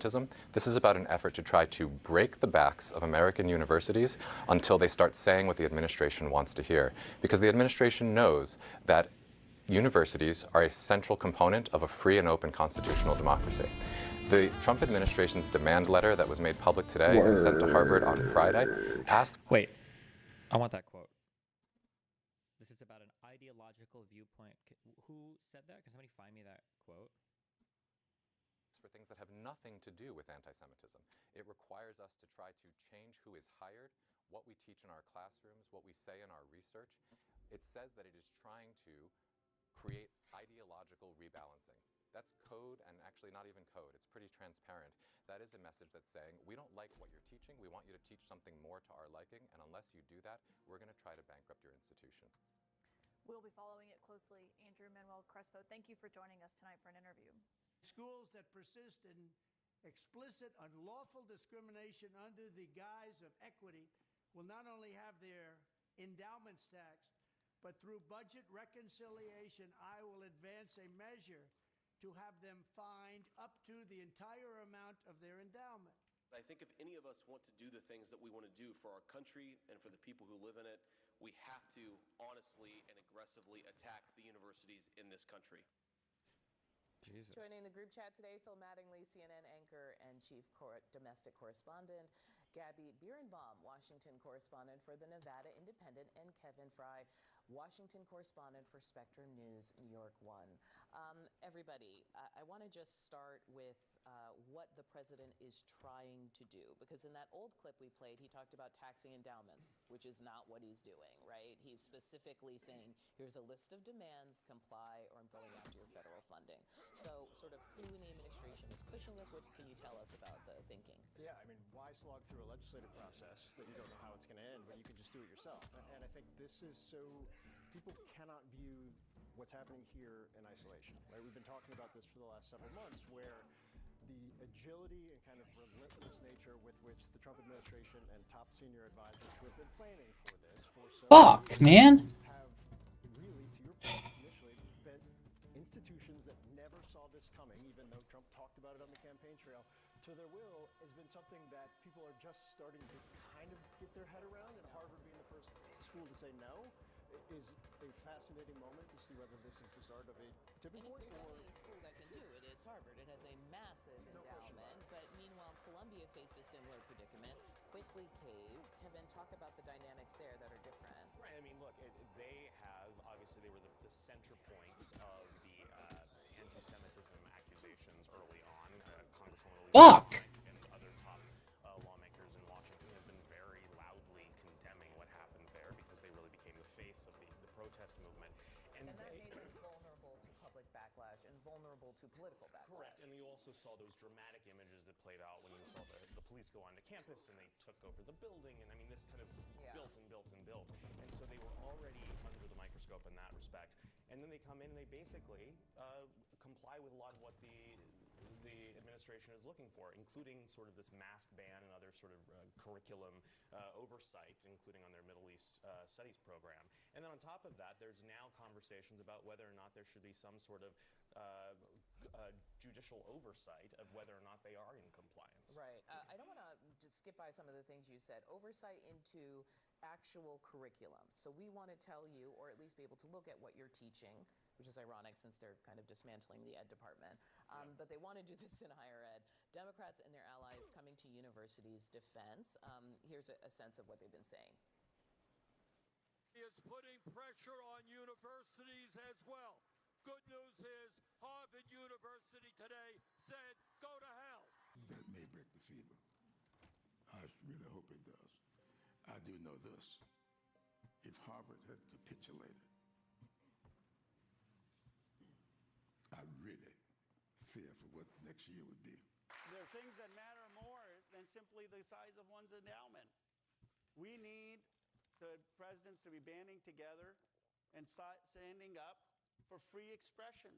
anti-Semitism. This is about an effort to try to break the backs of American universities until they start saying what the administration wants to hear. Because the administration knows that universities are a central component of a free and open constitutional democracy. The Trump administration's demand letter that was made public today and sent to Harvard on Friday asked... Wait, I want that quote. This is about an ideological viewpoint. Who said that? Can somebody find me that quote? For things that have nothing to do with anti-Semitism. It requires us to try to change who is hired, what we teach in our classrooms, what we say in our research. It says that it is trying to create ideological rebalancing. That's code, and actually not even code. It's pretty transparent. That is a message that's saying, we don't like what you're teaching, we want you to teach something more to our liking, and unless you do that, we're going to try to bankrupt your institution. We'll be following it closely. Andrew Manuel Crespo, thank you for joining us tonight for an interview. Schools that persist in explicit unlawful discrimination under the guise of equity will not only have their endowments taxed, but through budget reconciliation, I will advance a measure to have them fined up to the entire amount of their endowment. I think if any of us want to do the things that we want to do for our country and for the people who live in it, we have to honestly and aggressively attack the universities in this country. Jesus. Joining the group chat today, Phil Mattingly, CNN anchor and chief domestic correspondent, Gabby Birnbaum, Washington correspondent for the Nevada Independent, and Kevin Fry, Washington correspondent for Spectrum News, New York One. Everybody, I want to just start with what the president is trying to do, because in that old clip we played, he talked about taxing endowments, which is not what he's doing, right? He's specifically saying, here's a list of demands, comply, or I'm going after your federal funding. So sort of who in the administration is pushing this? What can you tell us about the thinking? Yeah, I mean, why slog through a legislative process that you don't know how it's going to end when you can just do it yourself? And I think this is so, people cannot view what's happening here in isolation, right? We've been talking about this for the last several months, where the agility and kind of relentless nature with which the Trump administration and top senior advisors who have been planning for this for so man, have really, to your point initially, been institutions that never saw this coming, even though Trump talked about it on the campaign trail, to their will, has been something that people are just starting to kind of get their head around, and Harvard being the first school to say no is a fascinating moment to see whether this is the start of a tipping point. And if there's any school that can do it, it's Harvard. It has a massive endowment, but meanwhile, Columbia faced a similar predicament, quickly caved. Kevin, talk about the dynamics there that are different. Right, I mean, look, they have, obviously they were the center point of the anti-Semitism accusations early on. Congresswoman fuck! And other top lawmakers in Washington have been very loudly condemning what happened there, because they really became the face of the protest movement. And that made them vulnerable to public backlash and vulnerable to political backlash. Correct, and you also saw those dramatic images that played out when you saw the police go onto campus and they took over the building, and I mean, this kind of built and built and built. And so they were already under the microscope in that respect. And then they come in and they basically comply with a lot of what the administration is looking for, including sort of this mask ban and other sort of curriculum oversight, including on their Middle East studies program. And then on top of that, there's now conversations about whether or not there should be some sort of judicial oversight of whether or not they are in compliance. Right. I don't want to just skip by some of the things you said. Oversight into actual curriculum. So we want to tell you, or at least be able to look at what you're teaching, which is ironic since they're kind of dismantling the ed department. But they want to do this in higher ed. Democrats and their allies coming to universities' defense. Here's a sense of what they've been saying. He is putting pressure on universities as well. Good news is Harvard University today said, go to hell. That may break the fever. I really hope it does. I do know this. If Harvard had capitulated, I really fear for what next year would be. There are things that matter more than simply the size of one's endowment. We need the presidents to be banding together and standing up for free expression.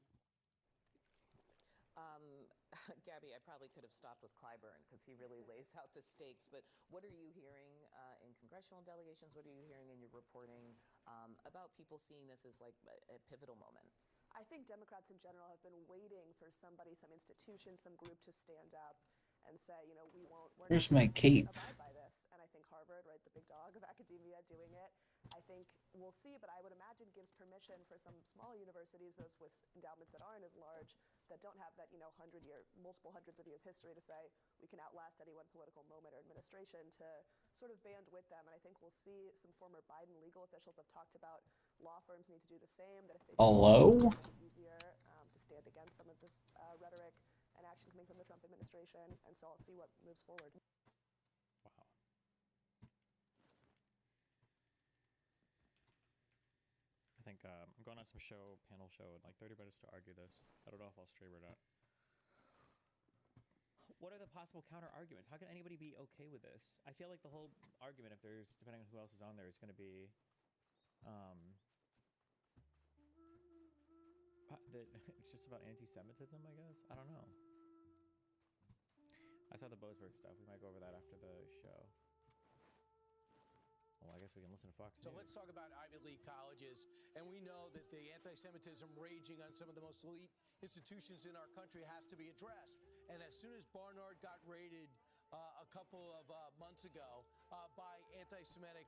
Gabby, I probably could have stopped with Clyburn because he really lays out the stakes, but what are you hearing in congressional delegations? What are you hearing in your reporting about people seeing this as like a pivotal moment? I think Democrats in general have been waiting for somebody, some institution, some group to stand up and say, you know, we're Where's not my going to cape? abide by this. And I think Harvard, right, the big dog of academia, doing it, I think we'll see, but I would imagine gives permission for some smaller universities, those with endowments that aren't as large, that don't have that, you know, multiple hundreds of years history to say we can outlast any one political moment or administration, to sort of band with them. And I think we'll see some former Biden legal officials have talked about law firms need to do the same, that if they Hello? make it easier to stand against some of this rhetoric and action coming from the Trump administration. And so I'll see what moves forward. Wow. I think I'm going on some panel show in like 30 minutes to argue this. I don't know if I'll stream or not. What are the possible counter arguments? How can anybody be okay with this? I feel like the whole argument, if there's, depending on who else is on there, is going to be that it's just about anti-Semitism, I guess. I don't know. I saw the Boasberg stuff. We might go over that after the show. Well, I guess we can listen to Fox News. So let's talk about Ivy League colleges. And we know that the anti-Semitism raging on some of the most elite institutions in our country has to be addressed. And as soon as Barnard got raided a couple of months ago by anti-Semitic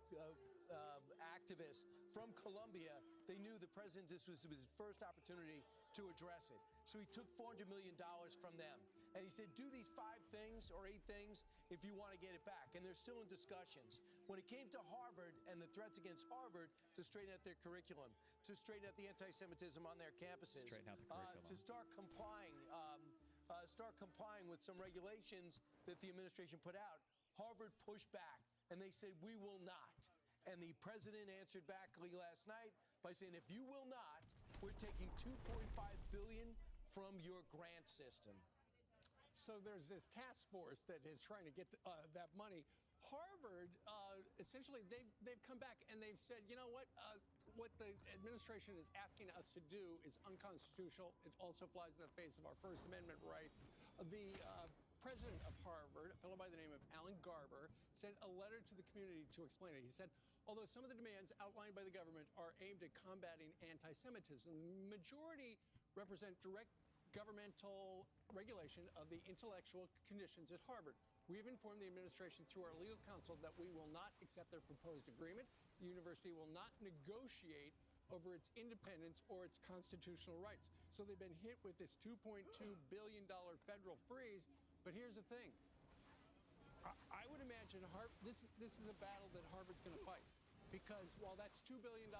activists from Colombia, they knew the president, this was his first opportunity to address it. So he took $400 million from them. And he said, do these 5 things or 8 things if you want to get it back. And they're still in discussions. When it came to Harvard and the threats against Harvard to straighten out their curriculum, to straighten out the anti-Semitism on their campuses, Straighten out the curriculum. to start complying with some regulations that the administration put out, Harvard pushed back. And they said, we will not. And the president answered back last night by saying, if you will not, we're taking $2.5 billion from your grant system. So there's this task force that is trying to get that money. Harvard, essentially, they've come back and they've said, you know what the administration is asking us to do is unconstitutional. It also flies in the face of our First Amendment rights. The president of Harvard, a fellow by the name of Alan Garber, sent a letter to the community to explain it. He said, although some of the demands outlined by the government are aimed at combating anti-Semitism, the majority represent direct governmental regulation of the intellectual conditions at Harvard. We have informed the administration through our legal counsel that we will not accept their proposed agreement. The university will not negotiate over its independence or its constitutional rights. So they've been hit with this $2.2 billion federal freeze. But here's the thing. I would imagine this is a battle that Harvard's going to fight, because while that's $2 billion,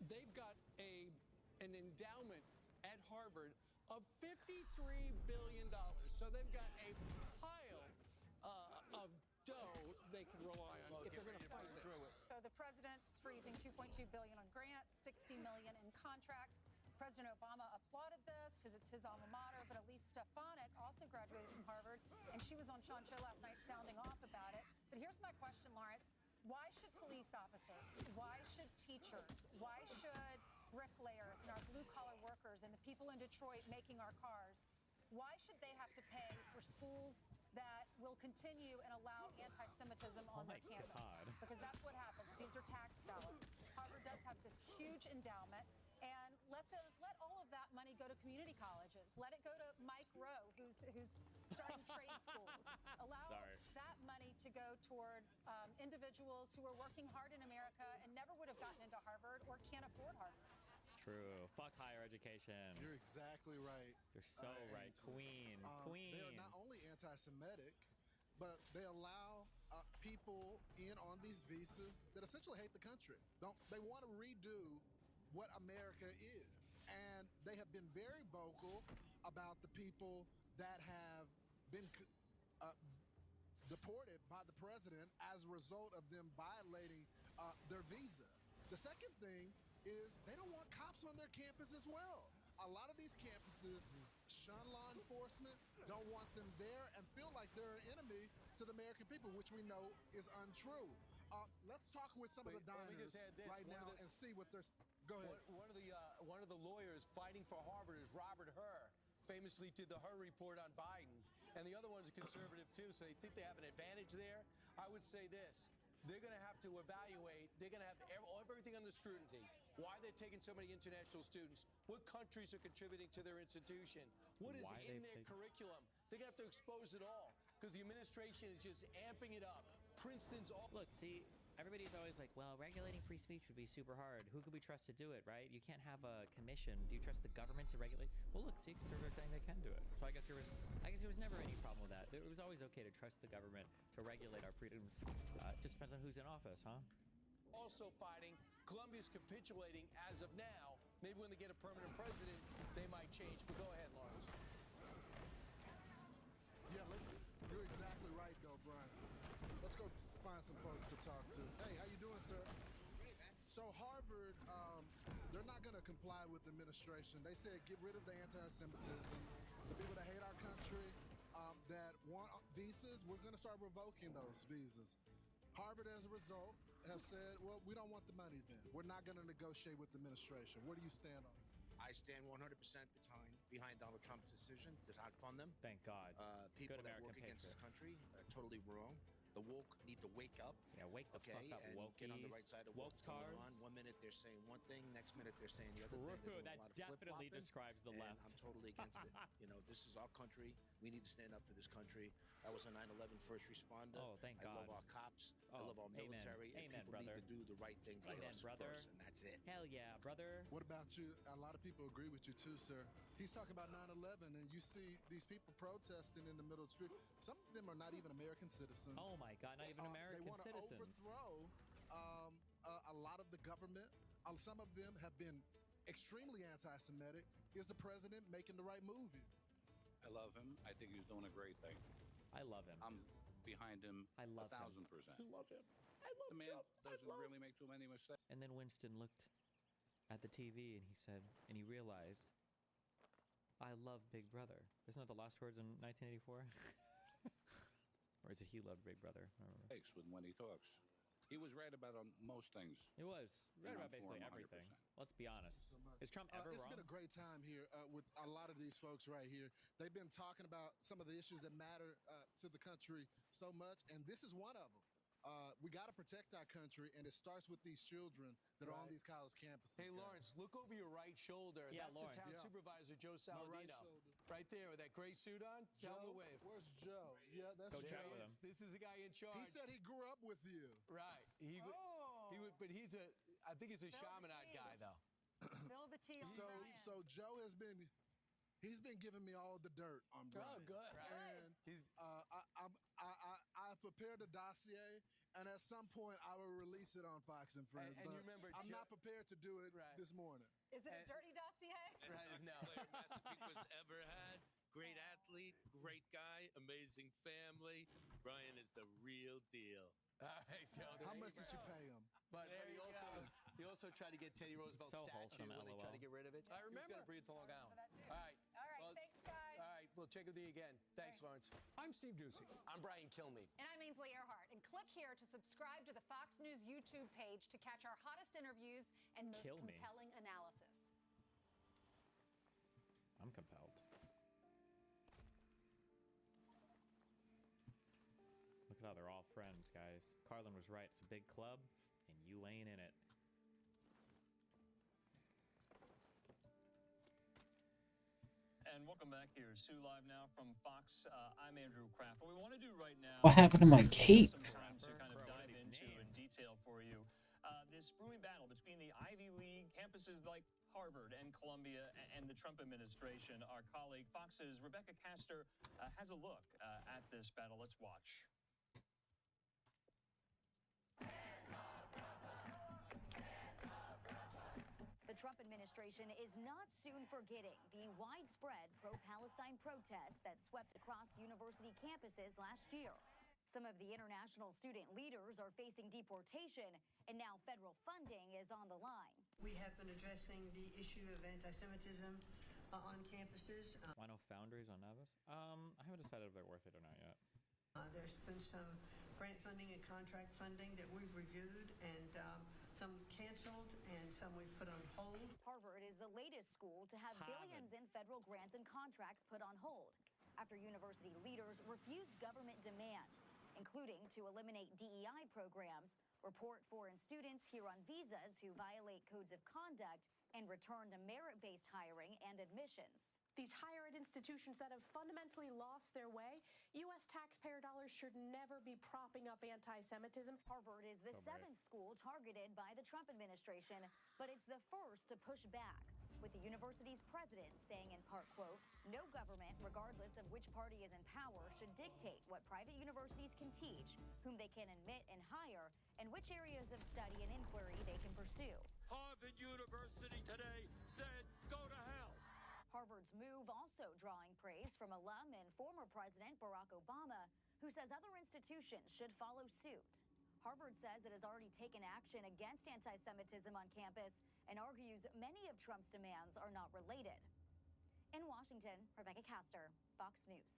they've got an endowment at Harvard of $53 billion. So they've got a pile of dough they can rely on if they're going to fight through it. So the president's freezing $2.2 billion on grants, $60 million in contracts. President Obama applauded this because it's his alma mater, but Elise Stefanik also graduated from Harvard, and she was on Sean's show last night sounding off about it. But here's my question, Lawrence. Why should police officers, why should teachers, why should bricklayers and our blue-collar workers and the people in Detroit making our cars, why should they have to pay for schools that will continue and allow anti-Semitism on their campus? Because that's what happens. These are tax dollars. Harvard does have this huge endowment, and let all of that money go to community colleges. Let it go to Mike Rowe, who's starting trade schools. Allow that money to go toward individuals who are working hard in America and never would have gotten into Harvard or can't afford Harvard. True. Fuck higher education. You're exactly right. You're so right. Queen. They are not only anti-Semitic, but they allow people in on these visas that essentially hate the country. They want to redo what America is. And they have been very vocal about the people that have been deported by the president as a result of them violating their visa. The second thing is they don't want cops on their campus as well. A lot of these campuses shun law enforcement, don't want them there, and feel like they're an enemy to the American people, which we know is untrue. Let's talk with some of the diners right now and see what they're... Go ahead. One of the lawyers fighting for Harvard is Robert Hur, famously did the Hur report on Biden. And the other one's a conservative too, so they think they have an advantage there. I would say this. they're going to have to evaluate, they're going to have everything under scrutiny. Why they're taking so many international students, what countries are contributing to their institution, what is in their curriculum. They're going to have to expose it all because the administration is just amping it up. Princeton's all. Look, see, everybody's always like, well, regulating free speech would be super hard. Who could we trust to do it, right? You can't have a commission. Do you trust the government to regulate? Well, look, see, conservatives are saying they can do it. So I guess there was never any problem with that. It was always okay to trust the government to regulate our freedoms. Just depends on who's in office, huh? Also fighting. Colombia's capitulating as of now. Maybe when they get a permanent president, they might change. But go ahead, Lawrence. Yeah, you're exactly right, though, Brian. Let's go find some folks to talk to. Hey, how you doing, sir? Great, man. So Harvard, they're not going to comply with the administration. They said get rid of the anti-Semitism. The people that hate our country, that want visas, we're going to start revoking those visas. Harvard, as a result, have said, well, we don't want the money then. We're not going to negotiate with the administration. Where do you stand on it? I stand 100% behind Donald Trump's decision to not fund them. Thank God. People that work against this country are totally wrong. The woke need to wake up. Yeah, wake the fuck up, and wokies. get on the right side of what's going on. 1 minute they're saying one thing, next minute they're saying the other thing. They're doing That a lot of definitely flip-flopping, describes the and left. I'm totally against it. You know, this is our country. We need to stand up for this country. I was a 9/11 first responder. Oh, thank I God. love our cops. I Oh, love our amen. military. And Amen, people brother. need to do the right thing by Amen, us brother. first, and that's it. Hell yeah, brother. What about you? A lot of people agree with you too, sir. He's talking about 9/11, and you see these people protesting in the middle of the street. Some of them are not even American citizens. Oh my God, not even American They want to citizens. overthrow a lot of the government. Some of them have been extremely anti-Semitic. Is the president making the right move here? I love him. I think he's doing a great thing. I love him. I'm behind him. I love 1,000%. I love him. I love The man doesn't really make too many mistakes. And then Winston looked at the TV and he said, and he realized, I love Big Brother. Isn't that the last words in 1984? Or is it he loved Big Brother? I don't remember. When he talks. He was right about most things. He was right And about I'm for basically him everything. 100%. Let's be honest. Is Trump ever It's wrong? been a great time here with a lot of these folks right here. They've been talking about some of the issues that matter to the country so much, and this is one of them. We got to protect our country, and it starts with these children that are on these college campuses. Hey, guys. Lawrence, look over your right shoulder. Yeah, That's Lawrence. the town Yeah. supervisor, Joe My right Saladino. shoulder. Right there with that gray suit on. Tell him to wave. Where's Joe? Yeah, that's Go Joe. chat with him. This is the guy in charge. He said he grew up with you. Right. He would, but I think he's a Chaminade guy, though. Spill the tea on So, Brian. so Joe he's been giving me all the dirt on Brian. Oh, good. And I've prepared a dossier, and at some point I will release it on Fox and Friends. And you but remember I'm not prepared to do it this morning. Is it a dirty dossier? Right, no. Player Massapequa's ever had. Great athlete, great guy, amazing family. Brian is the real deal. All right, Joe. How much did you pay him? But he also tried to get Teddy Roosevelt's So statue wholesome, when they tried to LOL. get rid of it. I remember. He was going to bring it to Long Island. All right. All right, Well, thanks, guys. All right, we'll check with you again. Thanks, Lawrence. I'm Steve Ducey. I'm Brian Kilmeade. And I'm Ainsley Earhart. And click here to subscribe to the Fox News YouTube page to catch our hottest interviews and most Kill me. compelling analysis. I'm compelled. Look at how they're all friends, guys. Carlin was right. It's a big club, and you ain't in it. And welcome back here. Sue Live now from Fox. I'm Andrew Kraft. What we want to do right now... What happened to my cape? Some time to kind of dive into in detail for you. This brewing battle between the Ivy League campuses like Harvard and Columbia and the Trump administration. Our colleague Fox's Rebecca Castor has a look at this battle. Let's watch. The Trump administration is not soon forgetting the widespread pro-Palestine protests that swept across university campuses last year. Some of the international student leaders are facing deportation, and now federal funding is on the line. We have been addressing the issue of anti-Semitism on campuses. Why no foundries on Navis? I haven't decided if they're worth it or not yet. There's been some grant funding and contract funding that we've reviewed, and some canceled and some we've put on hold. Harvard is the latest school to have billions in federal grants and contracts put on hold after university leaders refused government demands, including to eliminate DEI programs, report foreign students here on visas who violate codes of conduct, and return to merit-based hiring and admissions. These higher ed institutions that have fundamentally lost their way, U.S. taxpayer dollars should never be propping up anti-Semitism. Harvard is the seventh school targeted by the Trump administration, but it's the first to push back, with the university's president saying in part, quote, "No government, regardless of which party is in power, should dictate what private universities can teach, whom they can admit and hire, and which areas of study and inquiry they can pursue." Harvard University today said, go to hell. Harvard's move also drawing praise from alum and former President Barack Obama, who says other institutions should follow suit. Harvard says it has already taken action against anti-Semitism on campus and argues many of Trump's demands are not related. In Washington, Rebecca Castor, Fox News.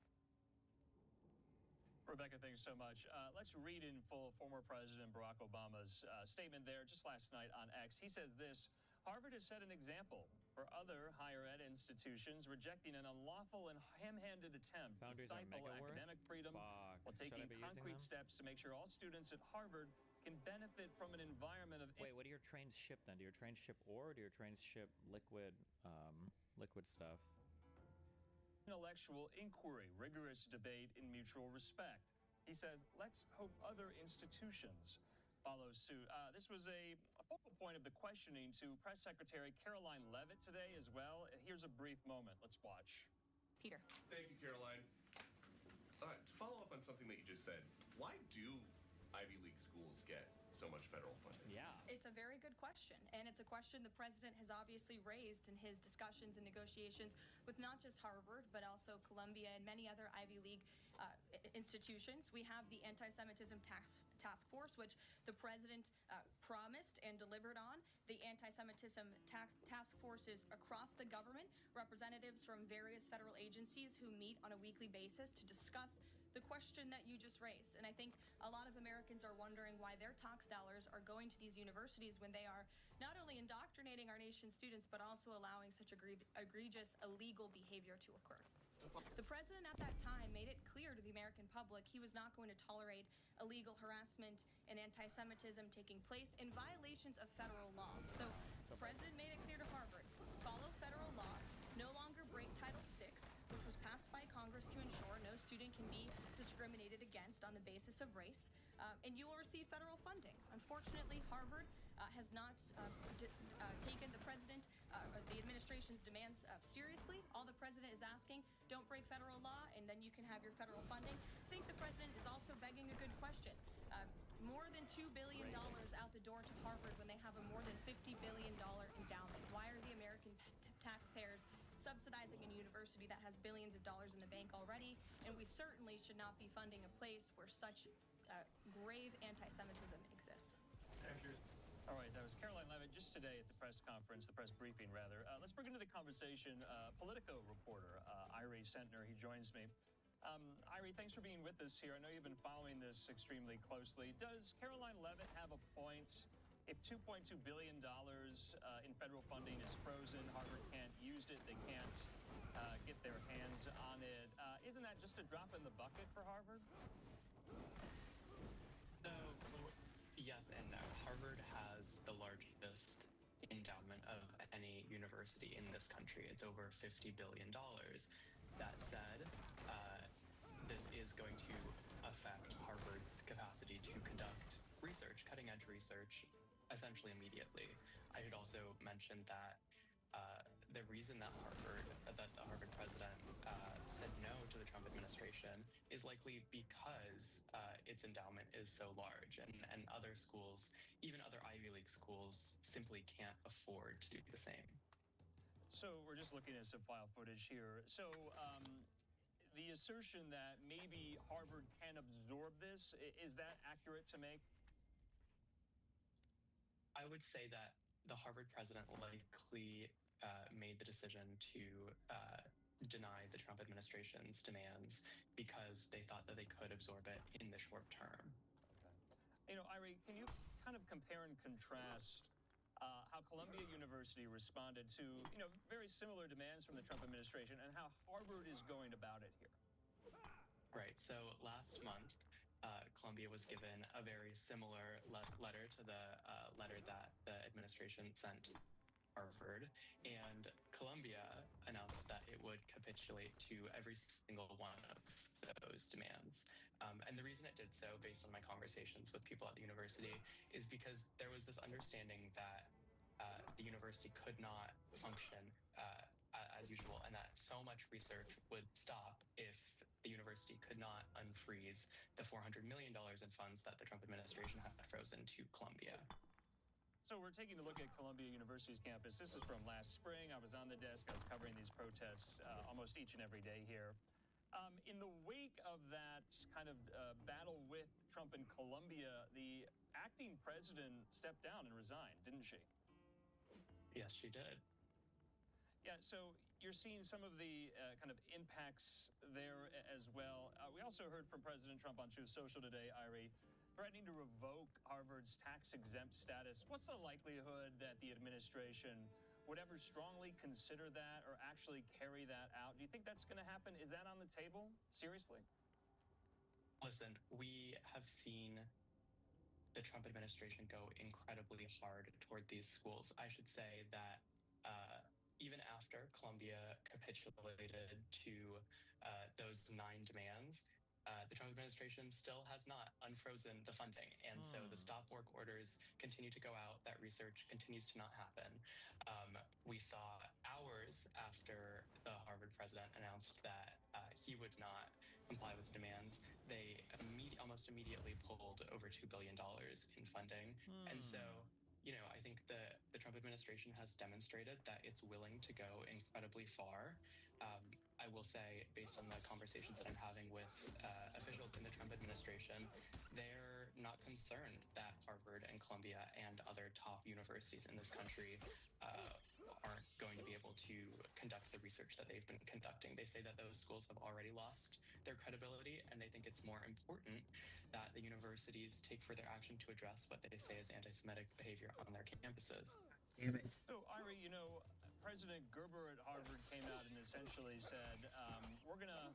Rebecca, thanks so much. Let's read in full former President Barack Obama's statement there just last night on X. He says this: Harvard has set an example for other higher ed institutions, rejecting an unlawful and ham-handed attempt to stifle academic freedom while taking concrete steps to make sure all students at Harvard can benefit from an environment of... Wait, what do your trains ship then? Do your trains ship ore, or do your trains ship liquid stuff? Intellectual inquiry, rigorous debate, and mutual respect. He says, let's hope other institutions follow suit. This was a focal point of the questioning to Press Secretary Caroline Leavitt today as well. Here's a brief moment. Let's watch. Peter. Thank you, Caroline. To follow up on something that you just said, why do Ivy League schools get so much federal funding? Yeah. It's a very good question, and it's a question the president has obviously raised in his discussions and negotiations with not just Harvard, but also Columbia and many other Ivy League institutions. We have the Anti-Semitism Task Force, which the president promised and delivered on. The Anti-Semitism Task Force is across the government, representatives from various federal agencies who meet on a weekly basis to discuss the question that you just raised. And I think a lot of Americans are wondering why their tax dollars are going to these universities when they are not only indoctrinating our nation's students, but also allowing such egregious illegal behavior to occur. The president at that time made it clear to the American public he was not going to tolerate illegal harassment and anti-Semitism taking place in violations of federal law. So the president made it clear to Harvard, follow federal law, no longer break Title VI, which was passed by Congress to ensure no student can be discriminated against on the basis of race, and you will receive federal funding. Unfortunately, Harvard has not taken the president or the administration's demands seriously. All the president is asking, don't break federal law, and then you can have your federal funding. I think the president is also begging a good question. More than $2 billion out the door to Harvard when they have a more than $50 billion endowment. Why are the American taxpayers subsidizing a university that has billions of dollars in the bank already? And we certainly should not be funding a place where such grave anti-Semitism exists. All right, that was Caroline Leavitt just today at the press conference, the press briefing rather. Let's bring into the conversation Politico reporter Irie Sentner. He joins me. Irie, thanks for being with us here. I know you've been following this extremely closely. Does Caroline Leavitt have a point? If $2.2 billion in federal funding is frozen, Harvard can't use it, they can't get their hands on it. Isn't that just a drop in the bucket for Harvard? So, yes and no. Harvard has the largest endowment of any university in this country. It's over $50 billion. That said, this is going to affect Harvard's capacity to conduct research, cutting-edge research, essentially immediately. I should also mention that the reason that the Harvard president said no to the Trump administration is likely because its endowment is so large, and other schools, even other Ivy League schools, simply can't afford to do the same. So we're just looking at some file footage here. So the assertion that maybe Harvard can absorb this, is that accurate to make? I would say that the Harvard president likely made the decision to deny the Trump administration's demands because they thought that they could absorb it in the short term. You know, Irie, can you kind of compare and contrast how Columbia University responded to, very similar demands from the Trump administration and how Harvard is going about it here? Right. So last month, Columbia was given a very similar letter to the letter that the administration sent Harvard, and Columbia announced that it would capitulate to every single one of those demands. And the reason it did so, based on my conversations with people at the university, is because there was this understanding that the university could not function as usual, and that so much research would stop if the university could not unfreeze the $400 million in funds that the Trump administration had frozen to Columbia. So we're taking a look at Columbia University's campus. This is from last spring. I was on the desk. I was covering these protests almost each and every day here. In the wake of that kind of battle with Trump in Columbia, the acting president stepped down and resigned, didn't she? Yes, she did. Yeah, so you're seeing some of the kind of impacts there as well. We also heard from President Trump on Truth Social today, Irie, threatening to revoke Harvard's tax-exempt status. What's the likelihood that the administration would ever strongly consider that or actually carry that out? Do you think that's going to happen? Is that on the table? Seriously? Listen, we have seen the Trump administration go incredibly hard toward these schools. I should say that even after Columbia capitulated to those 9 demands, the Trump administration still has not unfrozen the funding. And so the stop work orders continue to go out. That research continues to not happen. We saw hours after the Harvard president announced that he would not comply with the demands, they almost immediately pulled over $2 billion in funding. And so, you know, I think the Trump administration has demonstrated that it's willing to go incredibly far. I will say, based on the conversations that I'm having with officials in the Trump administration, they're not concerned that Harvard and Columbia and other top universities in this country aren't going to be able to conduct the research that they've been conducting. They say that those schools have already lost their credibility, and they think it's more important that the universities take further action to address what they say is anti-Semitic behavior on their campuses. So, Irie, you know, President Gerber at Harvard came out and essentially said, we're going to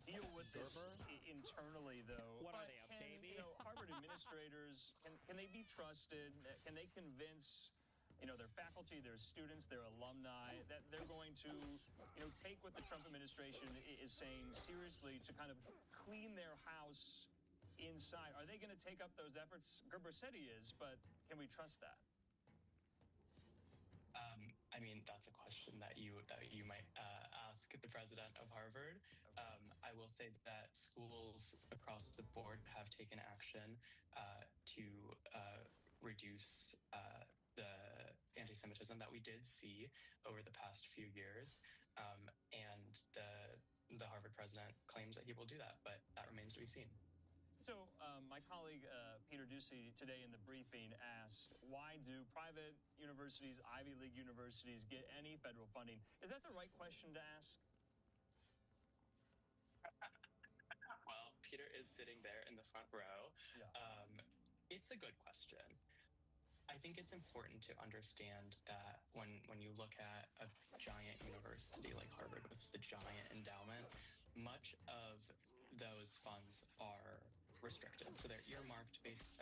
deal with this internally, though. What are they, a baby? You know, Harvard administrators, can they be trusted? Can they convince, you know, their faculty, their students, their alumni, that they're going to, you know, take what the Trump administration is saying seriously to kind of clean their house inside? Are they going to take up those efforts? Gerber said he is, but can we trust that? I mean, that's a question that you might ask the president of Harvard. I will say that schools across the board have taken action to reduce the anti-Semitism that we did see over the past few years. And the Harvard president claims that he will do that, but that remains to be seen. So my colleague Peter Ducey today in the briefing asked, why do private universities, Ivy League universities, get any federal funding? Is that the right question to ask? Well, Peter is sitting there in the front row. Yeah. It's a good question. I think it's important to understand that when you look at a giant university like Harvard with the giant endowment, much of those funds are restricted. So they're earmarked based,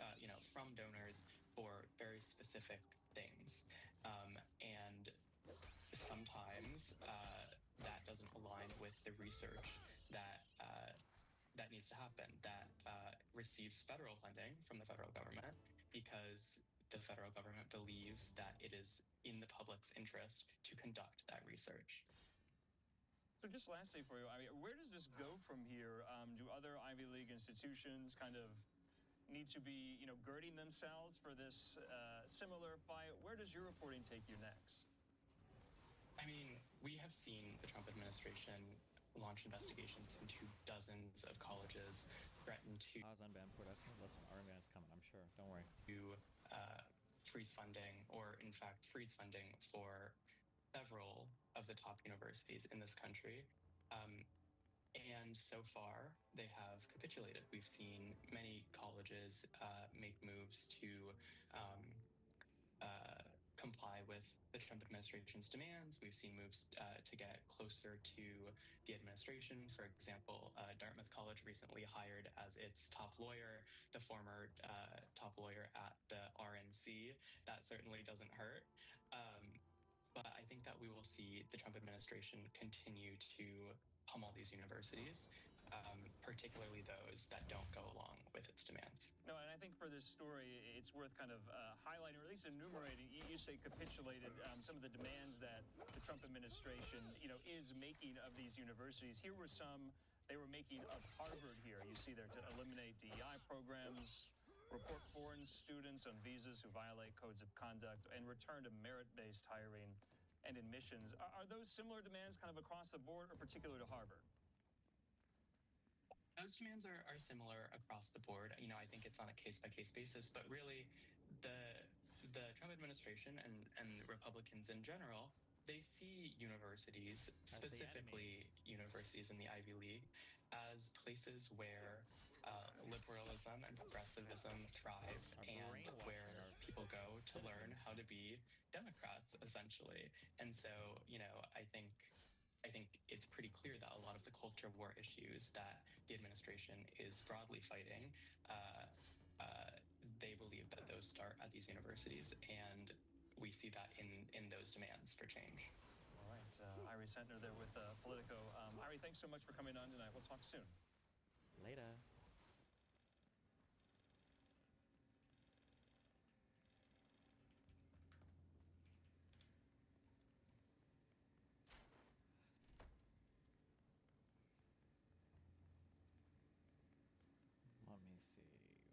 from donors for very specific things. And sometimes that doesn't align with the research that needs to happen, that receives federal funding from the federal government because the federal government believes that it is in the public's interest to conduct that research. So just lastly for you, I mean, where does this go from here? Do other Ivy League institutions kind of need to be, girding themselves for this similar fight? Where does your reporting take you next? I mean, we have seen the Trump administration launch investigations into dozens of colleges, threaten to... Pause on ban production. Listen, our man's coming, I'm sure. Don't worry. To freeze funding, or in fact, freeze funding for several of the top universities in this country. And so far, they have capitulated. We've seen many colleges make moves to comply with the Trump administration's demands. We've seen moves to get closer to the administration. For example, Dartmouth College recently hired as its top lawyer the former top lawyer at the RNC. That certainly doesn't hurt. But I think that we will see the Trump administration continue to pummel these universities, particularly those that don't go along with its demands. No, and I think for this story, it's worth kind of highlighting, or at least enumerating. You say capitulated some of the demands that the Trump administration, is making of these universities. Here were some they were making of Harvard here. You see there to eliminate DEI programs, report foreign students on visas who violate codes of conduct, and return to merit-based hiring and admissions. Are those similar demands kind of across the board or particular to Harvard? Those demands are similar across the board. I think it's on a case-by-case basis, but really the Trump administration and Republicans in general, they see universities, specifically universities in the Ivy League, as places where liberalism and progressivism thrive and where people go to learn how to be Democrats, essentially. And so, I think it's pretty clear that a lot of the culture war issues that the administration is broadly fighting, they believe that those start at these universities, and we see that in those demands for change. All right, Irie Sentner there with Politico. Irie, thanks so much for coming on tonight. We'll talk soon. Later. Let me see.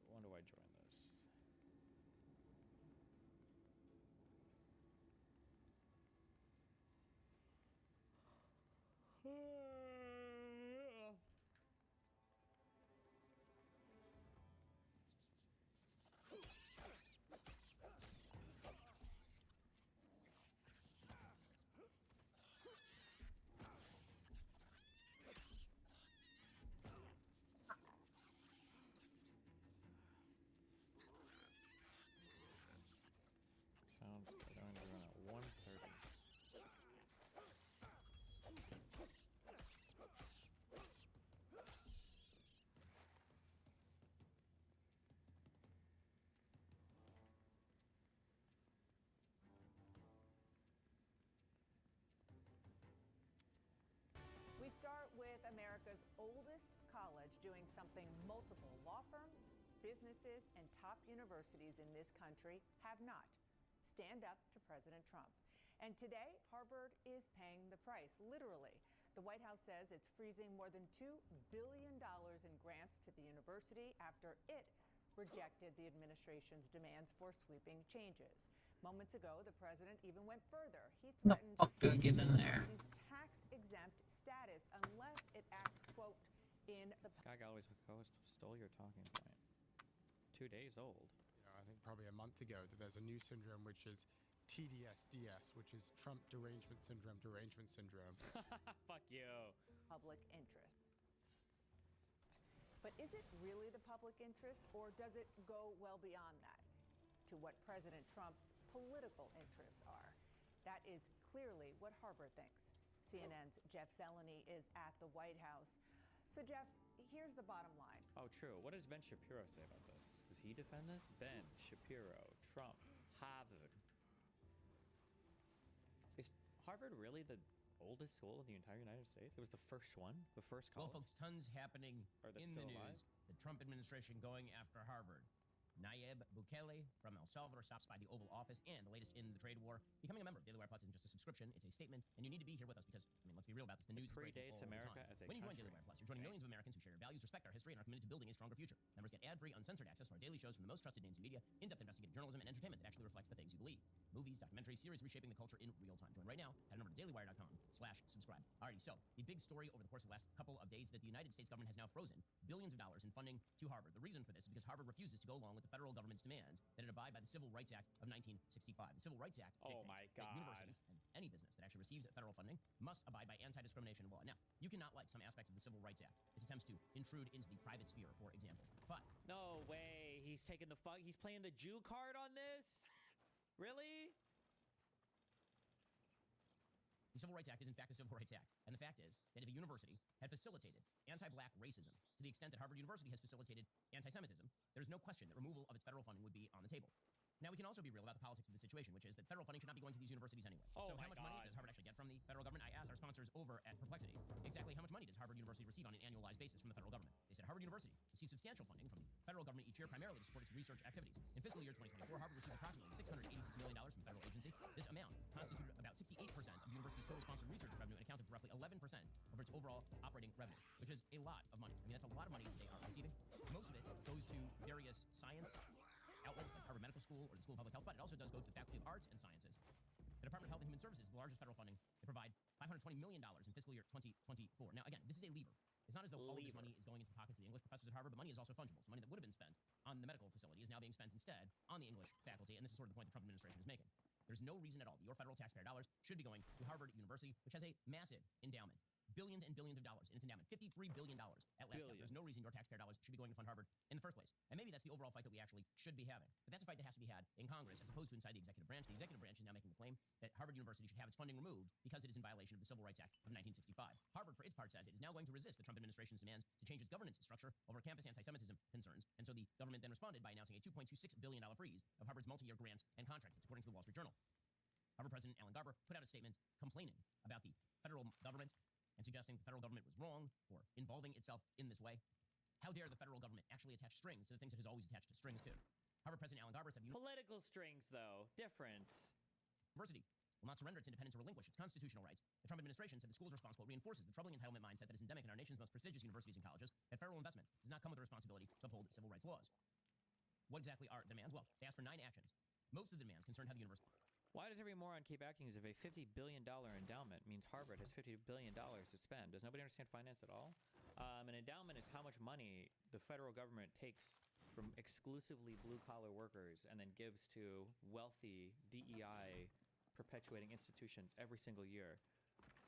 When do I join this? Sounds good. I'm going to run at 1:30. We start with America's oldest college doing something multiple law firms, businesses, and top universities in this country have not. Stand up to President Trump. And today, Harvard is paying the price, literally. The White House says it's freezing more than $2 billion in grants to the university after it rejected the administration's demands for sweeping changes. Moments ago, the president even went further. He threatened his tax-exempt status unless it acts, quote, in the... This guy always stole your talking point. 2 days old. I think probably a month ago, that there's a new syndrome which is TDS-DS, which is Trump derangement syndrome. Fuck you. Public interest. But is it really the public interest, or does it go well beyond that to what President Trump's political interests are? That is clearly what Harvard thinks. CNN's Jeff Zeleny is at the White House. So, Jeff, here's the bottom line. Oh, true. What does Ben Shapiro say about this? Does he defend this? Ben Shapiro, Trump, Harvard. Is Harvard really the oldest school in the entire United States? It was the first one, the first college? Well, folks, tons happening in the news. The Trump administration going after Harvard. Nayib Bukele from El Salvador stops by the Oval Office, and the latest in the trade war. Becoming a member of Daily Wire Plus isn't just a subscription, it's a statement, and you need to be here with us because, let's be real about this, the news predates America as a When you join country. Daily Wire Plus, you're joining millions of Americans who share your values, respect our history, and are committed to building a stronger future. Members get ad-free, uncensored access to our daily shows from the most trusted names in media, in-depth investigative journalism, and entertainment that actually reflects the things you believe. Movies, documentaries, series reshaping the culture in real time. Join right now. Head on over to dailywire.com/subscribe. Alrighty, so the big story over the course of the last couple of days that the United States government has now frozen billions of dollars in funding to Harvard. The reason for this is because Harvard refuses to go along with the federal government's demands that it abide by the Civil Rights Act of 1965. The Civil Rights Act dictates that universities and any business that actually receives federal funding must abide by anti-discrimination law. Now, you cannot like some aspects of the Civil Rights Act. Its attempts to intrude into the private sphere, for example. But no way, he's taking the he's playing the Jew card on this? Really? The Civil Rights Act is, in fact, the Civil Rights Act. And the fact is that if a university had facilitated anti-black racism to the extent that Harvard University has facilitated anti-Semitism, there's no question that removal of its federal funding would be on the table. Now, we can also be real about the politics of the situation, which is that federal funding should not be going to these universities anyway. Oh so my how much money God. does Harvard actually get from the federal government? I asked our sponsors over at Perplexity exactly how much money does Harvard University receive on an annualized basis from the federal government. They said Harvard University receives substantial funding from the federal government each year, primarily to support its research activities. In fiscal year 2024, Harvard received approximately $686 million from the federal agency. This amount constituted about 68% of the university's total sponsored research revenue and accounted for roughly 11% of its overall operating revenue, which is a lot of money. I mean, that's a lot of money that they are receiving. Most of it goes to various science outlets like Harvard Medical School or the School of Public Health, but it also does go to the Faculty of Arts and Sciences. The Department of Health and Human Services, the largest federal funding, they provide $520 million in fiscal year 2024. Now, again, this is a lever. It's not as though all of this money is going into the pockets of the English professors at Harvard, but money is also fungible. So money that would have been spent on the medical facility is now being spent instead on the English faculty, and this is sort of the point the Trump administration is making. There's no reason at all that your federal taxpayer dollars should be going to Harvard University, which has a massive endowment. Billions and billions of dollars in its endowment. $53 billion at last count. There's no reason your taxpayer dollars should be going to fund Harvard in the first place. And maybe that's the overall fight that we actually should be having. But that's a fight that has to be had in Congress as opposed to inside the executive branch. The executive branch is now making the claim that Harvard University should have its funding removed because it is in violation of the Civil Rights Act of 1965. Harvard, for its part, says it is now going to resist the Trump administration's demands to change its governance structure over campus anti-Semitism concerns. And so the government then responded by announcing a $2.26 billion freeze of Harvard's multi-year grants and contracts. That's according to the Wall Street Journal. Harvard President Alan Garber put out a statement complaining about the federal government and suggesting the federal government was wrong for involving itself in this way. How dare the federal government actually attach strings to the things it has always attached strings to? Harvard President Alan Garber said political strings, though. Different. University will not surrender its independence or relinquish its constitutional rights. The Trump administration said the school's response reinforces the troubling entitlement mindset that is endemic in our nation's most prestigious universities and colleges, that federal investment does not come with a responsibility to uphold civil rights laws. What exactly are the demands? Well, they asked for 9 actions. Most of the demands concern how the university... Why does every moron keep acting as if a $50 billion endowment means Harvard has $50 billion to spend? Does nobody understand finance at all? An endowment is how much money the federal government takes from exclusively blue-collar workers and then gives to wealthy DEI perpetuating institutions every single year.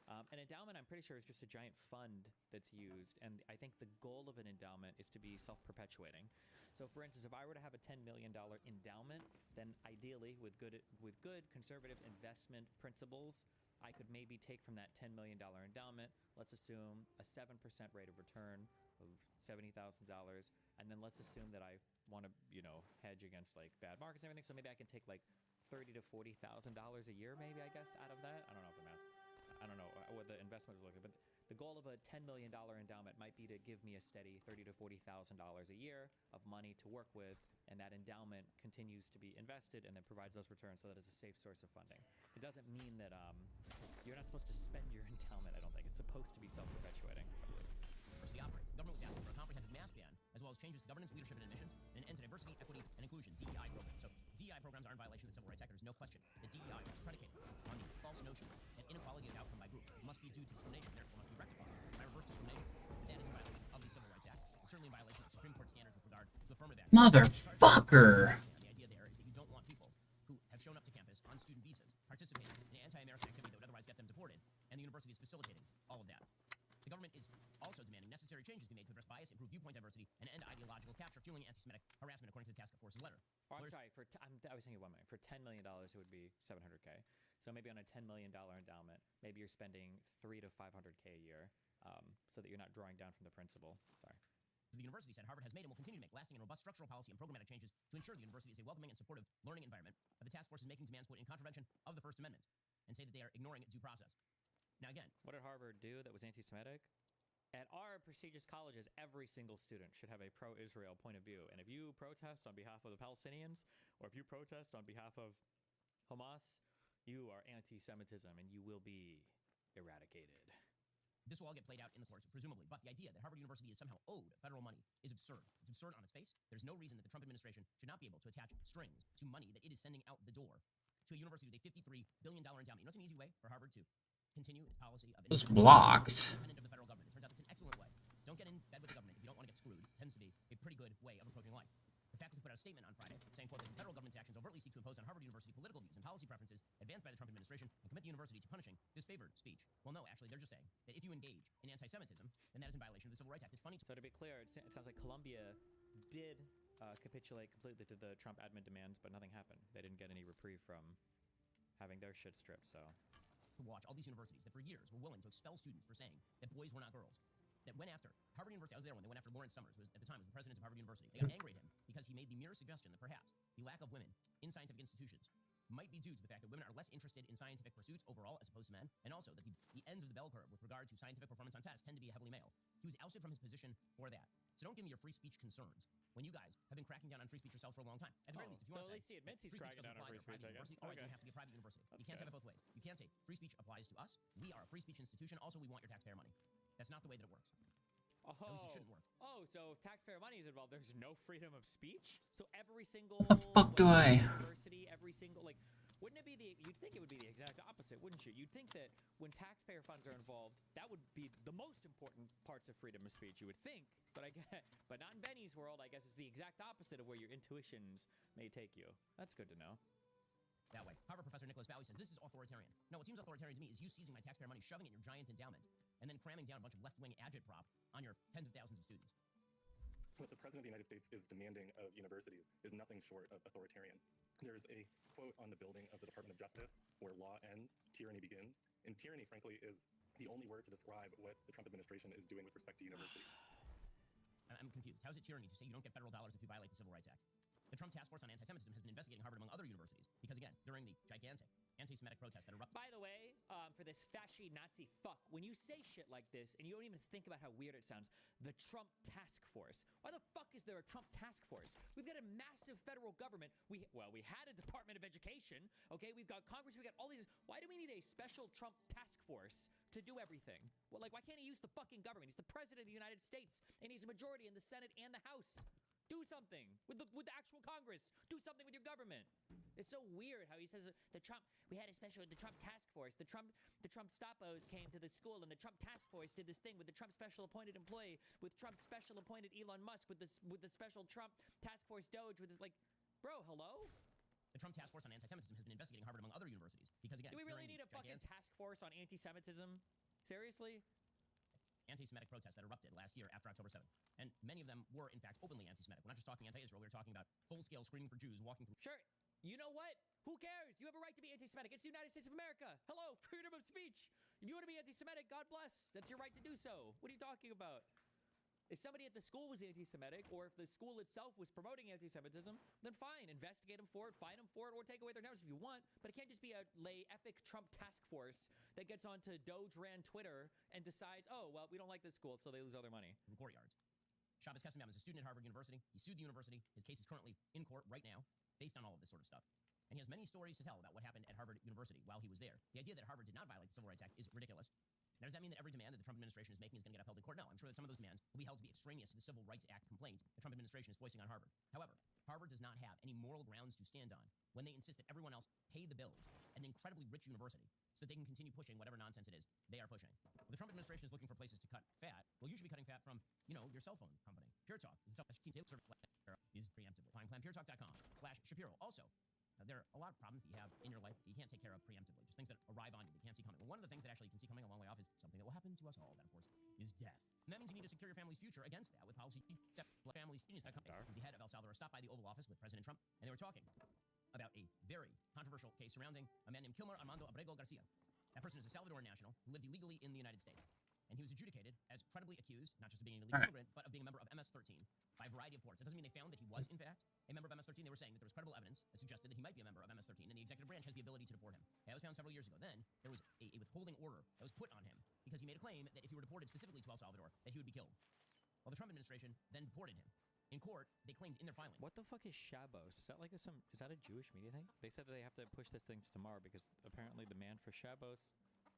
An endowment, I'm pretty sure, is just a giant fund that's used, and I think the goal of an endowment is to be self-perpetuating. So, for instance, if I were to have a $10 million endowment, then ideally, with good conservative investment principles, I could maybe take from that $10 million endowment, let's assume a 7% rate of return of $70,000, and then let's assume that I want to, hedge against like bad markets and everything. So maybe I can take like $30,000 to $40,000 a year, maybe, I guess, out of that. I don't know if the math. I don't know what the investment is looking, but the goal of a $10 million endowment might be to give me a steady $30,000 to $40,000 a year of money to work with, and that endowment continues to be invested and then provides those returns so that it's a safe source of funding. It doesn't mean that you're not supposed to spend your endowment, I don't think. It's supposed to be self-perpetuating. University operates. The government was asking for a comprehensive mask ban, as well as changes to governance, leadership, and admissions, and an end to diversity, equity, and inclusion, DEI programs. So DEI programs are in violation of the Civil Rights Act. There's no question that DEI is predicated on the false notion that inequality of outcome by group must be due to discrimination, therefore must be rectified by reverse discrimination. That is in violation of the Civil Rights Act. It's certainly in violation of Supreme Court standards with regard to affirmative action. Motherfucker! The idea there is that you don't want people who have shown up to campus on student visas participating in anti-American activity that would otherwise get them deported, and the university is facilitating all of that. The government is also demanding necessary changes be made to address bias, improve viewpoint diversity, and end ideological capture fueling anti-Semitic harassment, according to the task force's letter. Oh, I'm sorry. I was thinking $1 million. For $10 million, it would be $700K. So maybe on a $10 million endowment, maybe you're spending $300 to $500K a year, so that you're not drawing down from the principal. Sorry. The university said Harvard has made and will continue to make lasting and robust structural policy and programmatic changes to ensure the university is a welcoming and supportive learning environment. But the task force is making demands quote in contravention of the First Amendment and say that they are ignoring due process. Now again, what did Harvard do that was anti-Semitic? At our prestigious colleges, every single student should have a pro-Israel point of view. And if you protest on behalf of the Palestinians, or if you protest on behalf of Hamas, you are anti-Semitism and you will be eradicated. This will all get played out in the courts, presumably. But the idea that Harvard University is somehow owed federal money is absurd. It's absurd on its face. There's no reason that the Trump administration should not be able to attach strings to money that it is sending out the door to a university with a $53 billion endowment. You know what's an easy way for Harvard to continue its policy of was blocked. Independent of the federal government? It turns out it's an excellent way. Don't get in bed with the government if you don't want to get screwed. It tends to be a pretty good way of approaching life. The faculty put out a statement on Friday saying, quote, that the federal government's actions overtly seek to impose on Harvard University political views and policy preferences advanced by the Trump administration and commit the university to punishing disfavored speech. Well, no, actually, they're just saying that if you engage in anti-Semitism, then that is in violation of the Civil Rights Act. It's funny. So to be clear, it sounds like Columbia did capitulate completely to the Trump admin demands, but nothing happened. They didn't get any reprieve from having their shit stripped, so to watch all these universities that for years were willing to expel students for saying that boys were not girls, that went after Harvard University. I was there when they went after Lawrence Summers, who was, at the time was the president of Harvard University. They got angry at him because he made the mere suggestion that perhaps the lack of women in scientific institutions might be due to the fact that women are less interested in scientific pursuits overall as opposed to men, and also that the ends of the bell curve with regard to scientific performance on tests tend to be heavily male. He was ousted from his position for that. So don't give me your free speech concerns when you guys have been cracking down on free speech yourselves for a long time. At the very least, if you want to say at least he admits he's free speech cracking doesn't down on apply free to a speech, private I guess. university, all right, Okay. then you have to be a private university. That's You can't have good. it both ways. You can't say free speech applies to us. We are a free speech institution. Also, we want your taxpayer money. That's not the way that it works. Oh. At least it shouldn't work. Oh, so if taxpayer money is involved, there's no freedom of speech? So every single fuck do I? university, every single wouldn't it be you'd think it would be the exact opposite, wouldn't you? You'd think that when taxpayer funds are involved, that would be the most important parts of freedom of speech, you would think. But but not in Benny's world. I guess it's the exact opposite of where your intuitions may take you. That's good to know. That way. Harvard professor Nicholas Bowie says this is authoritarian. No, what seems authoritarian to me is you seizing my taxpayer money, shoving it in your giant endowment, and then cramming down a bunch of left-wing agitprop on your tens of thousands of students. What the President of the United States is demanding of universities is nothing short of authoritarian. There's a quote on the building of the Department of Justice where law ends, tyranny begins. And tyranny, frankly, is the only word to describe what the Trump administration is doing with respect to universities. I'm confused. How is it tyranny to say you don't get federal dollars if you violate the Civil Rights Act? The Trump Task Force on Anti-Semitism has been investigating Harvard among other universities because, again, during the gigantic anti-Semitic protests that erupted. By the way, for this fasci Nazi fuck, when you say shit like this and you don't even think about how weird it sounds, the Trump Task Force. Why the fuck is there a Trump Task Force? We've got a massive federal government. We had a Department of Education. Okay, we've got Congress. We got all these. Why do we need a special Trump Task Force to do everything? Well, why can't he use the fucking government? He's the president of the United States, and he's a majority in the Senate and the House. Do something with the actual Congress. Do something with your government. It's so weird how he says the Trump Task Force. The Trump Stoppos came to the school, and the Trump Task Force did this thing with the Trump special appointed employee, with Trump's special appointed Elon Musk, with the special Trump Task Force Doge, with this bro, hello. The Trump Task Force on Anti-Semitism has been investigating Harvard among other universities because, again, do we really need a fucking task force on anti-Semitism? Seriously? Anti-Semitic protests that erupted last year after October 7th. And many of them were, in fact, openly anti-Semitic. We're not just talking anti-Israel. We're talking about full-scale screening for Jews walking through... Sure. You know what? Who cares? You have a right to be anti-Semitic. It's the United States of America. Hello, freedom of speech. If you want to be anti-Semitic, God bless. That's your right to do so. What are you talking about? If somebody at the school was anti-Semitic, or if the school itself was promoting anti-Semitism, then fine, investigate them for it, fine them for it, or take away their numbers if you want. But it can't just be a epic Trump task force that gets onto Doge ran Twitter and decides, oh, well, we don't like this school, so they lose all their money. In courtyards. Shabbos Kesselbaum is a student at Harvard University. He sued the university. His case is currently in court right now, based on all of this sort of stuff. And he has many stories to tell about what happened at Harvard University while he was there. The idea that Harvard did not violate the Civil Rights Act is ridiculous. Now, does that mean that every demand that the Trump administration is making is going to get upheld in court? No, I'm sure that some of those demands will be held to be extraneous to the Civil Rights Act complaints the Trump administration is voicing on Harvard. However, Harvard does not have any moral grounds to stand on when they insist that everyone else pay the bills at an incredibly rich university so that they can continue pushing whatever nonsense it is they are pushing. If the Trump administration is looking for places to cut fat, well, you should be cutting fat from, your cell phone company. Pure Talk is preemptively. Find planpuretalk.com/Shapiro. Also, there are a lot of problems that you have in your life that you can't take care of preemptively. Just things that arrive on you that you can't see coming. Well, one of the things that actually you can see coming a long way off is something that will happen to us all. That, of course, is death. And that means you need to secure your family's future against that with policy familiesgenius.com. The head of El Salvador stopped by the Oval Office with President Trump, and they were talking about a very controversial case surrounding a man named Kilmer Armando Abrego Garcia. That person is a Salvadoran national who lived illegally in the United States. And he was adjudicated as credibly accused, not just of being an illegal immigrant, but of being a member of MS-13 by a variety of courts. That doesn't mean they found that he was, in fact, a member of MS-13. They were saying that there was credible evidence that suggested that he might be a member of MS-13, and the executive branch has the ability to deport him. That was found several years ago. Then, there was a withholding order that was put on him because he made a claim that if he were deported specifically to El Salvador, that he would be killed. Well, the Trump administration then deported him. In court, they claimed in their filing. What the fuck is Shabos? Is that is that a Jewish media thing? They said that they have to push this thing to tomorrow because apparently the man for Shabos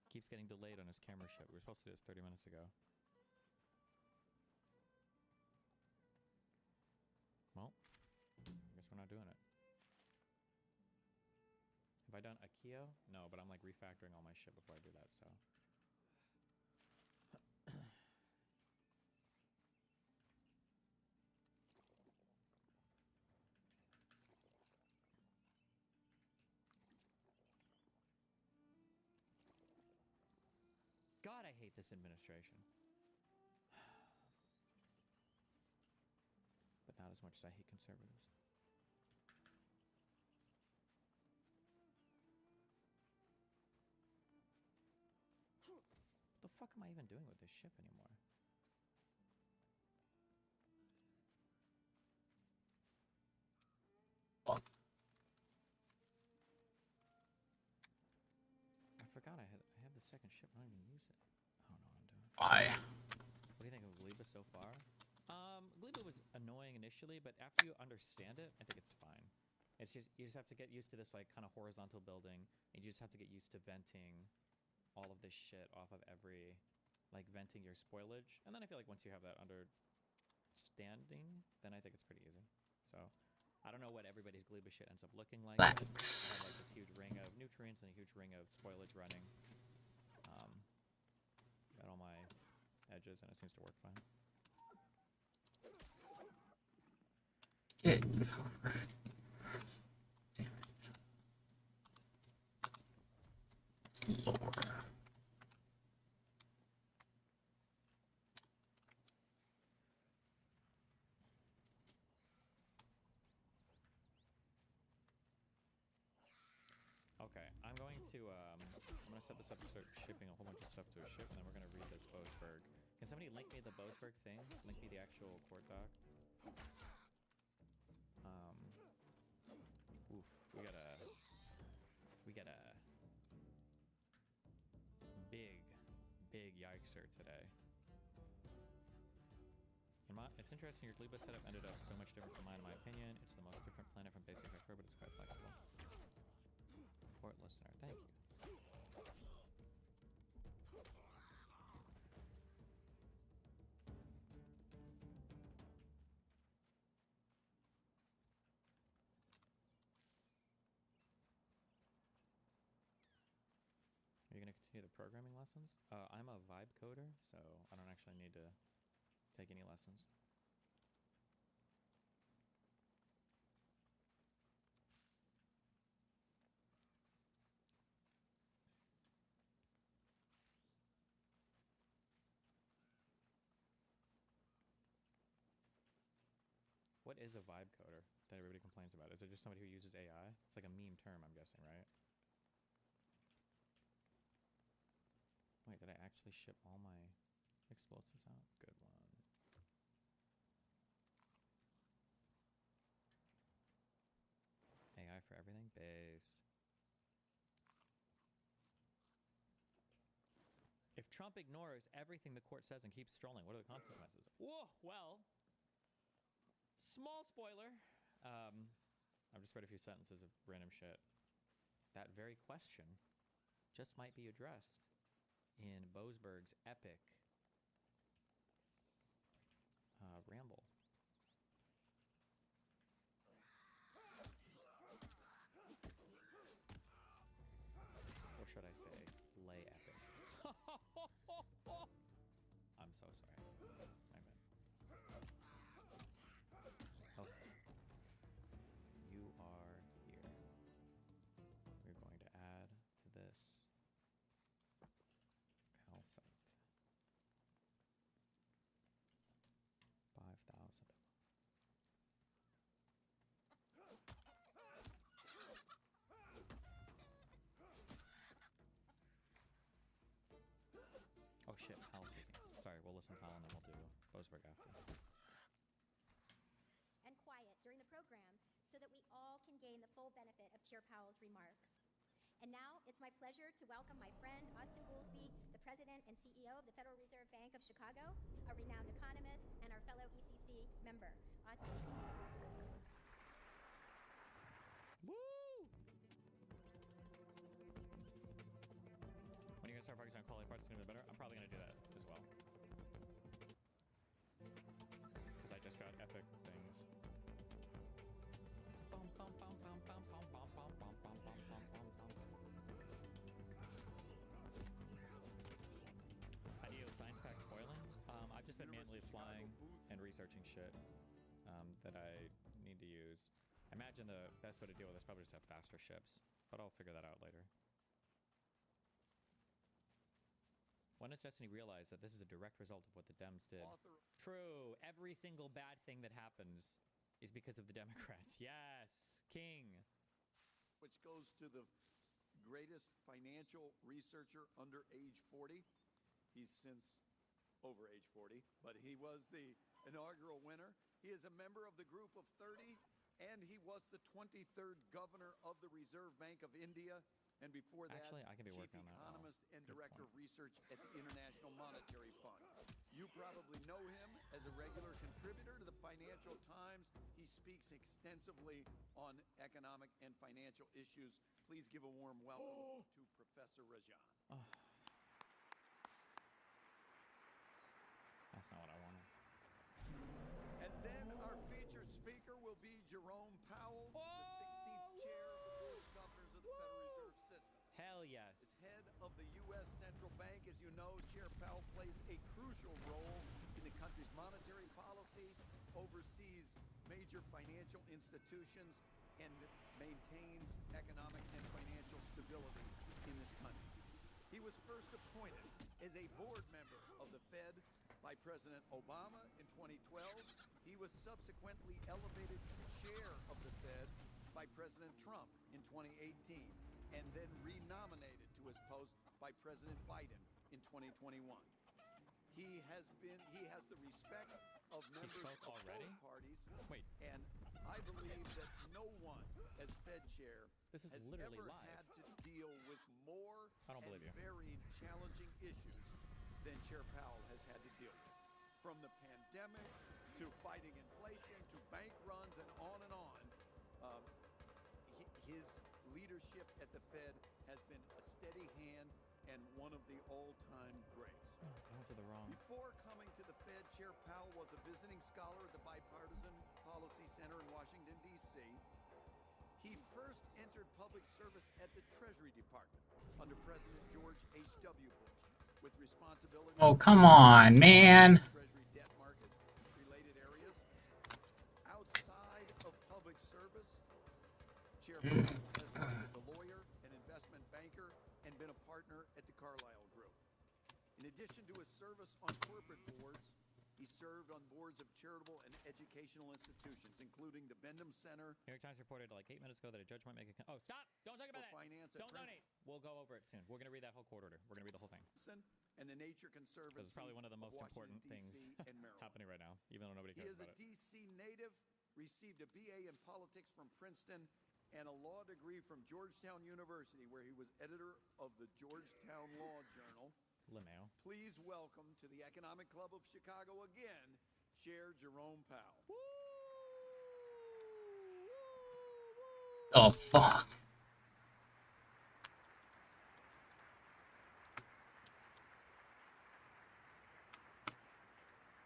keeps getting delayed on his camera shoot. We were supposed to do this 30 minutes ago. Well, I guess we're not doing it. Have I done Akio? No, but I'm refactoring all my shit before I do that, so. God, I hate this administration. But not as much as I hate conservatives. am I even doing with this ship anymore? Fuck. I forgot I had the second ship. I don't even use it. I don't know what I'm doing. Why? What do you think of Gleba so far? Gleba was annoying initially, but after you understand it, I think it's fine. It's just you just have to get used to this like kind of horizontal building, and you just have to get used to venting all of this shit off of every, like venting your spoilage. And then I feel like once you have that understanding, then I think it's pretty easy. So I don't know what everybody's Gleba shit ends up looking like. I have like this huge ring of nutrients and a huge ring of spoilage running. Got all my edges, and it seems to work fine. Get over it. Damn it. Lord. Okay, I'm going to set this up to start shipping a whole bunch of stuff to a ship, and then we're gonna read this Boasberg. Can somebody link me the Boasberg thing? Link me the actual court doc. Oof, we got a big yikester today. It's interesting, your Gleba setup ended up so much different from mine in my opinion. It's the most different planet from basic hardcore, but it's quite flexible. Court listener, thank you. Are you going to continue the programming lessons? I'm a vibe coder, so I don't actually need to take any lessons. What is a vibe coder that everybody complains about? Is it just somebody who uses AI? It's like a meme term, I'm guessing, right? Wait, did I actually ship all my explosives out? Good one. AI for everything? Based. If Trump ignores everything the court says and keeps strolling, what are the consequences? Whoa, well, small spoiler. I've just read a few sentences of random shit. That very question just might be addressed in Boasberg's epic ramble. Or should I say, lay epic? I'm so sorry. My bad. Okay. You are here. We're going to add to this calcite. 5,000 of them. Oh shit, Hal speaking. Sorry, we'll listen to Hal and then we'll do Boasberg after. And quiet during the program so that we all can gain the full benefit of Chair Powell's remarks. And now it's my pleasure to welcome my friend Austin Goolsbee, the President and CEO of the Federal Reserve Bank of Chicago, a renowned economist, and our fellow ECC member. Austin. Woo! When you're gonna start focusing on quality parts, it's gonna be better. I'm probably gonna do that as well. Because I just got epic things. How do you science pack spoiling? I've just been manually flying and researching shit that I need to use. I imagine the best way to deal with this is probably just have faster ships, but I'll figure that out later. When does Destiny realize that this is a direct result of what the Dems did? True. Every single bad thing that happens is because of the Democrats. Yes. King. Which goes to the greatest financial researcher under age 40. He's since over age 40, but he was the inaugural winner. He is a member of the Group of 30, and he was the 23rd governor of the Reserve Bank of India. And before that, Actually, I can be chief working on that. economist and Good director point. of research at the International Monetary Fund. You probably know him as a regular contributor to the Financial Times. He speaks extensively on economic and financial issues. Please give a warm welcome to Professor Rajan. Oh. That's not what I wanted. And then our featured speaker will be Jerome Powell, the 16th chair of the Board of Governors of the Federal Reserve System. Hell yes. As head of the U.S. Central Bank, as you know, Chair Powell plays a crucial role in the country's monetary policy, oversees major financial institutions, and maintains economic and financial stability in this country. He was first appointed as a board member of the Fed by President Obama in 2012. He was subsequently elevated to chair of the Fed by President Trump in 2018, and then renominated to his post by President Biden in 2021. He has the respect of members of both parties. Wait. And I believe that no one as Fed chair This is has literally ever live. had to deal with more I don't believe and you. very challenging issues than Chair Powell has had to deal with. From the pandemic to fighting inflation to bank runs and on and on. His leadership at the Fed has been a steady hand and one of the all-time greats. Oh, I went to the wrong. Before coming to the Fed, Chair Powell was a visiting scholar at the Bipartisan Policy Center in Washington, D.C. He first entered public service at the Treasury Department under President George H.W. Bush, with responsibility. Oh, come on, man. Treasury debt market related areas. Outside of public service, Chair Powell has worked as a lawyer, an investment banker, and been a partner at the Carlyle Group. In addition to his service on corporate boards, he served on boards of charitable and educational institutions, including the Bendham Center. New York Times reported like 8 minutes ago that a judge might make a... Oh, stop! Don't talk about that! Finance Don't donate! We'll go over it soon. We're going to read that whole court order. We're going to read the whole thing. And the Nature Conservancy. Because it's probably one of the most important Washington, things D.C. and Maryland. happening right now, even though nobody He cares is about a it. D.C. native, received a BA in politics from Princeton, and a law degree from Georgetown University, where he was editor of the Georgetown Law Journal. LeMayo. Please welcome to the Economic Club of Chicago again, Chair Jerome Powell. Oh, fuck.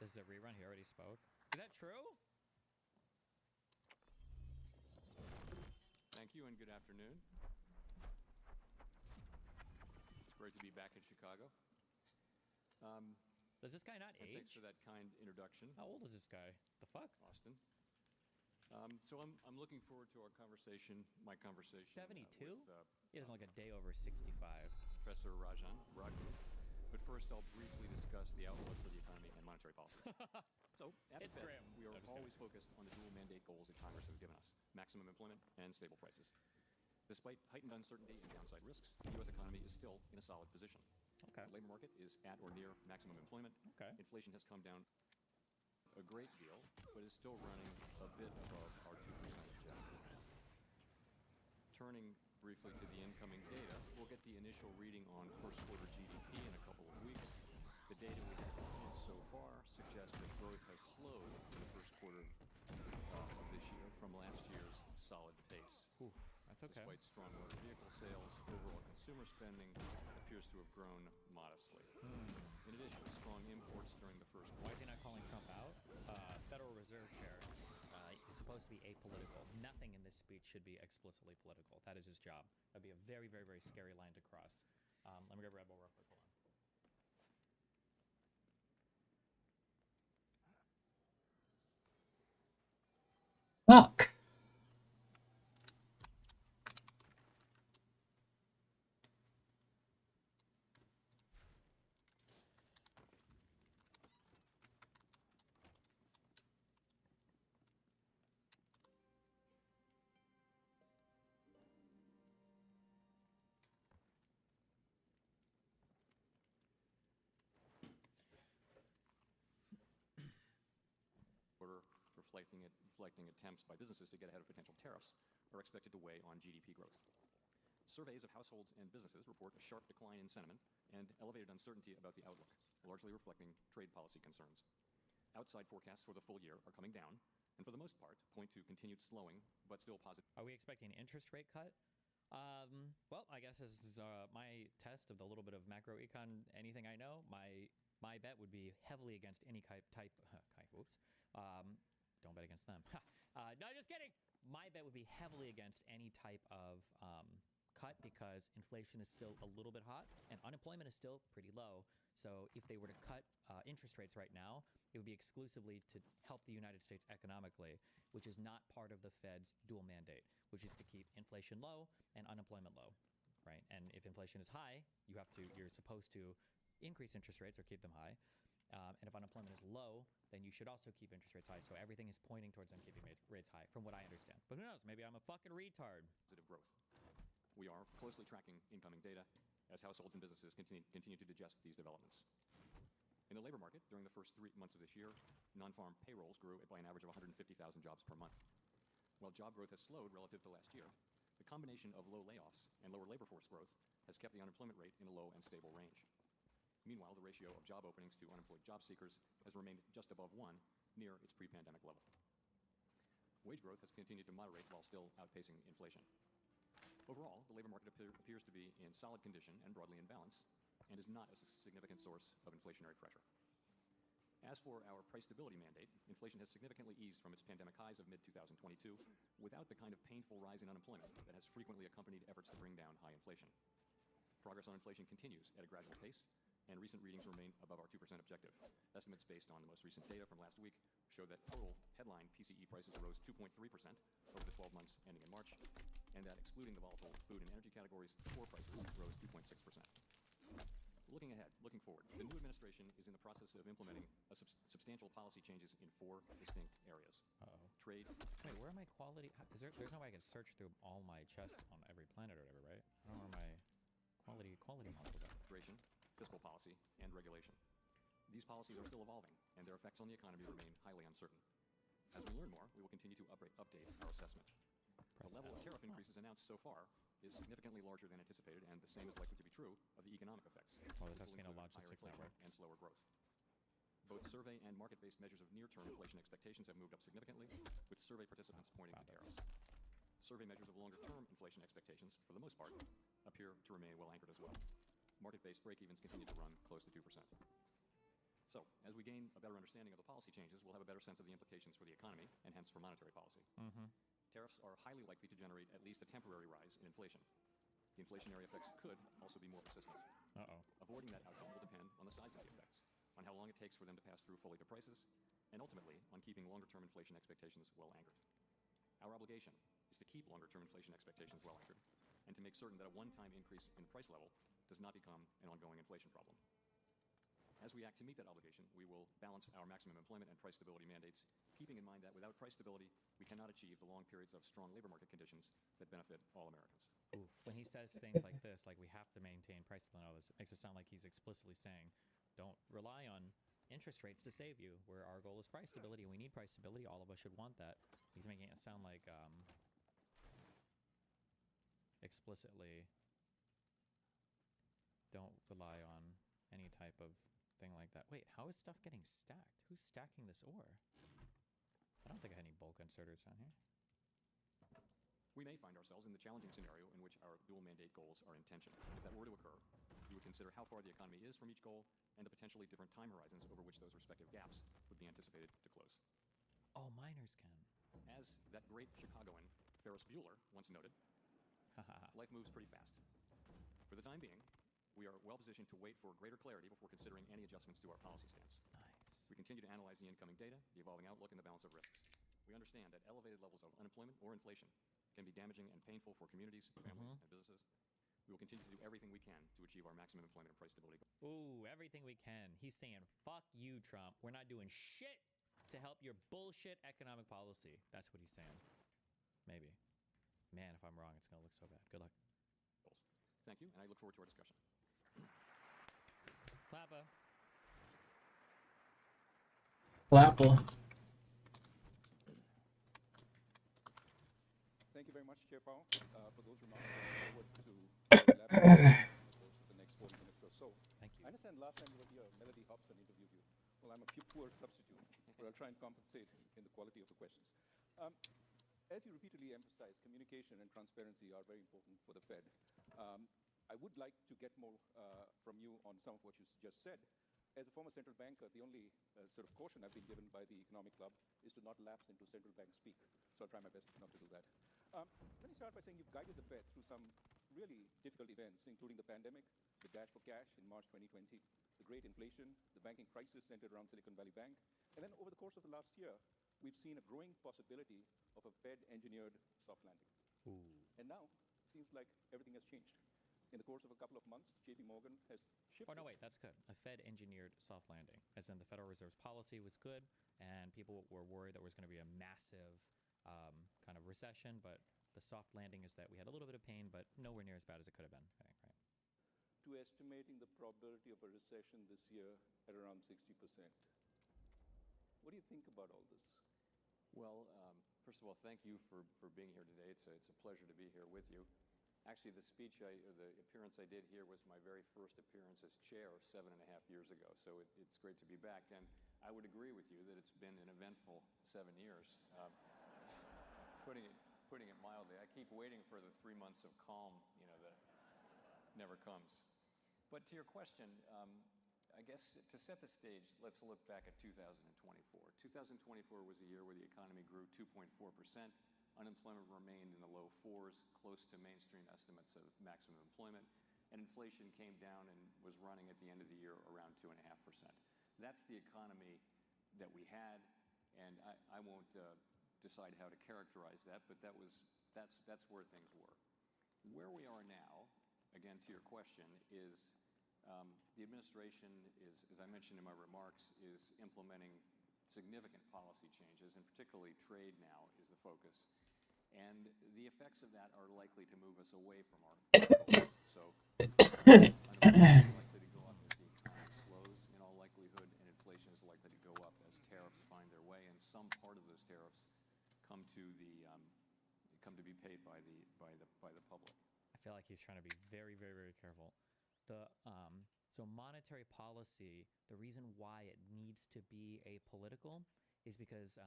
This is a rerun. He already spoke. Is that true? Thank you and good afternoon. It's great to be back in Chicago. Does this guy not age? Thanks for that kind introduction. How old is this guy? The fuck? Austin. So I'm looking forward to our conversation, my conversation. 72? With, He doesn't look a day over 65. Professor Rajan. But first, I'll briefly discuss the outlook for the economy and monetary policy. So, at the It's Fed, grim. we are always focused on the dual mandate goals that Congress has given us: maximum employment and stable prices. Despite heightened uncertainty and downside risks, the U.S. economy is still in a solid position. Okay. The labor market is at or near maximum employment. Okay. Inflation has come down a great deal, but is still running a bit above our 2% objective. Turning briefly to the incoming data, we'll get the initial reading on first quarter GDP in a couple of weeks. The data we have seen so far suggests that growth has slowed in the first quarter of this year from last year's solid pace. Oof, that's okay. Despite strong motor vehicle sales, overall consumer spending appears to have grown modestly. In addition, strong imports during the first quarter. Why is he not calling Trump out? Federal Reserve Chair is supposed to be apolitical. Nothing in this speech should be explicitly political. That is his job. That would be a very, very, very scary line to cross. Let me grab Red Bull real quick. Hold on. Fuck. reflecting attempts by businesses to get ahead of potential tariffs, are expected to weigh on GDP growth. Surveys of households and businesses report a sharp decline in sentiment and elevated uncertainty about the outlook, largely reflecting trade policy concerns. Outside forecasts for the full year are coming down, and for the most part, point to continued slowing, but still positive. Are we expecting an interest rate cut? Well, I guess this is my test of the little bit of macro econ, anything I know. My bet would be heavily against any don't bet against them. No, just kidding. My bet would be heavily against any type of cut because inflation is still a little bit hot and unemployment is still pretty low. So if they were to cut interest rates right now, it would be exclusively to help the United States economically, which is not part of the Fed's dual mandate, which is to keep inflation low and unemployment low, right? And if inflation is high, you're supposed to increase interest rates or keep them high. And if unemployment is low, then you should also keep interest rates high. So everything is pointing towards them keeping rates high, from what I understand. But who knows? Maybe I'm a fucking retard. Positive growth. We are closely tracking incoming data as households and businesses continue to digest these developments. In the labor market, during the first 3 months of this year, non-farm payrolls grew by an average of 150,000 jobs per month. While job growth has slowed relative to last year, the combination of low layoffs and lower labor force growth has kept the unemployment rate in a low and stable range. Meanwhile, the ratio of job openings to unemployed job seekers has remained just above 1, near its pre-pandemic level. Wage growth has continued to moderate while still outpacing inflation. Overall, the labor market appears to be in solid condition and broadly in balance, and is not a significant source of inflationary pressure. As for our price stability mandate, inflation has significantly eased from its pandemic highs of mid-2022 without the kind of painful rise in unemployment that has frequently accompanied efforts to bring down high inflation. Progress on inflation continues at a gradual pace, and recent readings remain above our 2% objective. Estimates based on the most recent data from last week show that total headline PCE prices rose 2.3% over the 12 months ending in March, and that excluding the volatile food and energy categories, core prices rose 2.6%. Looking forward, the new administration is in the process of implementing substantial policy changes in 4 distinct areas. Trade. Wait, where are my quality? There's no way I can search through all my chests on every planet or whatever, right? I don't know where my quality model is. Migration, fiscal policy, and regulation. These policies are still evolving, and their effects on the economy remain highly uncertain. As we learn more, we will continue to update our assessment. The level of tariff increases announced so far is significantly larger than anticipated, and the same is likely to be true of the economic effects. Well, this has been a launch of 6 network and slower growth. Both survey and market-based measures of near-term inflation expectations have moved up significantly, with survey participants pointing to tariffs. Survey measures of longer-term inflation expectations, for the most part, appear to remain well anchored as well. Market-based break-evens continue to run close to 2%. So, as we gain a better understanding of the policy changes, we'll have a better sense of the implications for the economy, and hence for monetary policy. Tariffs are highly likely to generate at least a temporary rise in inflation. The inflationary effects could also be more persistent. Avoiding that outcome will depend on the size of the effects, on how long it takes for them to pass through fully to prices, and ultimately on keeping longer-term inflation expectations well anchored. Our obligation is to keep longer-term inflation expectations well anchored, and to make certain that a one-time increase in price level does not become an ongoing inflation problem. As we act to meet that obligation, we will balance our maximum employment and price stability mandates, keeping in mind that without price stability, we cannot achieve the long periods of strong labor market conditions that benefit all Americans. Oof. When he says things like this, like we have to maintain price stability and all this, it makes it sound like he's explicitly saying, don't rely on interest rates to save you, where our goal is price stability, and we need price stability. All of us should want that. He's making it sound like explicitly don't rely on any type of thing like that. Wait, how is stuff getting stacked? Who's stacking this ore? I don't think I had any bulk inserters down here. We may find ourselves in the challenging scenario in which our dual mandate goals are in tension. If that were to occur, we would consider how far the economy is from each goal and the potentially different time horizons over which those respective gaps would be anticipated to close. Oh, miners can. As that great Chicagoan Ferris Bueller once noted, life moves pretty fast. For the time being, we are well positioned to wait for greater clarity before considering any adjustments to our policy stance. Nice. We continue to analyze the incoming data, the evolving outlook, and the balance of risks. We understand that elevated levels of unemployment or inflation can be damaging and painful for communities, families, and businesses. We will continue to do everything we can to achieve our maximum employment and price stability. Ooh, everything we can. He's saying, fuck you, Trump. We're not doing shit to help your bullshit economic policy. That's what he's saying. Maybe. Man, if I'm wrong, it's going to look so bad. Good luck. Thank you, and I look forward to our discussion. Clappa. Clappa. thank you very much, Chair Powell, for those remarks. I look forward to elaborating in the course of the next 40 minutes or so. Thank you. I understand last time you were here, Melody Hobson interviewed you. Well, I'm a poor substitute, but I'll try and compensate in the quality of the questions. As you repeatedly emphasize, communication and transparency are very important for the Fed. I would like to get more from you on some of what you just said. As a former central banker, the only sort of caution I've been given by the economic club is to not lapse into central bank speak. So I'll try my best not to do that. Let me start by saying you've guided the Fed through some really difficult events, including the pandemic, the dash for cash in March 2020, the great inflation, the banking crisis centered around Silicon Valley Bank. And then over the course of the last year, we've seen a growing possibility of a Fed-engineered soft landing. Ooh. And now, it seems like everything has changed. In the course of a couple of months, JP Morgan has shifted. Oh, no, wait, that's good. A Fed-engineered soft landing, as in the Federal Reserve's policy was good, and people were worried that there was going to be a massive kind of recession, but the soft landing is that we had a little bit of pain, but nowhere near as bad as it could have been, I think, right? To estimating the probability of a recession this year at around 60%. What do you think about all this? Well, first of all, thank you for being here today. It's a pleasure to be here with you. Actually, the appearance I did here was my very first appearance as chair 7.5 years ago, so it's great to be back. And I would agree with you that it's been an eventful 7 years, putting it mildly. I keep waiting for the 3 months of calm, that never comes. But to your question, I guess to set the stage, let's look back at 2024. 2024 was a year where the economy grew 2.4%. Unemployment remained in the low 4s, close to mainstream estimates of maximum employment, and inflation came down and was running at the end of the year around 2.5%. That's the economy that we had, and I won't decide how to characterize that, but that's where things were. Where we are now, again to your question, is the administration is, as I mentioned in my remarks, is implementing significant policy changes, and particularly trade now is the focus. And the effects of that are likely to move us away from our goals. So unemployment is likely to go up as the economy slows in all likelihood, and inflation is likely to go up as tariffs find their way, and some part of those tariffs come to be paid by the public. I feel like he's trying to be very, very, very careful. So monetary policy, the reason why it needs to be apolitical is because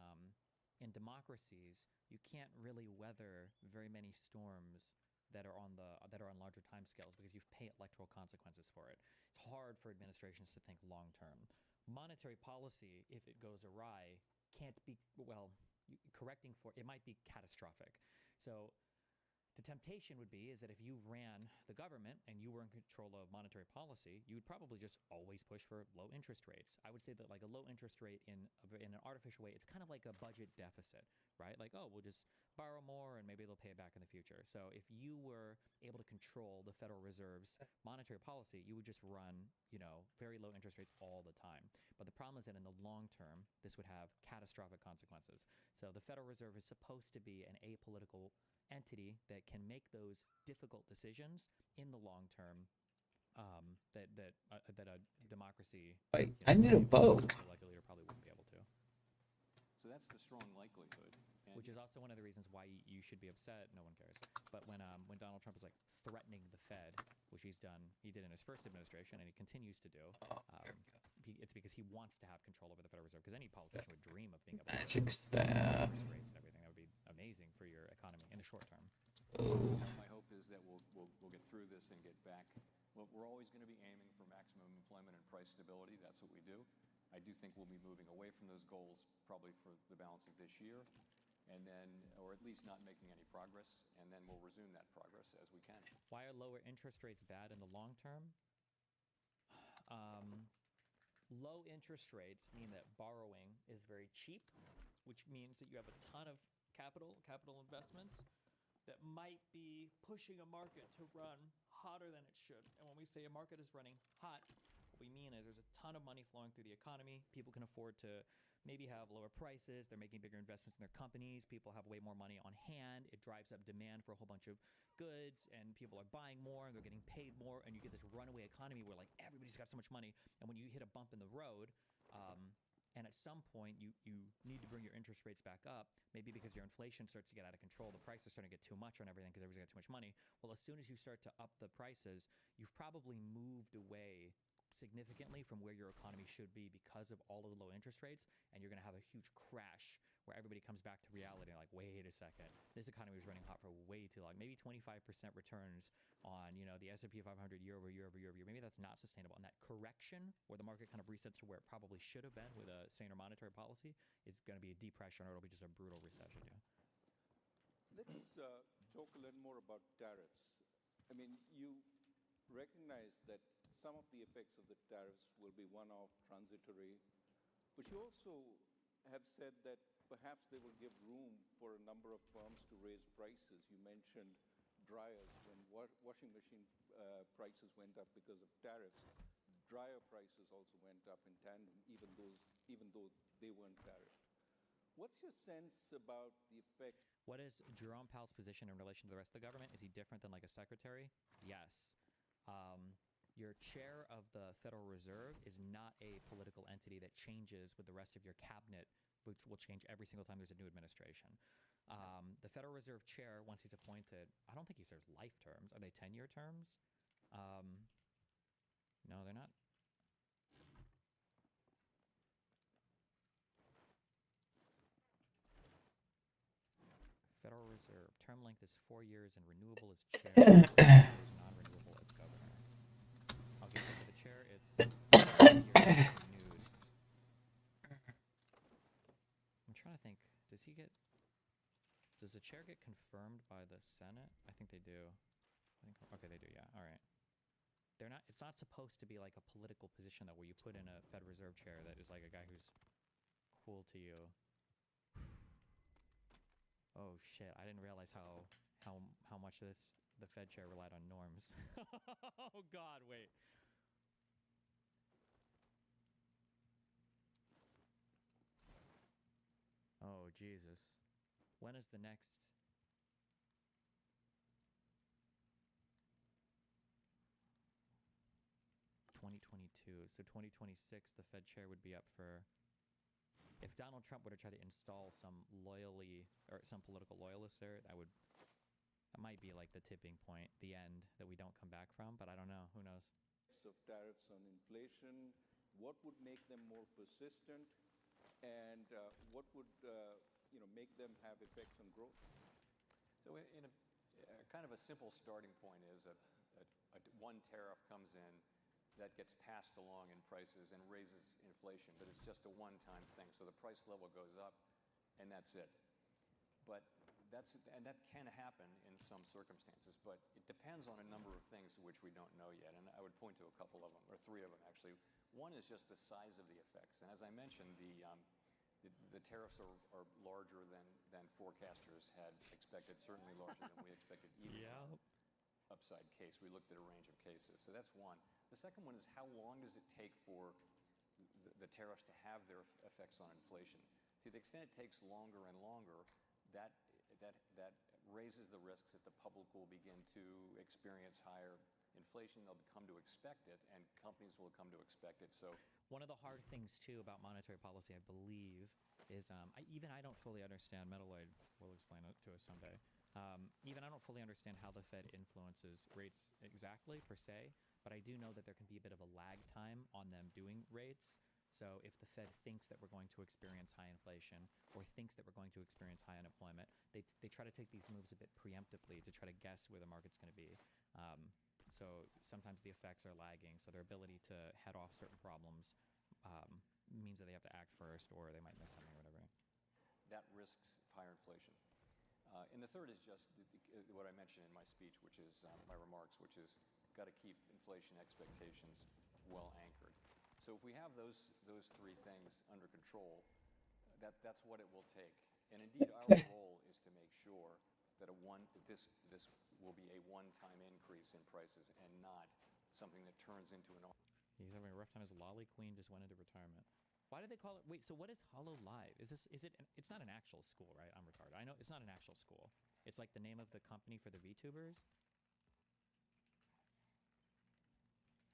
in democracies, you can't really weather very many storms that are on larger timescales because you pay electoral consequences for it. It's hard for administrations to think long term. Monetary policy, if it goes awry, can't be correcting for it might be catastrophic. So the temptation would be is that if you ran the government and you were in control of monetary policy, you would probably just always push for low interest rates. I would say that like a low interest rate in an artificial way, it's kind of like a budget deficit, right? Like, oh, we'll just borrow more and maybe they'll pay it back in the future. So if you were able to control the Federal Reserve's monetary policy, you would just run, very low interest rates all the time. But the problem is that in the long term, this would have catastrophic consequences. So the Federal Reserve is supposed to be an apolitical entity that can make those difficult decisions in the long term that a democracy I need a bow. like a leader probably wouldn't be able to. So that's the strong likelihood. Which is also one of the reasons why you should be upset. No one cares. But when Donald Trump is like threatening the Fed, which he did in his first administration, and he continues to do, it's because he wants to have control over the Federal Reserve. Because any politician would dream of being able to Magic staff. rates and everything. That would be amazing for your economy in the short term. My hope is that we'll get through this and get back. Well, we're always going to be aiming for maximum employment and price stability. That's what we do. I do think we'll be moving away from those goals probably for the balance of this year, and then, or at least not making any progress, and then we'll resume that progress as we can. Why are lower interest rates bad in the long term? Low interest rates mean that borrowing is very cheap, which means that you have a ton of capital investments that might be pushing a market to run hotter than it should. And when we say a market is running hot, what we mean is there's a ton of money flowing through the economy. People can afford to maybe have lower prices. They're making bigger investments in their companies. People have way more money on hand. It drives up demand for a whole bunch of goods, and people are buying more, and they're getting paid more, and you get this runaway economy where like everybody's got so much money. And when you hit a bump in the road, And at some point, you need to bring your interest rates back up, maybe because your inflation starts to get out of control. The prices are starting to get too much on everything because everybody's got too much money. Well, as soon as you start to up the prices, you've probably moved away significantly from where your economy should be because of all of the low interest rates, and you're going to have a huge crash where everybody comes back to reality like, wait a second, this economy was running hot for way too long. Maybe 25% returns on, the S&P 500 year over year over year over year. Maybe that's not sustainable. And that correction where the market kind of resets to where it probably should have been with a saner monetary policy is going to be a depression, or it'll be just a brutal recession. Let's talk a little more about tariffs. I mean, you recognize that some of the effects of the tariffs will be one-off, transitory, but you also have said that perhaps they will give room for a number of firms to raise prices. You mentioned dryers. When washing machine prices went up because of tariffs, dryer prices also went up in tandem, even though they weren't tariffed. What's your sense about the effect? What is Jerome Powell's position in relation to the rest of the government? Is he different than like a secretary? Yes. Your chair of the Federal Reserve is not a political entity that changes with the rest of your cabinet, which will change every single time there's a new administration. The Federal Reserve chair, once he's appointed, I don't think he serves life terms. Are they 10-year terms? No, they're not. Federal Reserve term length is 4 years and renewable as chair. Non-renewable as governor. Okay, so for the chair, it's 4 years renewed. I'm trying to think. Does the chair get confirmed by the Senate? I think they do. Okay, they do. Yeah. All right. It's not supposed to be like a political position though, where you put in a Fed Reserve chair that is like a guy who's cool to you. Oh shit! I didn't realize how much the Fed chair relied on norms. Oh God! Wait. Oh Jesus! When is the next? (2022). So 2026, the Fed chair would be up for. If Donald Trump were to try to install some political loyalist there, that might be like the tipping point, the end that we don't come back from. But I don't know. Who knows? Of tariffs on inflation, what would make them more persistent, and what would make them have effects on growth? So, in a kind of a simple starting point is one tariff comes in that gets passed along in prices and raises inflation, but it's just a one-time thing. So the price level goes up, and that's it. But that can happen in some circumstances, but it depends on a number of things which we don't know yet. And I would point to a couple of them, or three of them actually. One is just the size of the effects, and as I mentioned, the tariffs are larger than forecasters had expected, certainly larger than we expected. Even upside case, we looked at a range of cases. So that's one. The second one is how long does it take for the tariffs to have their effects on inflation? To the extent it takes longer and longer, that raises the risks that the public will begin to experience higher inflation. They'll come to expect it, and companies will come to expect it. So one of the hard things too about monetary policy, I believe, is I don't fully understand. Metalloid will explain it to us someday. Even I don't fully understand how the Fed influences rates exactly per se, but I do know that there can be a bit of a lag time on them doing rates. So if the Fed thinks that we're going to experience high inflation or thinks that we're going to experience high unemployment, they try to take these moves a bit preemptively to try to guess where the market's going to be. So sometimes the effects are lagging, so their ability to head off certain problems means that they have to act first, or they might miss something or whatever. That risks higher inflation. And the third is just what I mentioned in my speech, which is my remarks, which is got to keep inflation expectations well anchored. So if we have those three things under control, that's what it will take. And indeed, our role is to make sure that this will be a one-time increase in prices and not something that turns into an. He's having a rough time. His lolly queen just went into retirement. Why do they call it? Wait, so what is Hollow Live? Is it? It's not an actual school, right? I'm retarded. I know it's not an actual school. It's like the name of the company for the VTubers.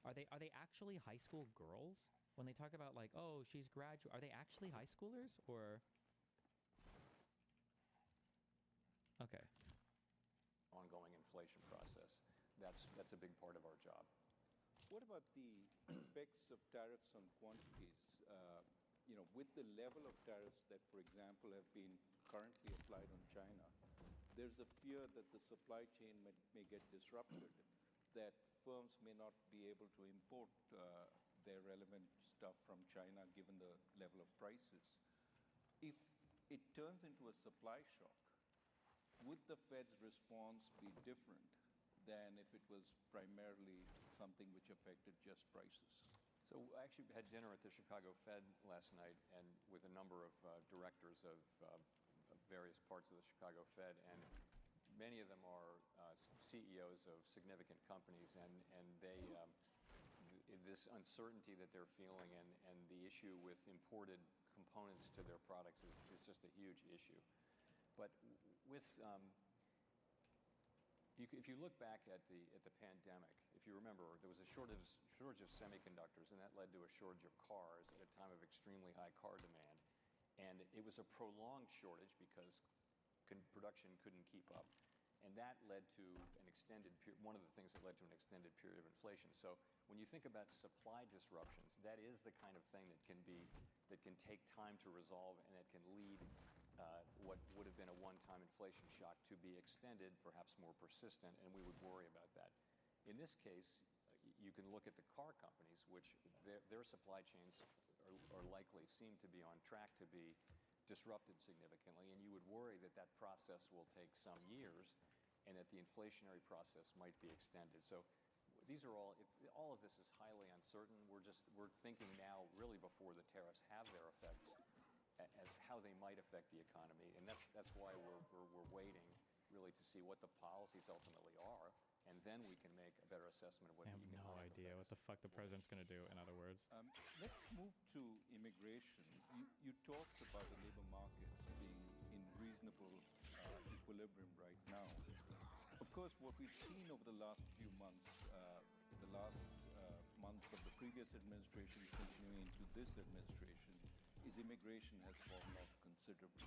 Are they actually high school girls? When they talk about like, oh, she's graduate, are they actually high schoolers or? Okay. Ongoing inflation process. That's a big part of our job. What about the effects of tariffs on quantities? With the level of tariffs that, for example, have been currently applied on China, there's a fear that the supply chain may get disrupted, that firms may not be able to import their relevant stuff from China given the level of prices. If it turns into a supply shock, would the Fed's response be different than if it was primarily something which affected just prices? So I actually had dinner at the Chicago Fed last night and with a number of directors of various parts of the Chicago Fed, and many of them are CEOs of significant companies, and they this uncertainty that they're feeling and the issue with imported components to their products is just a huge issue. But with if you look back at the pandemic, if you remember, there was a shortage of semiconductors, and that led to a shortage of cars at a time of extremely high car demand. And it was a prolonged shortage because production couldn't keep up. And that led to an extended one of the things that led to an extended period of inflation. So when you think about supply disruptions, that is the kind of thing that can take time to resolve, and that can lead what would have been a one-time inflation shock to be extended, perhaps more persistent, and we would worry about that. In this case, you can look at the car companies, which their supply chains are likely seem to be on track to be disrupted significantly, and you would worry that that process will take some years and that the inflationary process might be extended. So these are all of this is highly uncertain. We're thinking now really before the tariffs have their effects as how they might affect the economy, and that's why we're waiting really to see what the policies ultimately are, and then we can make a better assessment of what I have no idea what the fuck the president's going to do, in other words. Let's move to immigration. You talked about the labor markets being in reasonable equilibrium right now. Of course, what we've seen over the last few months, months of the previous administration continuing into this administration, is immigration has fallen off considerably.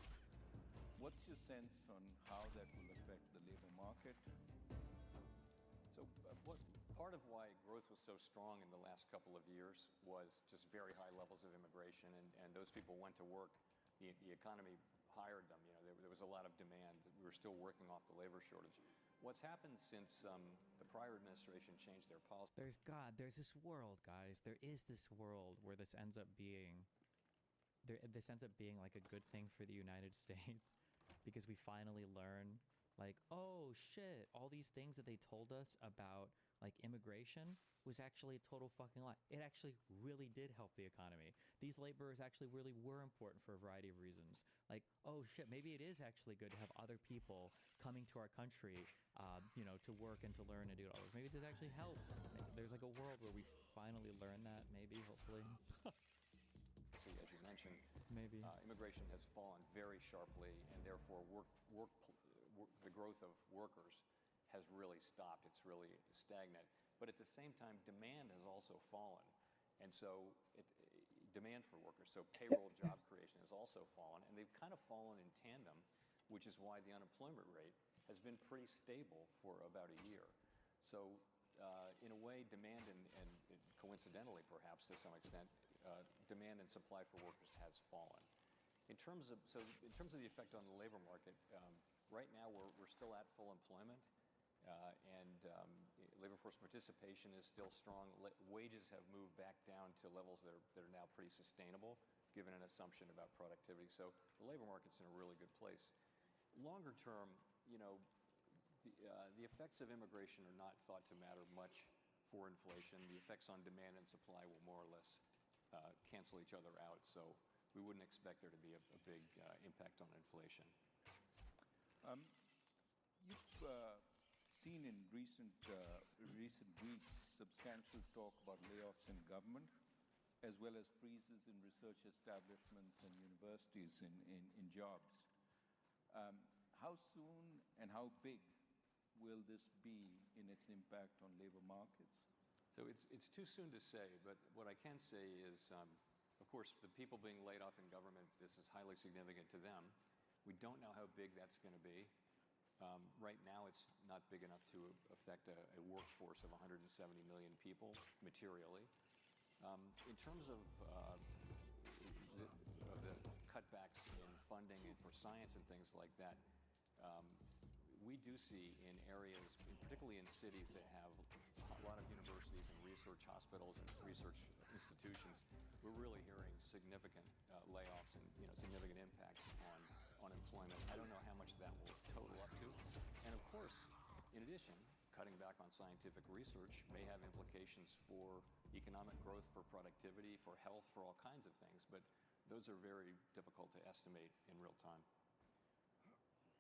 What's your sense on how that will affect the labor market? So part of why growth was so strong in the last couple of years was just very high levels of immigration, and those people went to work. The economy hired them. There was a lot of demand. We were still working off the labor shortage. What's happened since the prior administration changed their policy? There's this world, guys. There is this world where this ends up being like a good thing for the United States, because we finally learn, like, oh shit, all these things that they told us about like immigration was actually a total fucking lie. It actually really did help the economy. These laborers actually really were important for a variety of reasons. Like, oh shit, maybe it is actually good to have other people coming to our country, to work and to learn and do all this. Maybe this actually helped. There's like a world where we finally learn that, maybe, hopefully. As you mentioned, maybe immigration has fallen very sharply, and therefore the growth of workers has really stopped. It's really stagnant. But at the same time, demand has also fallen, and so demand for workers, so payroll job creation has also fallen, and they've kind of fallen in tandem, which is why the unemployment rate has been pretty stable for about a year. So in a way, demand and coincidentally perhaps to some extent, demand and supply for workers has fallen. In terms of the effect on the labor market, right now we're still at full employment, and labor force participation is still strong. Wages have moved back down to levels that are now pretty sustainable, given an assumption about productivity. So the labor market's in a really good place. Longer term, the effects of immigration are not thought to matter much for inflation. The effects on demand and supply will more or less cancel each other out. So we wouldn't expect there to be a big impact on inflation. You've seen in recent weeks substantial talk about layoffs in government, as well as freezes in research establishments and universities in jobs. How soon and how big will this be in its impact on labor markets? So it's too soon to say, but what I can say is, of course, the people being laid off in government, this is highly significant to them. We don't know how big that's going to be. Right now, it's not big enough to affect a workforce of 170 million people materially. In terms of the cutbacks in funding and for science and things like that, we do see in areas, particularly in cities that have a lot of universities and research hospitals and research institutions, we're really hearing significant layoffs and significant impacts on unemployment. I don't know how much that will total up to. And of course, in addition, cutting back on scientific research may have implications for economic growth, for productivity, for health, for all kinds of things. But those are very difficult to estimate in real time.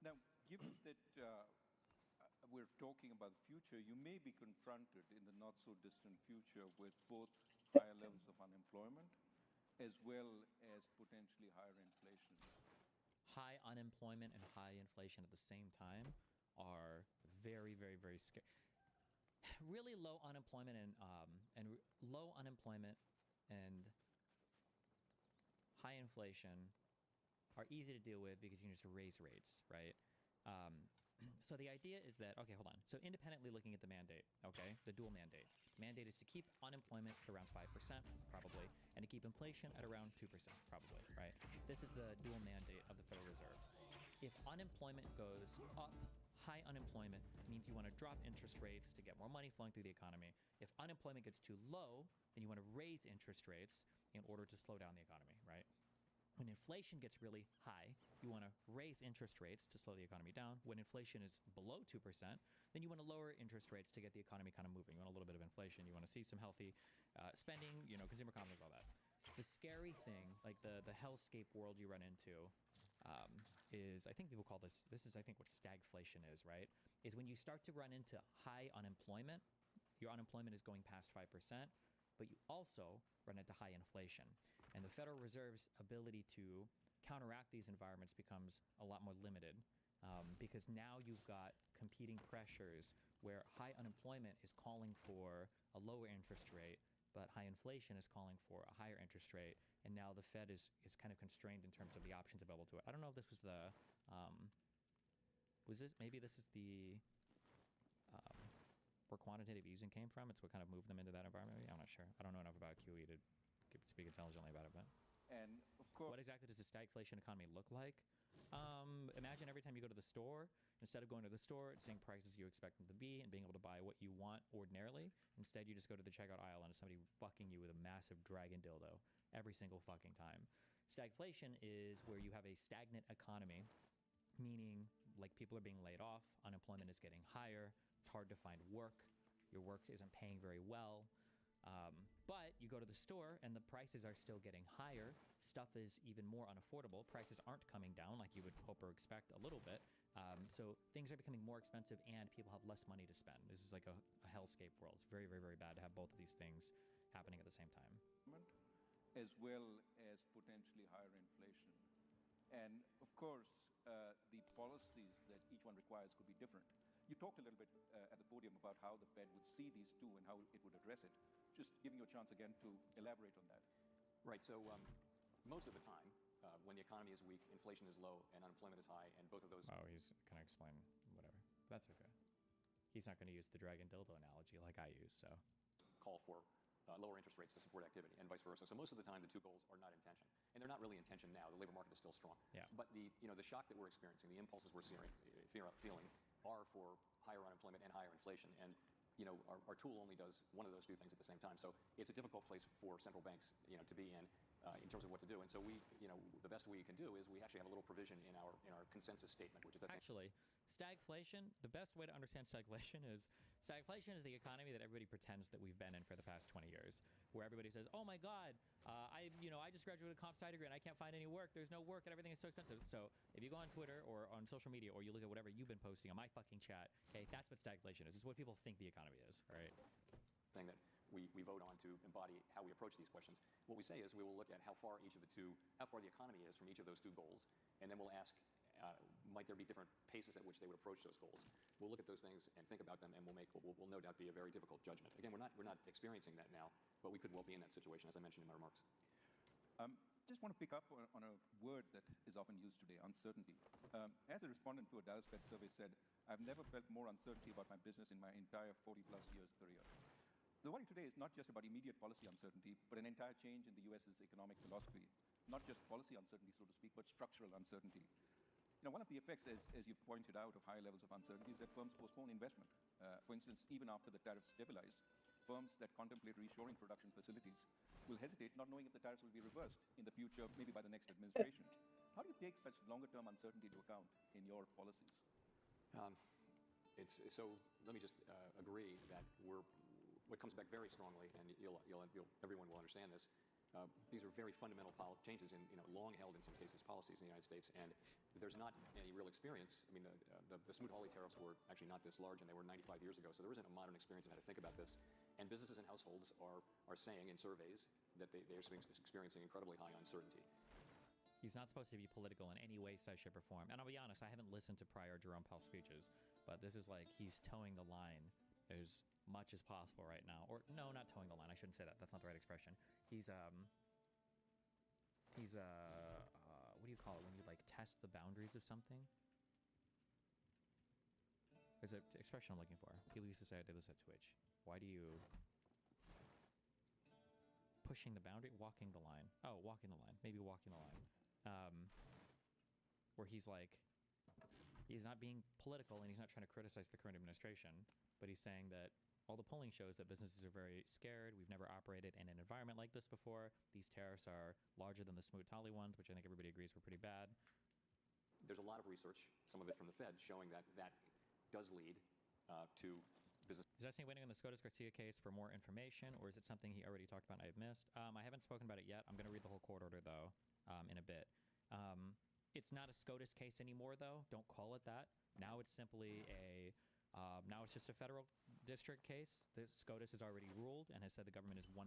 Now, given that we're talking about the future, you may be confronted in the not-so-distant future with both higher levels of unemployment as well as potentially higher inflation. High unemployment and high inflation at the same time are very, very, very scary. Really low unemployment and high inflation are easy to deal with because you can just raise rates, right? So the idea is that, okay, hold on. So independently looking at the mandate, okay, the dual mandate. Mandate is to keep unemployment at around 5%, probably, and to keep inflation at around 2%, probably, right? This is the dual mandate of the Federal Reserve. If unemployment goes up, high unemployment means you want to drop interest rates to get more money flowing through the economy. If unemployment gets too low, then you want to raise interest rates in order to slow down the economy, right? When inflation gets really high, you want to raise interest rates to slow the economy down. When inflation is below 2%, then you want to lower interest rates to get the economy kind of moving. You want a little bit of inflation. You want to see some healthy spending, consumer confidence, all that. The scary thing, like the hellscape world you run into, is, I think people call this is, I think, what stagflation is, right? Is when you start to run into high unemployment, your unemployment is going past 5%, but you also run into high inflation. And the Federal Reserve's ability to counteract these environments becomes a lot more limited because now you've got competing pressures where high unemployment is calling for a lower interest rate, but high inflation is calling for a higher interest rate. And now the Fed is kind of constrained in terms of the options available to it. I don't know if this was the, maybe this is the, where quantitative easing came from. It's what kind of moved them into that environment. I'm not sure. I don't know enough about QE to speak intelligently about it, but. And of course, what exactly does a stagflation economy look like? Imagine every time you go to the store, instead of going to the store, it's seeing prices you expect them to be and being able to buy what you want ordinarily. Instead, you just go to the checkout aisle and it's somebody fucking you with a massive dragon dildo every single fucking time. Stagflation is where you have a stagnant economy, meaning like people are being laid off, unemployment is getting higher, it's hard to find work, your work isn't paying very well. But you go to the store and the prices are still getting higher. Stuff is even more unaffordable. Prices aren't coming down like you would hope or expect a little bit. So things are becoming more expensive and people have less money to spend. This is like a hellscape world. It's very, very, very bad to have both of these things happening at the same time. As well as potentially higher inflation. And of course, the policies that each one requires could be different. You talked a little bit at the podium about how the Fed would see these two and how it would address it. Just giving you a chance again to elaborate on that. Right. So most of the time, when the economy is weak, inflation is low, and unemployment is high, and both of those. Oh, he's going to explain whatever. That's okay. He's not going to use the dragon dildo analogy like I use, so. Call for lower interest rates to support activity, and vice versa. So most of the time, the two goals are not in tension, and they're not really in tension now. The labor market is still strong. Yeah. But the shock that we're experiencing, the impulses we're feeling, are for higher unemployment and higher inflation, and our tool only does one of those two things at the same time. So it's a difficult place for central banks, to be in terms of what to do. And so we, the best we can do is we actually have a little provision in our consensus statement, which is that actually stagflation. The best way to understand stagflation is the economy that everybody pretends that we've been in for the past 20 years, where everybody says, "Oh my God, I just graduated a comp sci degree and I can't find any work. There's no work and everything is so expensive." So if you go on Twitter or on social media or you look at whatever you've been posting on my fucking chat, okay, that's what stagflation is. It's what people think the economy is, all right? Thing that we vote on to embody how we approach these questions. What we say is we will look at how far the economy is from each of those two goals, and then we'll ask might there be different paces at which they would approach those goals? We'll look at those things and think about them, and we'll make what will no doubt be a very difficult judgment. Again, we're not experiencing that now, but we could well be in that situation, as I mentioned in my remarks. Just want to pick up on a word that is often used today, uncertainty. As a respondent to a Dallas Fed survey said, I've never felt more uncertainty about my business in my entire 40-plus years career. The worry today is not just about immediate policy uncertainty, but an entire change in the U.S.'s economic philosophy. Not just policy uncertainty, so to speak, but structural uncertainty. One of the effects, as you've pointed out, of higher levels of uncertainty is that firms postpone investment. For instance, even after the tariffs stabilize, firms that contemplate reshoring production facilities will hesitate, not knowing if the tariffs will be reversed in the future, maybe by the next administration. How do you take such longer-term uncertainty into account in your policies? So let me just agree that what comes back very strongly, and everyone will understand this. These are very fundamental changes in, long-held, in some cases, policies in the United States, and there's not any real experience. I mean, the Smoot-Hawley tariffs were actually not this large, and they were 95 years ago, so there isn't a modern experience of how to think about this. And businesses and households are saying in surveys that they're experiencing incredibly high uncertainty. He's not supposed to be political in any way, size, shape, or form. And I'll be honest, I haven't listened to prior Jerome Powell speeches, but this is like he's towing the line as much as possible right now. Or no, not towing the line. I shouldn't say that. That's not the right expression. He's what do you call it when you like test the boundaries of something? There's an expression I'm looking for. People used to say I did this at Twitch. Why do you pushing the boundary, walking the line? Oh, walking the line. Maybe walking the line. Where he's like, he's not being political and he's not trying to criticize the current administration, but he's saying that all the polling shows that businesses are very scared. We've never operated in an environment like this before. These tariffs are larger than the Smoot-Hawley ones, which I think everybody agrees were pretty bad. There's a lot of research, some of it from the Fed, showing that does lead to business. Is Destiny waiting on the SCOTUS Garcia case for more information, or is it something he already talked about and I've missed? I haven't spoken about it yet. I'm going to read the whole court order, though, in a bit. It's not a SCOTUS case anymore, though. Don't call it that. Now it's simply now it's just a federal district case. The SCOTUS has already ruled and has said the government is 100%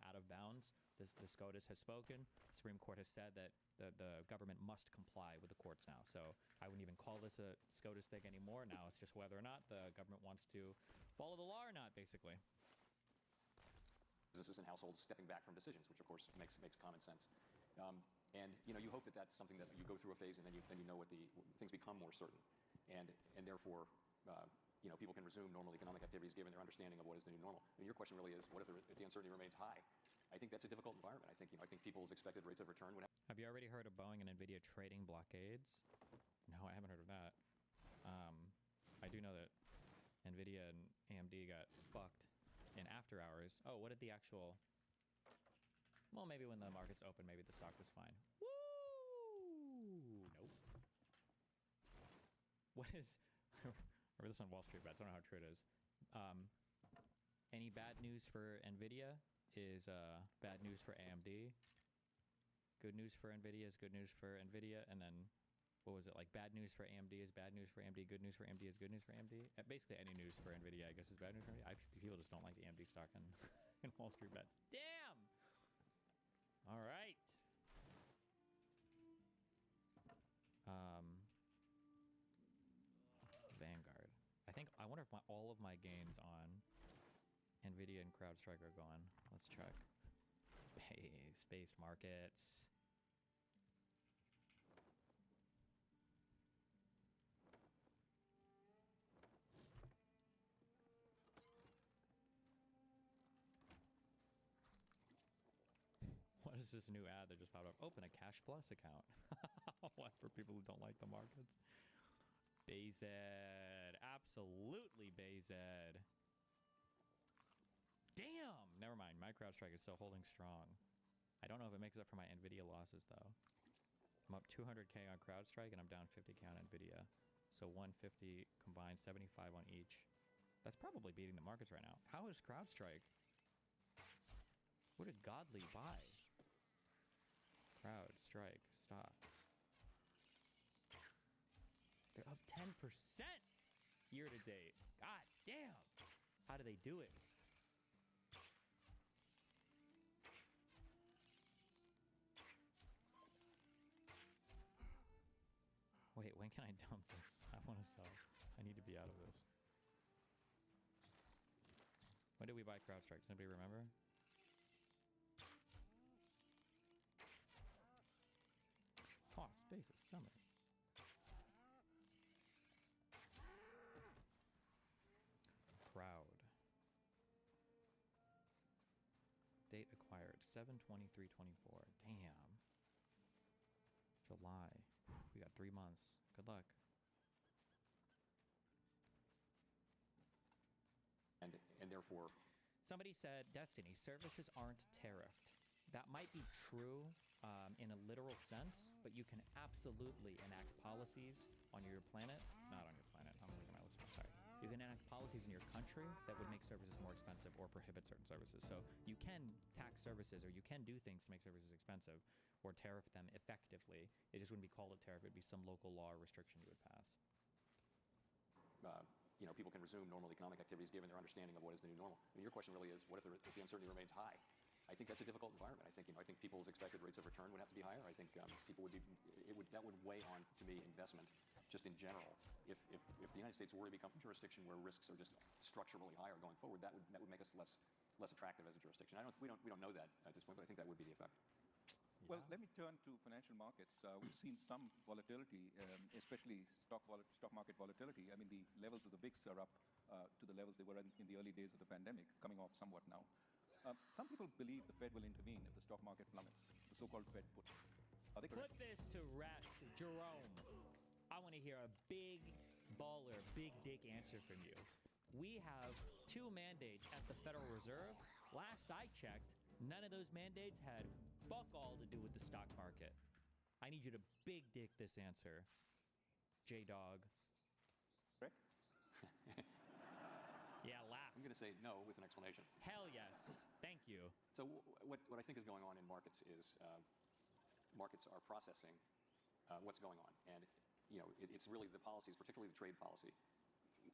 out of bounds. The SCOTUS has spoken. The Supreme Court has said that the government must comply with the courts now. So I wouldn't even call this a SCOTUS thing anymore. Now it's just whether or not the government wants to follow the law or not, basically. Businesses and households stepping back from decisions, which of course makes common sense. And you hope that that's something that you go through a phase and then you know what things become more certain, and therefore people can resume normal economic activities given their understanding of what is the new normal. And your question really is, what if the uncertainty remains high? I think that's a difficult environment. I think people's expected rates of return would have you already heard of Boeing and Nvidia trading blockades? No, I haven't heard of that. I do know that Nvidia and AMD got fucked in after hours. Oh, what did the actual? Well, maybe when the markets open, maybe the stock was fine. Woo! Nope. What is? I read this on Wall Street Bets. I don't know how true it is. Any bad news for Nvidia is bad news for AMD. Good news for Nvidia is good news for Nvidia, and then what was it like? Bad news for AMD is bad news for AMD. Good news for AMD is good news for AMD. Basically, any news for Nvidia, I guess, is bad news for AMD. People just don't like the AMD stock in Wall Street Bets. Damn. All right. Vanguard. I wonder if all of my gains on Nvidia and CrowdStrike are gone. Let's check. Space markets. What is this new ad that just popped up? Open a Cash Plus account. What, for people who don't like the markets? BZ. Absolutely BZ. Damn! Never mind. My CrowdStrike is still holding strong. I don't know if it makes up for my Nvidia losses, though. I'm up 200K on CrowdStrike, and I'm down 50K on Nvidia. So 150 combined, 75 on each. That's probably beating the markets right now. How is CrowdStrike? What did Godly buy? CrowdStrike stock. They're up 10% year to date. God damn! How do they do it? Wait, when can I dump this? I want to sell. I need to be out of this. When did we buy CrowdStrike? Does anybody remember? Cost basis summary. Proud. Date acquired 7/23/24. Damn. July. We got 3 months. Good luck. And therefore, somebody said Destiny services aren't tariffed. That might be true in a literal sense, but you can absolutely enact policies on your planet. Not on your planet. I'm looking at my list. I'm sorry. You can enact policies in your country that would make services more expensive or prohibit certain services. So you can tax services, or you can do things to make services expensive or tariff them effectively. It just wouldn't be called a tariff. It would be some local law or restriction you would pass. People can resume normal economic activities given their understanding of what is the new normal. I mean, your question really is, what if the uncertainty remains high? I think that's a difficult environment. I think people's expected rates of return would have to be higher. I think people would be that would weigh on, to me, investment just in general. If the United States were to become a jurisdiction where risks are just structurally higher going forward, that would make us less attractive as a jurisdiction. We don't know that at this point, but I think that would be the effect. Well, let me turn to financial markets. We've seen some volatility, especially stock market volatility. I mean, the levels of the VIX are up to the levels they were in the early days of the pandemic, coming off somewhat now. Some people believe the Fed will intervene if the stock market plummets, the so-called Fed put. Are they correct? Put this to rest, Jerome. I want to hear a big baller, big dick answer from you. We have 2 mandates at the Federal Reserve. Last I checked, none of those mandates had fuck all to do with the stock market. I need you to big dick this answer, J-Dog. Correct? Yeah, laugh. I'm going to say no with an explanation. Hell yes. Thank you. So what I think is going on in markets is markets are processing what's going on. And, it's really the policies, particularly the trade policy.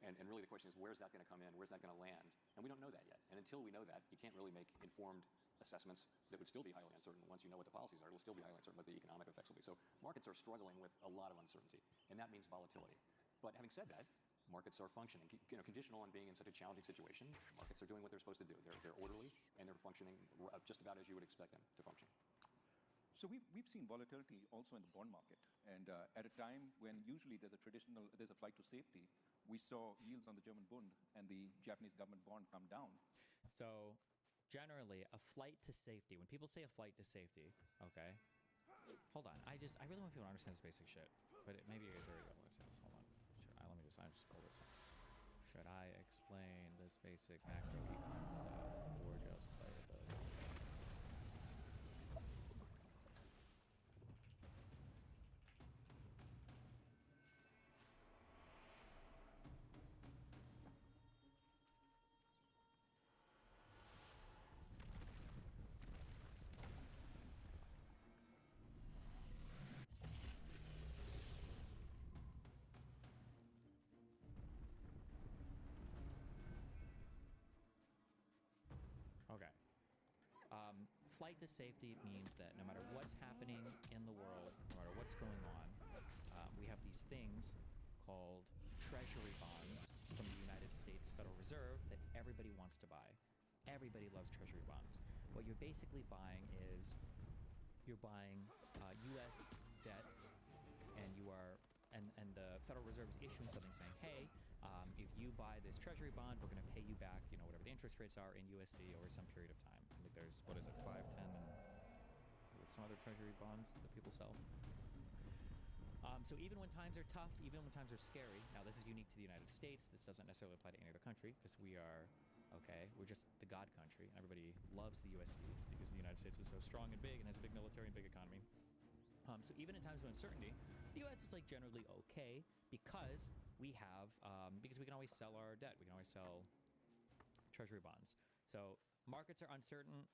And really the question is, where's that going to come in? Where's that going to land? And we don't know that yet. And until we know that, you can't really make informed assessments that would still be highly uncertain. Once you know what the policies are, it'll still be highly uncertain what the economic effects will be. So markets are struggling with a lot of uncertainty, and that means volatility. But having said that, markets are functioning. Conditional on being in such a challenging situation, markets are doing what they're supposed to do. They're orderly, and they're functioning just about as you would expect them to function. So we've seen volatility also in the bond market, and at a time when usually there's a flight to safety, we saw yields on the German Bund and the Japanese government bond come down. So generally, a flight to safety, when people say a flight to safety, okay, hold on, I really want people to understand this basic shit, but maybe you guys already understand this. Hold on. I just pull this up. Should I explain this basic macro econ stuff, or just play with it? Flight to safety means that no matter what's happening in the world, no matter what's going on, we have these things called treasury bonds from the United States Federal Reserve that everybody wants to buy. Everybody loves treasury bonds. What you're basically buying is you're buying U.S. debt, and the Federal Reserve is issuing something saying, hey, if you buy this treasury bond, we're going to pay you back, whatever the interest rates are in USD over some period of time. I think there's, 5, 10, and some other treasury bonds that people sell. So even when times are tough, even when times are scary, now this is unique to the United States. This doesn't necessarily apply to any other country, because we're just the God country. Everybody loves the USD because the United States is so strong and big and has a big military and big economy. So even in times of uncertainty, the U.S. is generally okay because we can always sell our debt. We can always sell treasury bonds. So markets are uncertain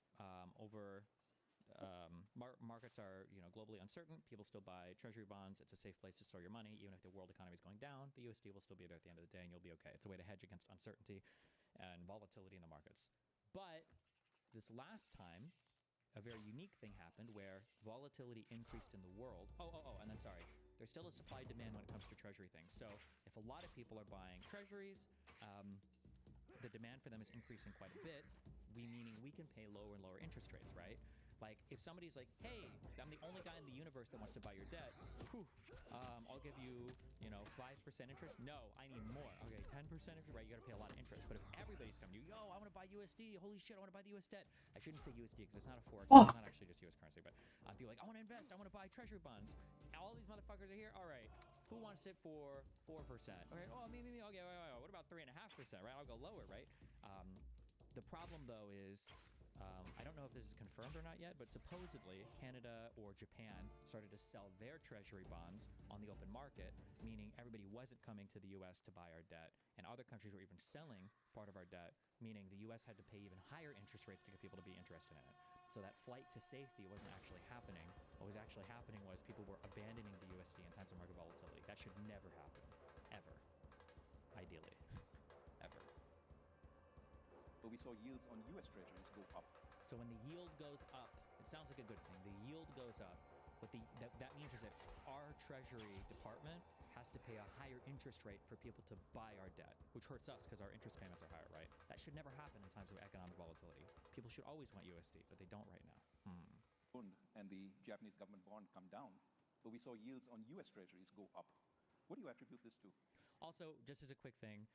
markets are globally uncertain. People still buy treasury bonds. It's a safe place to store your money. Even if the world economy is going down, the USD will still be there at the end of the day, and you'll be okay. It's a way to hedge against uncertainty and volatility in the markets. But this last time, a very unique thing happened where volatility increased in the world. And then sorry, there's still a supply demand when it comes to treasury things. So if a lot of people are buying treasuries, the demand for them is increasing quite a bit. Meaning we can pay lower and lower interest rates, right? Like if somebody's like, hey, I'm the only guy in the universe that wants to buy your debt, I'll give you, 5% interest. No, I need more. Okay, 10% interest, right? You got to pay a lot of interest. But if everybody's coming to you, yo, I want to buy USD. Holy shit, I want to buy the US debt. I shouldn't say USD because it's not a forex. It's not actually just US currency. But people like, I want to invest. I want to buy treasury bonds. All these motherfuckers are here. All right. Who wants it for 4%? Okay. Oh, me. Okay. What about 3.5%? Right? I'll go lower. Right? The problem though is. I don't know if this is confirmed or not yet, but supposedly Canada or Japan started to sell their treasury bonds on the open market, meaning everybody wasn't coming to the U.S. to buy our debt, and other countries were even selling part of our debt, meaning the U.S. had to pay even higher interest rates to get people to be interested in it. So that flight to safety wasn't actually happening. What was actually happening was people were abandoning the USD in times of market volatility. That should never happen, ever, ideally, ever. But we saw yields on U.S. treasuries go up. So when the yield goes up, it sounds like a good thing. The yield goes up. What that means is that our Treasury Department has to pay a higher interest rate for people to buy our debt, which hurts us because our interest payments are higher, right? That should never happen in times of economic volatility. People should always want USD, but they don't right now. And the Japanese government bond come down, but we saw yields on U.S. treasuries go up. What do you attribute this to? Also, just as a quick thing,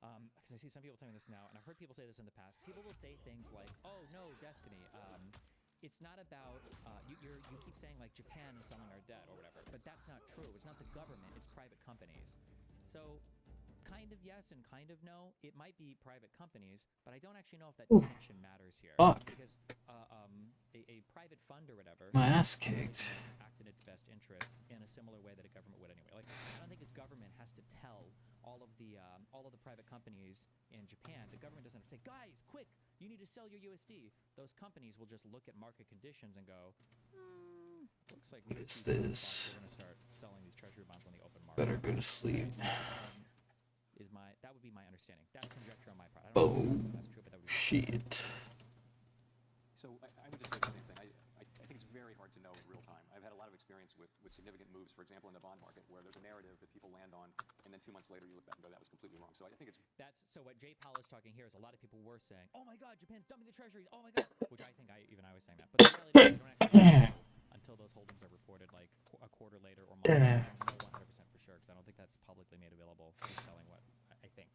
because I see some people telling this now, and I've heard people say this in the past. People will say things like, "Oh no, Destiny. It's not about you keep saying like Japan is selling our debt or whatever, but that's not true. It's not the government. It's private companies. So, kind of yes and kind of no. It might be private companies, but I don't actually know if that distinction matters here. Because a private fund or whatever, My ass kicked. act in its best interest in a similar way that a government would anyway. Like I don't think a government has to tell all of the private companies in Japan. The government doesn't have to say, guys, quick, you need to sell your USD. Those companies will just look at market conditions and go, looks like what is this? We're going to start selling these treasury bonds on the open market. Better go to sleep. That would be my understanding. That's conjecture on my part. I don't know if that's true, but that would be Shit. So I would just say the same thing. I think it's very hard to know in real time. I've had a lot of experience with significant moves, for example, in the bond market, where there's a narrative that people land on, and then 2 months later you look back and go, that was completely wrong. So I think it's... So what Jay Powell is talking here is a lot of people were saying, oh my God, Japan's dumping the treasuries, oh my God, which I think I was saying that. But the reality is we don't actually know until those holdings are reported like a quarter later or months later. I don't know 100% for sure, because I don't think that's publicly made available. Who's selling what, I think.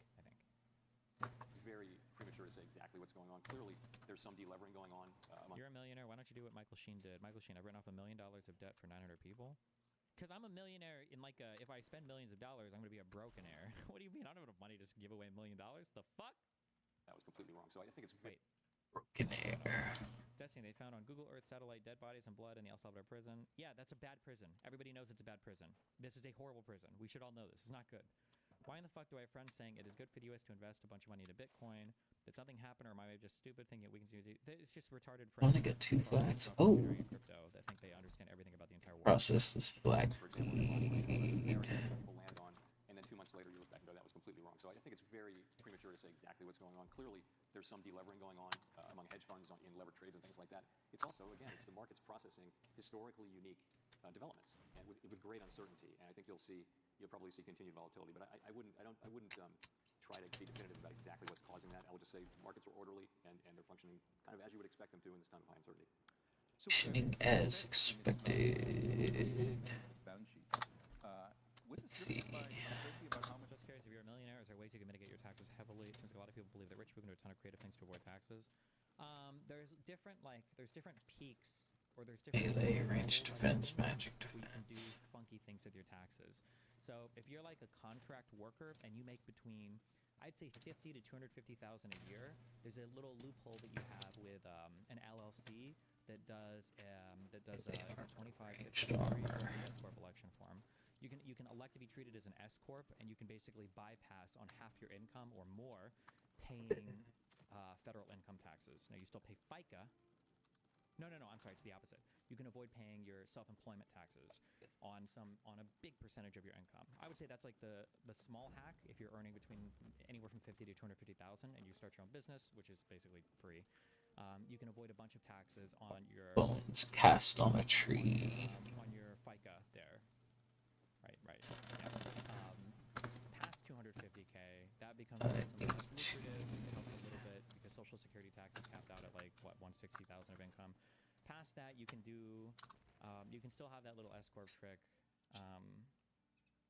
Very premature to say exactly what's going on. Clearly, there's some delevering going on. You're a millionaire. Why don't you do what Michael Sheen did? Michael Sheen, I've written off $1 million of debt for 900 people. Because I'm a millionaire in like if I spend millions of dollars, I'm going to be a brokenaire. What do you mean? I don't have enough money to give away $1 million. The fuck? That was completely wrong. So I think it's... Wait. Brokenaire. Destiny, they found on Google Earth satellite dead bodies and blood in the El Salvador prison. Yeah, that's a bad prison. Everybody knows it's a bad prison. This is a horrible prison. We should all know this. It's not good. Why in the fuck do I have friends saying it is good for the U.S. to invest a bunch of money into Bitcoin? Did something happen, or am I just stupid thinking it weakens the USD? It's just retarded friends. I only got 2 flags. Oh. Crypto that think they understand everything about the entire world. Process this flag feed. People land on, and then 2 months later you look back and go, that was completely wrong. So I think it's very premature to say exactly what's going on. Clearly, there's some delevering going on among hedge funds in levered trades and things like that. It's also, again, it's the markets processing historically unique developments and with great uncertainty. And I think you'll probably see continued volatility. But I wouldn't try to be definitive about exactly what's causing that. I would just say markets are orderly and they're functioning kind of as you would expect them to in this time of high uncertainty. Functioning as expected. Balance sheet. Let's see. I'm just curious, if you're a millionaire, is there ways you can mitigate your taxes heavily? It seems like a lot of people believe that rich people can do a ton of creative things to avoid taxes. There's different peaks, or there's different melee, range defense, magic where you can do defense. funky things with your taxes. So if you're like a contract worker and you make between, I'd say $50,000 to $250,000 a year, there's a little loophole that you have with an LLC that does 25 S corp election form. You can elect to be treated as an S corp, and you can basically bypass on half your income or more paying federal income taxes. Now you still pay FICA. No, I'm sorry, it's the opposite. You can avoid paying your self-employment taxes on a big percentage of your income. I would say that's like the small hack if you're earning between anywhere from $50,000 to $250,000 and you start your own business, which is basically free. You can avoid a bunch of taxes on your Bones cast on a tree. On your FICA there. Right. Yeah. Past 250K, that becomes nice and less lucrative. It helps a little bit because Social Security tax is capped out at like what 160,000 of income. Past that, you can do, you can still have that little S corp trick.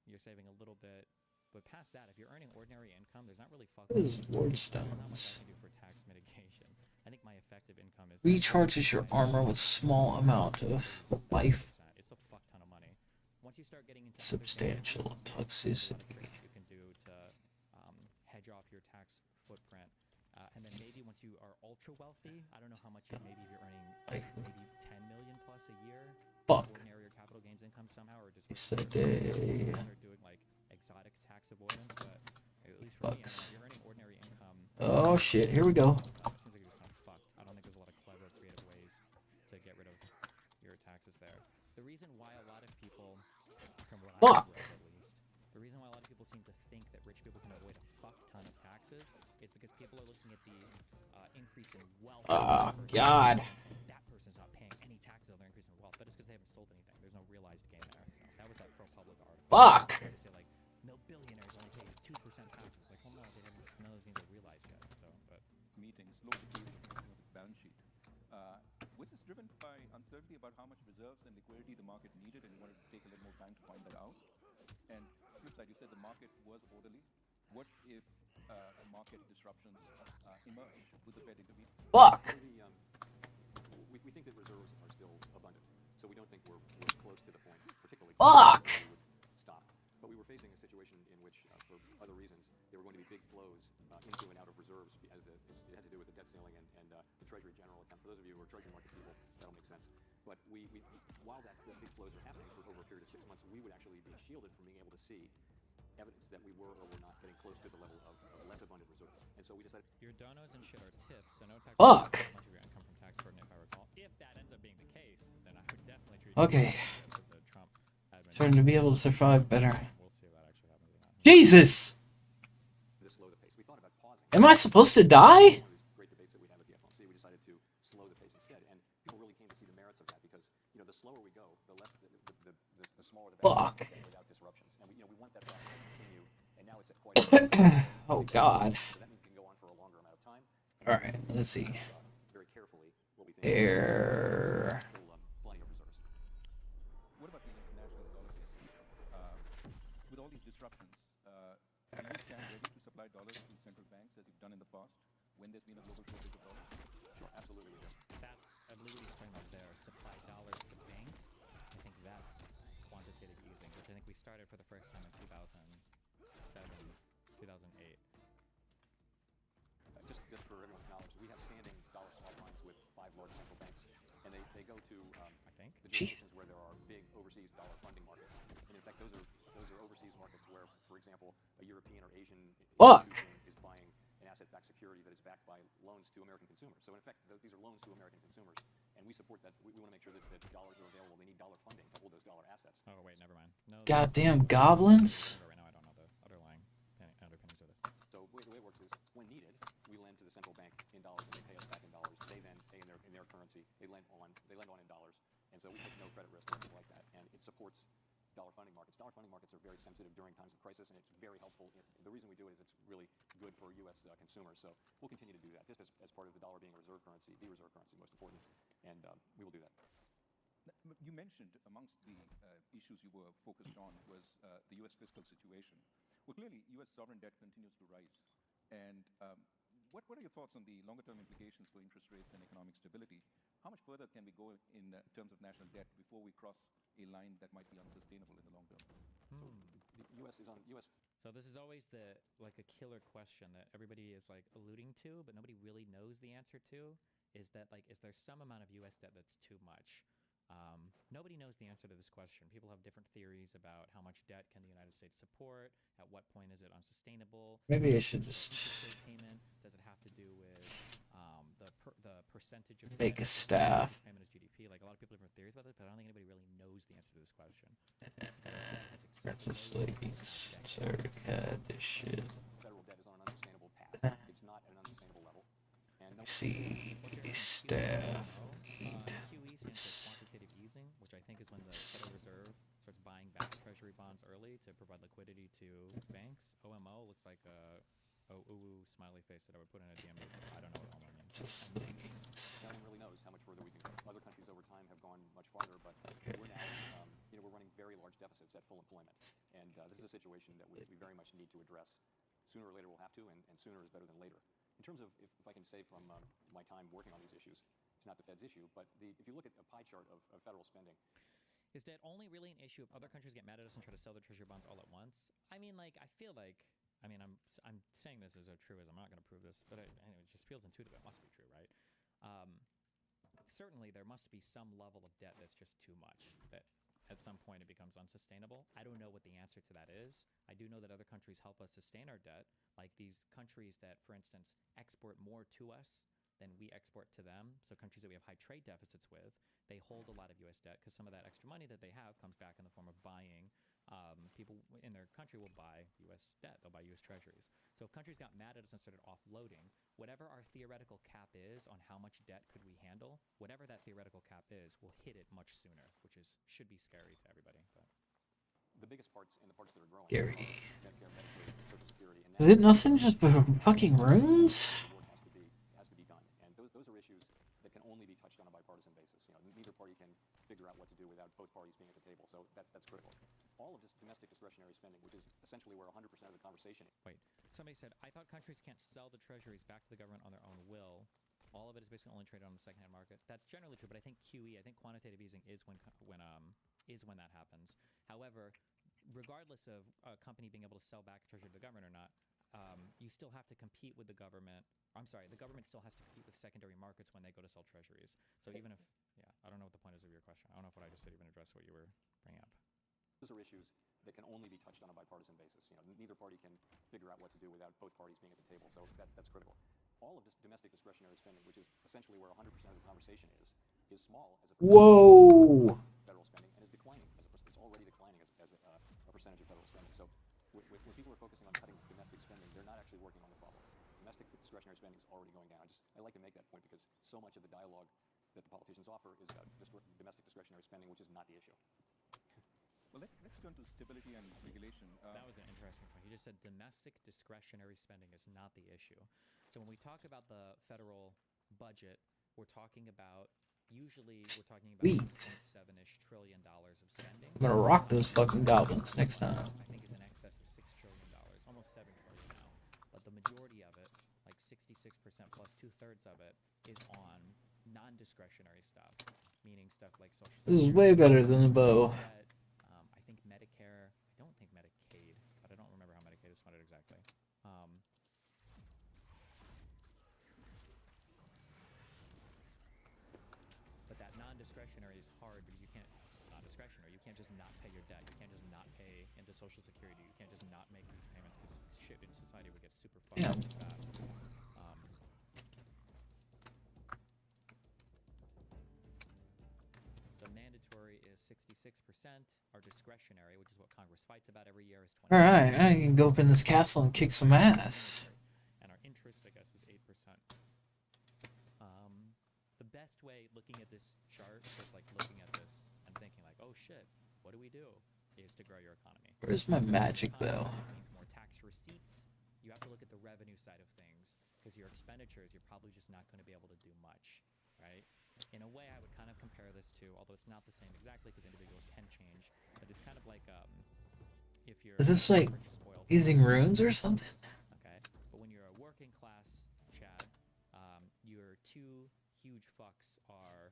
You're saving a little bit, but past that, if you're earning ordinary income, there's not really What is ward stones? I can do for tax mitigation. I think my effective income is Recharges your armor with small amount of life. It's a fuck ton of money. Once you start getting into Substantial toxicity. You can do to hedge off your tax footprint, and then maybe once you are ultra wealthy, I don't know how much. Maybe if you're earning maybe 10 million plus a year, fuck. Ordinary or capital gains income somehow, or just Start doing like exotic tax avoidance. But at least for me, if you're earning ordinary income. Oh shit! Here we go. Seems like you're just kind of fucked. I don't think there's a lot of clever, creative ways to get rid of your taxes there. The reason why a lot of people, from what I've read at least, the reason why a lot of people seem to think that rich people can avoid a fuck ton of taxes is because people are looking at the increase in wealth. Oh God. That person's not paying any taxes on their increase in wealth, but it's because they haven't sold anything. There's no realized gain there. So that was that ProPublica article. Fuck. They say like, no billionaires only pay 2% taxes. Like, well, no, they haven't. None of those things are realized yet. So, but meetings, low security of its balance sheet. Was this driven by uncertainty about how much reserves and liquidity the market needed, and you wanted to take a little more time to find that out? And flip side, you said the market was orderly. What if market disruptions emerge? Would the Fed intervene? Fuck. We think that reserves are still abundant, so we don't think we're close to the point, particularly. Fuck. Stop. But we were facing a situation in which, for other reasons, there were going to be big flows into and out of reserves, as it had to do with the debt ceiling and the Treasury General account. For those of you who are Treasury market people, that'll make sense. But we while the big flows are happening for over a period of 6 months, we would actually be shielded from being able to see evidence that we were or were not getting close to the level of less abundant reserves. And so we decided. Your donos and shit are tips, so no tax. Fuck. Much of your income from tax burden, if I recall. If that ends up being the case, then I would definitely treat. Okay. The Trump Starting to be able to survive better. We'll see if that actually happens or not. Jesus! Am I supposed to die? Great debates that we have at the FOMC, we decided to slow the pace instead, and people really came to see the merits of that because the slower we go, the less the smaller the fuck without disruptions, and we want that process to continue, and now it's at quite. Oh God. So that means it can go on for a longer amount of time. All right, let's see. Very carefully what we think. Air. Plenty of reserves. What about the international dollar case? With all these disruptions, do you stand ready to supply dollars to central banks as you've done in the past when there's been a global shortage of dollars? Sure, absolutely we do. That's, I believe what he's talking about there, supply dollars to banks. I think that's quantitative easing, which I think we started for the first time in 2007, 2008. Just for everyone's knowledge, we have standing dollar swap lines with 5 large central banks, and they go to I think the jurisdictions where there are big overseas dollar funding markets, and in fact those are overseas markets where, for example, a European or Asian institution is buying an asset-backed security that is backed by loans to American consumers. So in effect, these are loans to American consumers, and we support that. We want to make sure that dollars are available. They need dollar funding to hold those dollar assets. Oh wait, never mind. No. Goddamn goblins. Right now, I don't know the underlying underpinnings of this. So the way it works is, when needed, we lend to the central bank in dollars, and they pay us back in dollars. They then pay in their currency. They lend on in dollars, and so we take no credit risk or anything like that, and it supports dollar funding markets. Dollar funding markets are very sensitive during times of crisis, and it's very helpful. The reason we do it is it's really good for U.S. Consumers. So we'll continue to do that, just as part of the dollar being a reserve currency, the reserve currency, most important, and we will do that. You mentioned amongst the issues you were focused on was the U.S. fiscal situation. Well, clearly, U.S. sovereign debt continues to rise. And what are your thoughts on the longer-term implications for interest rates and economic stability? How much further can we go in terms of national debt before we cross a line that might be unsustainable in the long term? So the U.S. is on U.S. So this is always a killer question that everybody is like alluding to, but nobody really knows the answer to. Is that is there some amount of U.S. debt that's too much? Nobody knows the answer to this question. People have different theories about how much debt can the United States support. At what point is it unsustainable? Maybe I should just payment. Does it have to do with the percentage of make a staff? Payment as GDP. Like a lot of people have different theories about this, but I don't think anybody really knows the answer to this question. Princess Lakes. It's already had this shit. Federal debt is on an unsustainable path. It's not at an unsustainable level. And See, staff need. QE stands for quantitative easing, which I think is when the Federal Reserve starts buying back Treasury bonds early. to provide liquidity to banks. OMO looks like a ooh smiley face that I would put in a DM. I don't know what OMO means. Just No one really knows how much further we can go. Other countries over time have gone much farther, but we're now, we're running very large deficits at full employment. And this is a situation that we very much need to address. Sooner or later we'll have to, and sooner is better than later. In terms of, if I can say from my time working on these issues, it's not the Fed's issue, but if you look at a pie chart of federal spending. Is debt only really an issue if other countries get mad at us and try to sell their treasury bonds all at once? I mean, like, I feel like, I mean, I'm saying this as a truism. I'm not going to prove this, but it just feels intuitive. It must be true, right? Certainly, there must be some level of debt that's just too much, that at some point it becomes unsustainable. I don't know what the answer to that is. I do know that other countries help us sustain our debt, like these countries that, for instance, export more to us than we export to them. So countries that we have high trade deficits with, they hold a lot of U.S. debt because some of that extra money that they have comes back in the form of buying. People in their country will buy U.S. debt. They'll buy U.S. treasuries. So if countries got mad at us and started offloading, whatever our theoretical cap is on how much debt could we handle, whatever that theoretical cap is, we'll hit it much sooner, which should be scary to everybody. But The biggest parts and the parts that are growing Scary. are Medicare, Medicaid, Social Security, and Is it nothing just fucking runes? has to be done. And those are issues that can only be touched on a bipartisan basis. Neither party can figure out what to do without both parties being at the table. So that's critical. All of this domestic discretionary spending, which is essentially where 100% of the conversation is. wait, somebody said, I thought countries can't sell the treasuries back to the government on their own will. All of it is basically only traded on the secondhand market. That's generally true, but I think QE, I think quantitative easing is when that happens. However, regardless of a company being able to sell back a treasury to the government or not, you still have to compete with the government. I'm sorry, the government still has to compete with secondary markets when they go to sell treasuries. So even if, I don't know what the point is of your question. I don't know if what I just said even addressed what you were bringing up. Those are issues that can only be touched on a bipartisan basis. Neither party can figure out what to do without both parties being at the table. So that's critical. All of this domestic discretionary spending, which is essentially where 100% of the conversation is small as a percentage Whoa. of federal spending and is declining as it's already declining as a percentage of federal spending. So when people are focusing on cutting domestic spending, they're not actually working on the problem. Domestic discretionary spending is already going down. I like to make that point because so much of the dialogue that the politicians offer is about domestic discretionary spending, which is not the issue. Well, let's turn to stability and regulation. That was an interesting point. He just said domestic discretionary spending is not the issue. So when we talk about the federal budget, we're talking about $1.7-ish trillion of spending. I'm gonna rock those fucking goblins next time. I think is in excess of $6 trillion, almost $7 trillion now. But the majority of it, like 66% plus 2/3 of it, is on non-discretionary stuff, meaning stuff like social security. This is way better than the bow. I think Medicare. I don't think Medicaid, but I don't remember how Medicaid is funded exactly. But that non-discretionary is hard because you can't. It's non-discretionary. You can't just not pay your debt. You can't just not pay into Social Security. You can't just not make these payments because shit in society would get super fucked up really fast. So mandatory is 66%. Our discretionary, which is what Congress fights about every year, is 20%. All right, I can go up in this castle and kick some ass. And our interest, I guess, is 8%. The best way, looking at this chart, just like looking at this and thinking like, oh shit, what do we do? Is to grow your economy. Where's my magic though? Means more tax receipts. You have to look at the revenue side of things because your expenditures, you're probably just not going to be able to do much, right? In a way, I would kind of compare this to, although it's not the same exactly because individuals can change, but it's kind of like if you're... Is this like using runes or something? Okay, but when you're a working class Chad, your two huge fucks are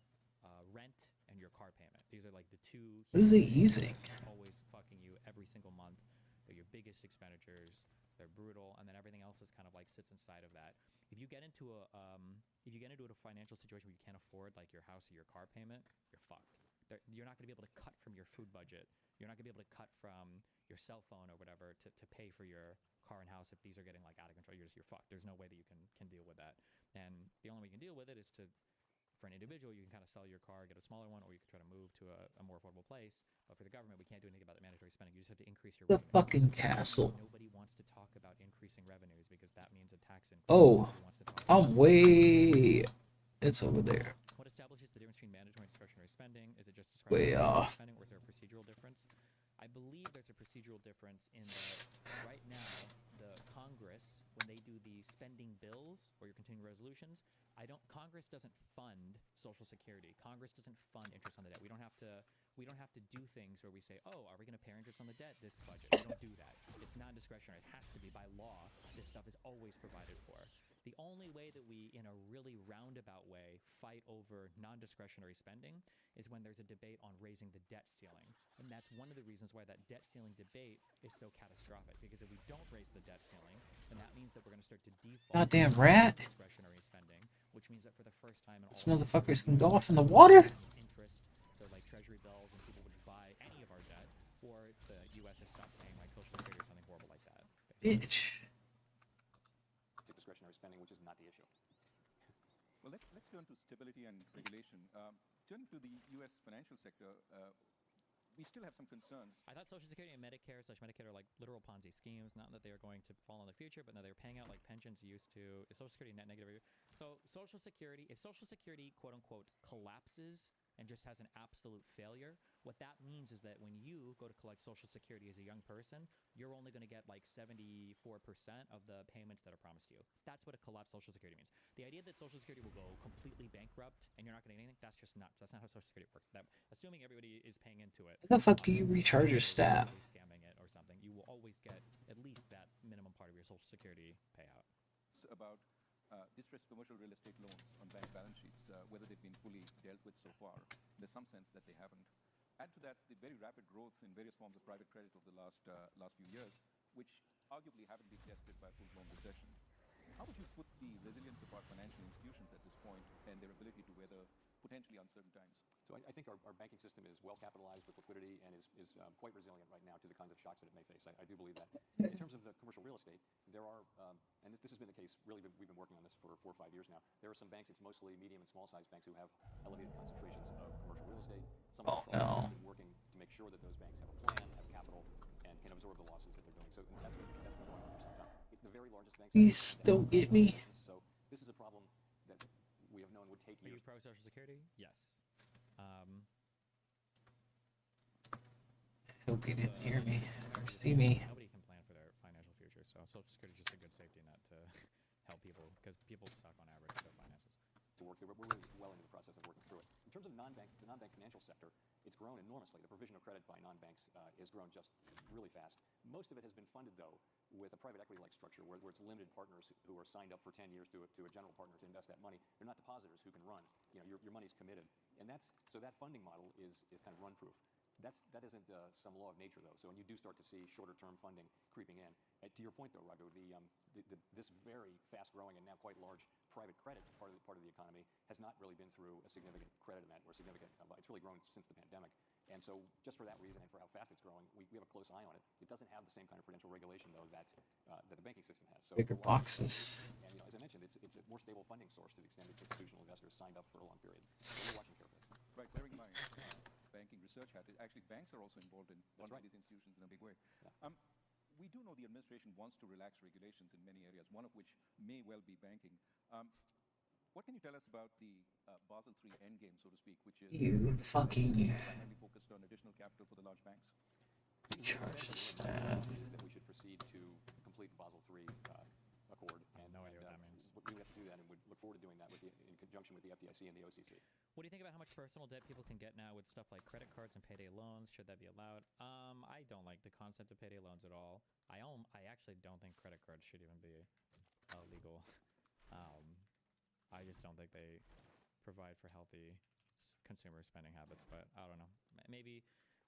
rent and your car payment. These are like the two... What is it using? Always fucking you every single month. They're your biggest expenditures. They're brutal, and then everything else is kind of like sits inside of that. If you get into a financial situation where you can't afford like your house or your car payment, you're fucked. You're not going to be able to cut from your food budget. You're not going to be able to cut from your cell phone or whatever to pay for your car and house if these are getting like out of control. You're fucked. There's no way that you can deal with that. And the only way you can deal with it is to, for an individual, you can kind of sell your car, get a smaller one, or you can try to move to a more affordable place. But for the government, we can't do anything about the mandatory spending. You just have to increase your revenues. Fucking castle. Nobody wants to talk about increasing revenues because that means a tax increase. Oh, I'm way... It's over there. What establishes the difference between mandatory and discretionary spending? Is it just Way discretionary off. spending, or is there a procedural difference? I believe there's a procedural difference in that right now, the Congress, when they do the spending bills or your continuing resolutions, Congress doesn't fund Social Security. Congress doesn't fund interest on the debt. We don't have to do things where we say, oh, are we going to pay interest on the debt this budget? We don't do that. It's non-discretionary. It has to be by law. This stuff is always provided for. The only way that we, in a really roundabout way, fight over non-discretionary spending is when there's a debate on raising the debt ceiling. And that's one of the reasons why that debt ceiling debate is so catastrophic, because if we don't raise the debt ceiling, then that means that we're going to start to default Goddamn rat. discretionary spending, which means that for the first time in all Those motherfuckers can go off in the water. Interest, so like treasury bills, and people would buy any of our debt, or the U.S. has stopped paying like Social Security or something horrible like that. Bitch. Discretionary spending, which is not the issue. Well, let's turn to stability and regulation. Turning to the U.S. financial sector, we still have some concerns. I thought Social Security and Medicare/Medicaid are like literal Ponzi schemes. Not that they are going to fall in the future, but now they're paying out like pensions used to. Is Social Security net negative? So if Social Security, quote unquote, collapses and just has an absolute failure, what that means is that when you go to collect Social Security as a young person, you're only going to get like 74% of the payments that are promised to you. That's what a collapsed Social Security means. The idea that Social Security will go completely bankrupt and you're not going to get anything, that's not how Social Security works. Assuming everybody is paying into it. How the fuck do you recharge your staff? Scamming it or something, you will always get at least that minimum part of your Social Security payout. It's about distressed commercial real estate loans on bank balance sheets, whether they've been fully dealt with so far. There's some sense that they haven't. Add to that the very rapid growth in various forms of private credit over the last few years, which arguably haven't been tested by a full-blown recession. How would you put the resilience of our financial institutions at this point and their ability to weather potentially uncertain times? So I think our banking system is well capitalized with liquidity and is quite resilient right now to the kinds of shocks that it may face. I do believe that. In terms of the commercial real estate, there are, and this has been the case, really we've been working on this for 4 or 5 years now. There are some banks, it's mostly medium and small size banks, who have elevated concentrations of commercial real estate. Some of the have been working to make sure that those banks have a plan, have capital, and can absorb the losses that they're doing. So that's been going on for some time. The very largest banks... Please don't get me. So this is a problem that we have known would take years. Are you pro-Social Security? Yes. I hope he didn't hear me or see me. Nobody can plan for their financial future, so Social Security is just a good safety net to help people, because people suck on average with their finances. To work through, we're really well into the process of working through it. In terms of the non-bank financial sector, it's grown enormously. The provision of credit by non-banks has grown just really fast. Most of it has been funded, though, with a private equity-like structure where it's limited partners who are signed up for 10 years to a general partner to invest that money. They're not depositors who can run. You know, your money's committed, and so that funding model is kind of run-proof. That isn't some law of nature, though. So when you do start to see shorter-term funding creeping in, to your point, though, Raghu, this very fast-growing and now quite large private credit part of the economy has not really been through a significant credit event or significant. It's really grown since the pandemic, and so just for that reason and for how fast it's growing, we have a close eye on it. It doesn't have the same kind of prudential regulation, though, that the banking system has. So bigger boxes. And as I mentioned, it's a more stable funding source to the extent that institutional investors signed up for a long period. So we're watching carefully. Right, wearing my banking research hat, actually banks are also involved in one of these institutions in a big way. Yeah. We do know the administration wants to relax regulations in many areas, one of which may well be banking. What can you tell us about the Basel III endgame, so to speak, which is primarily focused on additional capital for the large banks? Charge the staff. That we should proceed to complete the Basel III accord. I have no idea what that means. We have to do that, and we look forward to doing that in conjunction with the FDIC and the OCC. What do you think about how much personal debt people can get now with stuff like credit cards and payday loans? Should that be allowed? I don't like the concept of payday loans at all. I actually don't think credit cards should even be legal. I just don't think they provide for healthy consumer spending habits, but I don't know. Maybe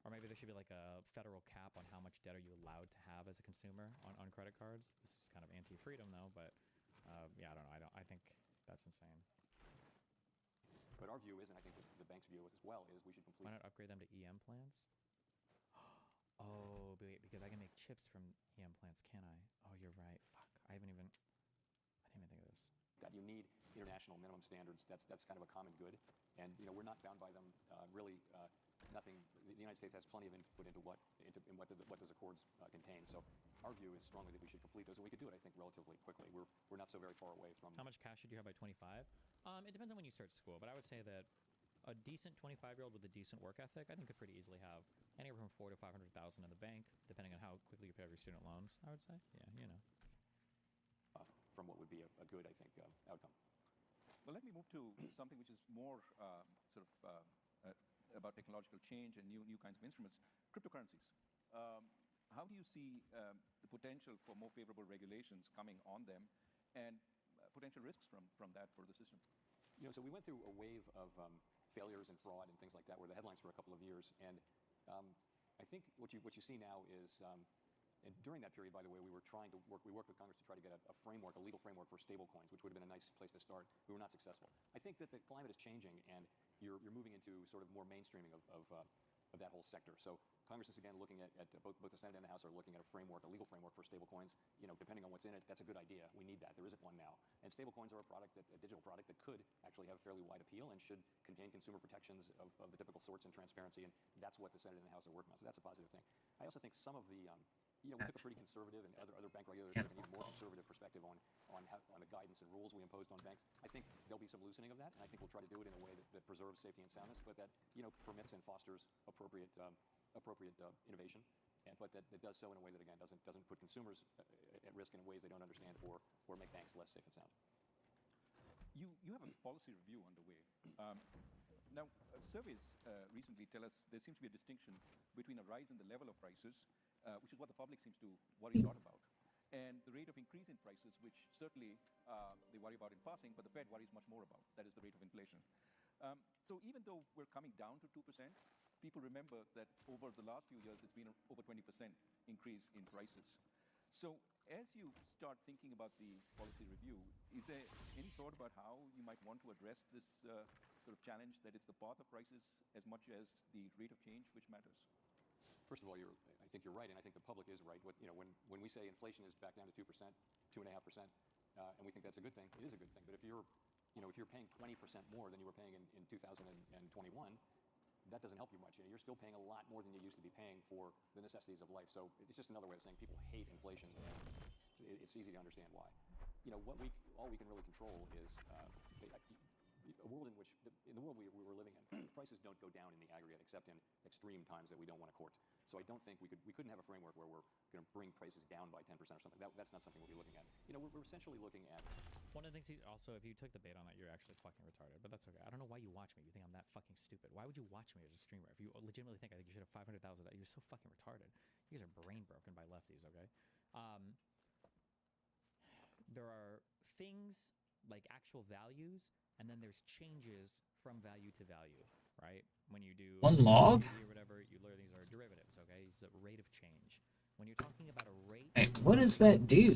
there should be like a federal cap on how much debt are you allowed to have as a consumer on credit cards. This is kind of anti-freedom, though, but yeah, I don't know. I think that's insane. But our view is, and I think the bank's view as well, is we should complete... Why not upgrade them to EM plans? Oh, wait, because I can make chips from EM plans, can I? Oh, you're right. Fuck. I didn't even think of this. That you need international minimum standards. That's kind of a common good, and we're not bound by them. Really, nothing. The United States has plenty of input into what those accords contain. So our view is strongly that we should complete those, and we could do it, I think, relatively quickly. We're not so very far away from. How much cash should you have by 25? It depends on when you start school, but I would say that a decent 25-year-old with a decent work ethic, I think could pretty easily have anywhere from 400,000 to 500,000 in the bank, depending on how quickly you pay off your student loans. I would say, yeah, you know. From what would be a good, I think, outcome. Well, let me move to something which is more about technological change and new kinds of instruments, cryptocurrencies. How do you see the potential for more favorable regulations coming on them and potential risks from that for the system? So we went through a wave of failures and fraud and things like that were the headlines for a couple of years. And I think what you see now is, and during that period, by the way, we worked with Congress to try to get a framework, a legal framework for stablecoins, which would have been a nice place to start. We were not successful. I think that the climate is changing, and you're moving into sort of more mainstreaming of that whole sector. So Congress is again looking at both the Senate and the House are looking at a framework, a legal framework for stablecoins. Depending on what's in it, that's a good idea. We need that. There isn't one now. And stablecoins are a digital product that could actually have fairly wide appeal and should contain consumer protections of the typical sorts and transparency. And that's what the Senate and the House are working on. So that's a positive thing. I also think some of the we took a pretty conservative, and other bank regulators took an even more conservative perspective on the guidance and rules we imposed on banks. I think there'll be some loosening of that, and I think we'll try to do it in a way that preserves safety and soundness, but that permits and fosters appropriate innovation, but that does so in a way that again doesn't put consumers at risk in ways they don't understand or make banks less safe and sound. You have a policy review underway. Now, surveys recently tell us there seems to be a distinction between a rise in the level of prices, which is what the public seems to worry a lot about, and the rate of increase in prices, which certainly they worry about in passing, but the Fed worries much more about. That is the rate of inflation. So even though we're coming down to 2%, people remember that over the last few years, it's been over 20% increase in prices. So as you start thinking about the policy review, is there any thought about how you might want to address this sort of challenge, that it's the path of prices as much as the rate of change which matters? First of all, I think you're right, and I think the public is right. When we say inflation is back down to 2%, 2.5%, and we think that's a good thing, it is a good thing. But if you're paying 20% more than you were paying in 2021, that doesn't help you much. You're still paying a lot more than you used to be paying for the necessities of life. So it's just another way of saying people hate inflation, and it's easy to understand why. All we can really control is a world in which, in the world we were living in, prices don't go down in the aggregate except in extreme times that we don't want to court. So I don't think we couldn't have a framework where we're going to bring prices down by 10% or something. That's not something we'll be looking at. We're essentially looking at. One of the things also, if you took the bait on that, you're actually fucking retarded. But that's okay. I don't know why you watch me. You think I'm that fucking stupid. Why would you watch me as a streamer? If you legitimately think I think you should have 500,000, you're so fucking retarded. You guys are brain broken by lefties. Okay. There are things like actual values, and then there's changes from value to value, right? When you do one log or whatever, you learn these are derivatives, okay? It's a rate of change. When you're talking about a rate, hey, what does that do?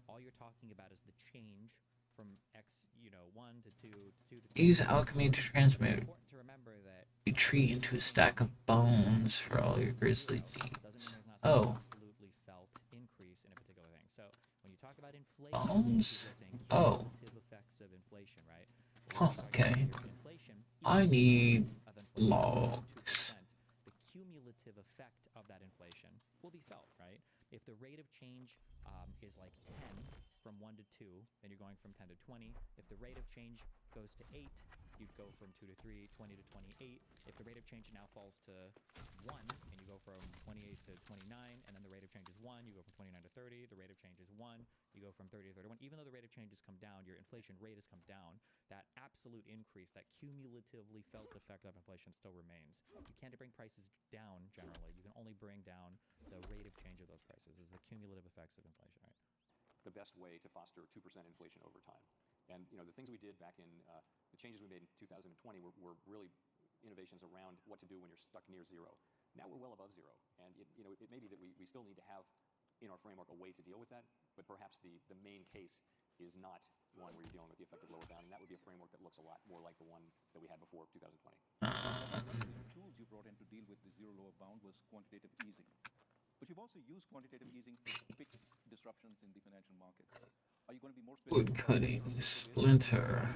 All you're talking about is the change from x, 1 to 2 to 2 to 3. Use alchemy to transmute It's important to remember that a tree into a stack of bones for all your grizzly needs. Oh. Absolutely felt increase in a particular thing. So when you talk about inflation, Bones? saying Oh. cumulative effects of inflation, right? Okay. I need logs. The cumulative effect of that inflation will be felt, right? If the rate of change is like 10 from 1 to 2, then you're going from 10 to 20. If the rate of change goes to 8, you'd go from 2 to 3, 20 to 28. If the rate of change now falls to 1, and you go from 28 to 29, and then the rate of change is 1, you go from 29 to 30, the rate of change is 1, you go from 30 to 31. Even though the rate of change has come down, your inflation rate has come down, that absolute increase, that cumulatively felt effect of inflation still remains. You can't bring prices down generally. You can only bring down the rate of change of those prices, is the cumulative effects of inflation, right? The best way to foster 2% inflation over time. And the things we did back in the changes we made in 2020 were really innovations around what to do when you're stuck near zero. Now we're well above zero, and it may be that we still need to have in our framework a way to deal with that, but perhaps the main case is not one where you're dealing with the effect of lower bound, and that would be a framework that looks a lot more like the one that we had before 2020. The tools you brought in to deal with the zero lower bound was quantitative easing. But you've also used quantitative easing to fix disruptions in the financial markets. Are you going to be more specific? Wood cutting, splinter.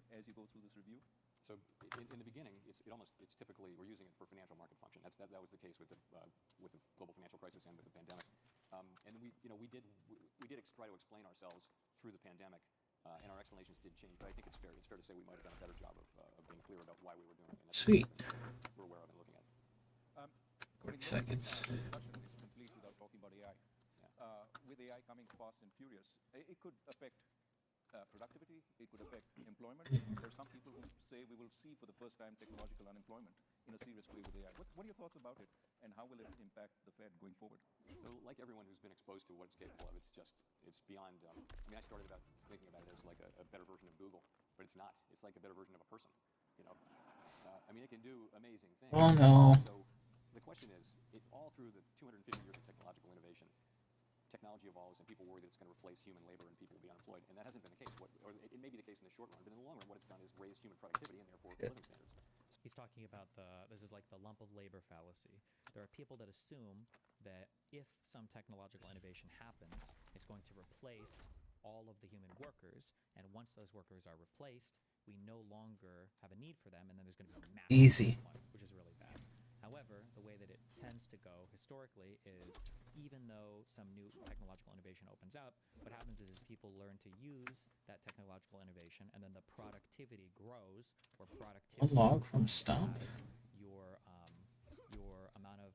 As you go through this review? So in the beginning, it's typically we're using it for financial market function. That was the case with the global financial crisis and with the pandemic. And we did try to explain ourselves through the pandemic and our explanations did change, but I think it's fair to say we might have done a better job of being clear about why we were doing it. And that's Sweet. we're aware of and looking at. 40 seconds. Discussion is complete without talking about AI. With AI coming fast and furious, it could affect productivity, it could affect employment. There are some people who say we will see for the first time technological unemployment in a serious way with AI. What are your thoughts about it, and how will it impact the Fed going forward? So, like everyone who's been exposed to what it's capable of, it's beyond. I mean, I started thinking about it as like a better version of Google, but it's not. It's like a better version of a person. You know, I mean, it can do amazing things. Oh no. So, the question is, all through the 250 years of technological innovation, technology evolves and people worry that it's going to replace human labor and people will be unemployed. And that hasn't been the case. Or it may be the case in the short run, but in the long run, what it's done is raise human productivity and therefore living standards. He's talking about this is like the lump of labor fallacy. There are people that assume that if some technological innovation happens, it's going to replace all of the human workers. And once those workers are replaced, we no longer have a need for them. And then there's going to be a massive Easy. unemployment, which is really bad. However, the way that it tends to go historically is even though some new technological innovation opens up, what happens is people learn to use that technological innovation and then the productivity grows, or productivity Unlock from stump. your amount of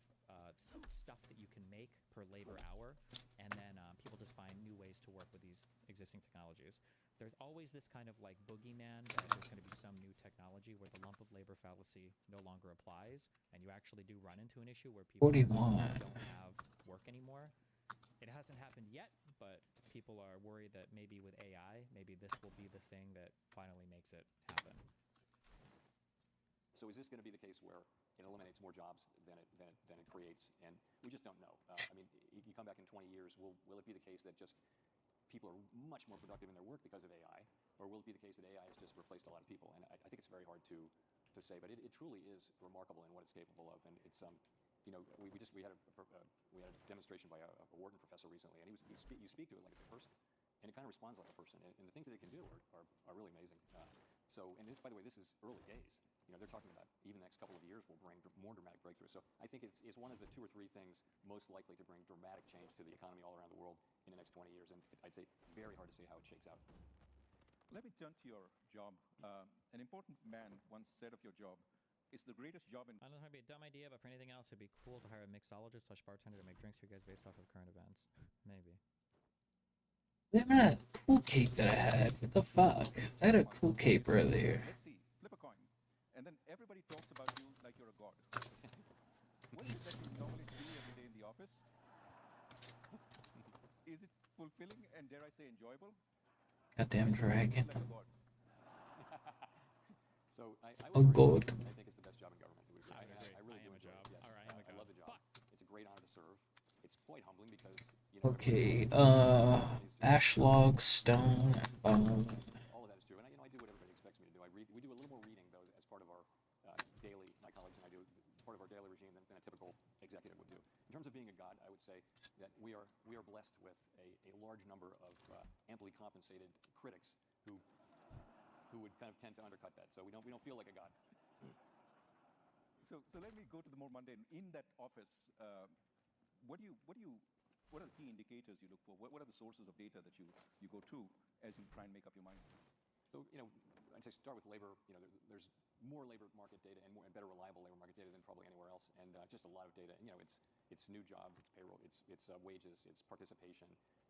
stuff that you can make per labor hour, and then people just find new ways to work with these existing technologies. There's always this kind of like boogeyman that there's going to be some new technology where the lump of labor fallacy no longer applies, and you actually do run into an issue where people 41. don't have work anymore. It hasn't happened yet, but people are worried that maybe with AI, maybe this will be the thing that finally makes it happen. So is this going to be the case where it eliminates more jobs than it creates? And we just don't know. I mean, you come back in 20 years, will it be the case that just people are much more productive in their work because of AI, or will it be the case that AI has just replaced a lot of people? And I think it's very hard to say, but it truly is remarkable in what it's capable of. And it's you know, we had a demonstration by a Wharton professor recently, and you speak to it like it's a person, and it kind of responds like a person, and the things that it can do are really amazing. By the way, this is early days. You know, they're talking about even the next couple of years will bring more dramatic breakthroughs. So I think it's one of the 2 or 3 things most likely to bring dramatic change to the economy all around the world in the next 20 years. And I'd say very hard to say how it shakes out. Let me turn to your job. An important man once said of your job, it's the greatest job in... I don't know if it'd be a dumb idea, but for anything else, it'd be cool to hire a mixologist/bartender to make drinks for you guys based off of current events. Maybe. Damn that cool cape that I had. What the fuck? I had a cool cape earlier. Let's see. Flip a coin. And then everybody talks about you like you're a god. What is it that you normally do every day in the office? Is it fulfilling and, dare I say, enjoyable? Goddamn dragon. Like a god. So I Oh god. I think it's the best job in government. I really do enjoy it. Yes. I love the job. It's a great honor to serve. It's quite humbling because, you know, Okay, Ashlog, Stone, and Bone. all of that is true, and I do what everybody expects me to do. We do a little more reading though as part of our daily. My colleagues and I do part of our daily regime than a typical executive would do. In terms of being a god, I would say that we are blessed with a large number of amply compensated critics who would kind of tend to undercut that. So we don't feel like a god. So let me go to the more mundane. In that office, what are the key indicators you look for? What are the sources of data that you go to as you try and make up your mind? So, you know, I'd say start with labor. You know, there's more labor market data and better reliable labor market data than probably anywhere else, and just a lot of data. And, you know, it's new jobs, it's payroll, it's wages, it's participation.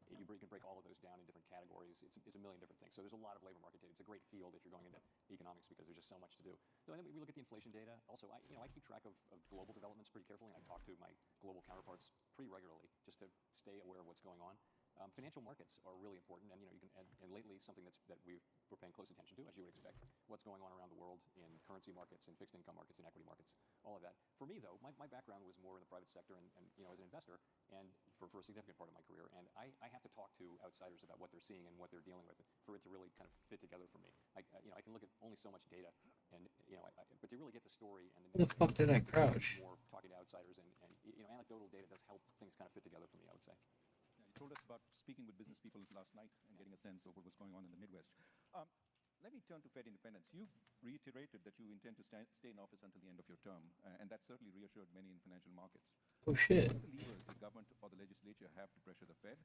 You can break all of those down in different categories. It's a million different things. So there's a lot of labor market data. It's a great field if you're going into economics because there's just so much to do. So then we look at the inflation data. Also, I keep track of global developments pretty carefully, and I talk to my global counterparts pretty regularly just to stay aware of what's going on. Financial markets are really important, and you know, and lately something that we're paying close attention to, as you would expect, what's going on around the world in currency markets and fixed income markets and equity markets, all of that. For me, though, my background was more in the private sector and you know, as an investor, and for a significant part of my career, and I have to talk to outsiders about what they're seeing and what they're dealing with for it to really kind of fit together for me. I can look at only so much data, and you know, but to really get the story and Where the fuck did I crouch? More talking to outsiders and you know, anecdotal data does help things kind of fit together for me, I would say. You told us about speaking with business people last night and getting a sense of what was going on in the Midwest. Let me turn to Fed independence. You've reiterated that you intend to stay in office until the end of your term, and that certainly reassured many in financial markets. Oh shit. What are the levers the government or the legislature have to pressure the Fed?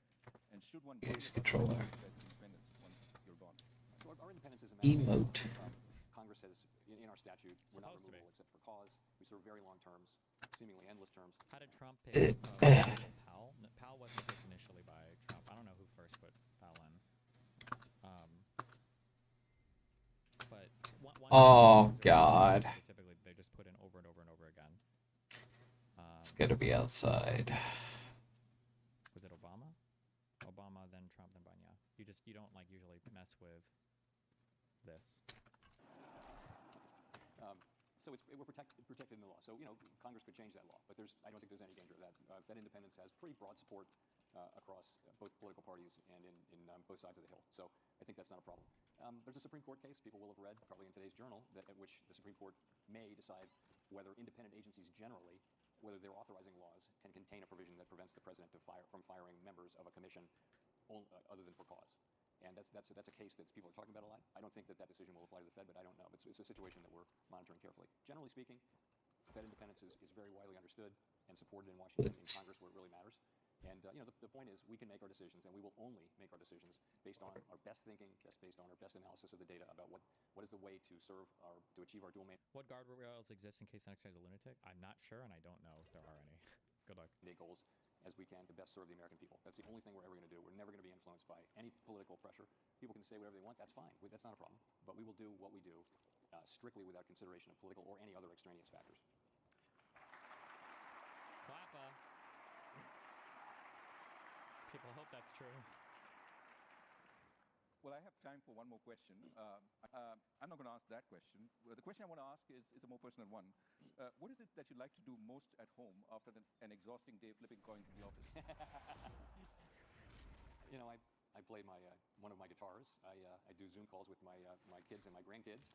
And should one Games controller. Fed's independence once you're gone? So our independence is a matter Emote. Congress has, in our statute, we're not removable except for cause. We serve very long terms, seemingly endless terms. How did Trump pick Powell? No, Powell wasn't picked initially by Trump. I don't know who first put Powell in. But Oh God. Typically, they just put in over and over and over again. It's gonna be outside. Was it Obama? Obama, then Trump, then Biden. Yeah. You don't like usually mess with this. So we're protected in the law. So Congress could change that law, but I don't think there's any danger of that. Fed independence has pretty broad support across both political parties and in both sides of the Hill. So I think that's not a problem. There's a Supreme Court case people will have read probably in today's journal at which the Supreme Court may decide whether independent agencies generally, whether they're authorizing laws, can contain a provision that prevents the president from firing members of a commission other than for cause. And that's a case that people are talking about a lot. I don't think that decision will apply to the Fed, but I don't know. It's a situation that we're monitoring carefully. Generally speaking, Fed independence is very widely understood and supported in Washington and in Congress where it really matters. And the point is we can make our decisions, and we will only make our decisions based on our best thinking, based on our best analysis of the data about what is the way to achieve our dual mandate. What guardrails exist in case the next guy is a lunatic? I'm not sure, and I don't know if there are any. Good luck. Goals as we can to best serve the American people. That's the only thing we're ever going to do. We're never going to be influenced by any political pressure. People can say whatever they want. That's fine. That's not a problem. But we will do what we do strictly without consideration of political or any other extraneous factors. Clappa. People hope that's true. Well, I have time for one more question. I'm not going to ask that question. The question I want to ask is a more personal one. What is it that you like to do most at home after an exhausting day flipping coins in the office? I play one of my guitars. I do Zoom calls with my kids and my grandkids,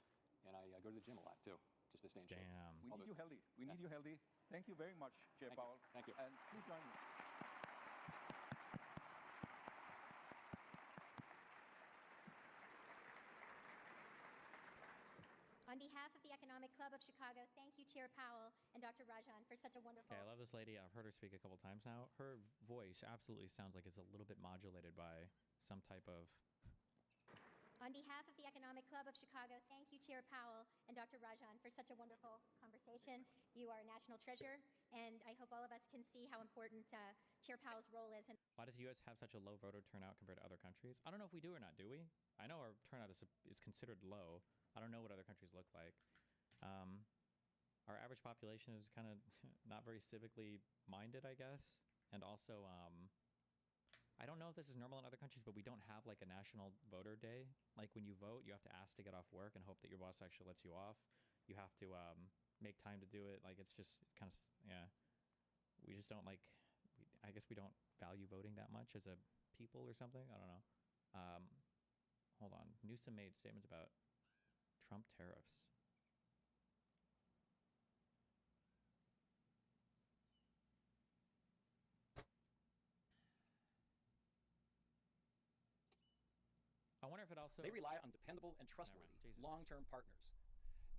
and I go to the gym a lot too, just to stay in shape. We need you healthy. We need you healthy. Thank you very much, Chair Powell. Thank you. And please join me. On behalf of the Economic Club of Chicago, thank you, Chair Powell and Dr. Rajan, for such a wonderful... Okay, I love this lady. I've heard her speak a couple times now. Her voice absolutely sounds like it's a little bit modulated by some type of... On behalf of the Economic Club of Chicago, thank you, Chair Powell and Dr. Rajan, for such a wonderful conversation. You are a national treasure, and I hope all of us can see how important Chair Powell's role is. Why does the U.S. have such a low voter turnout compared to other countries? I don't know if we do or not, do we? I know our turnout is considered low. I don't know what other countries look like. Our average population is kind of not very civically minded, I guess. And also, I don't know if this is normal in other countries, but we don't have like a national voter day. Like when you vote, you have to ask to get off work and hope that your boss actually lets you off. You have to make time to do it. Like it's just kind of, yeah. We just don't like, I guess we don't value voting that much as a people or something. I don't know. Hold on. Newsom made statements about Trump tariffs. I wonder if it also... They rely on dependable and trustworthy long-term partners.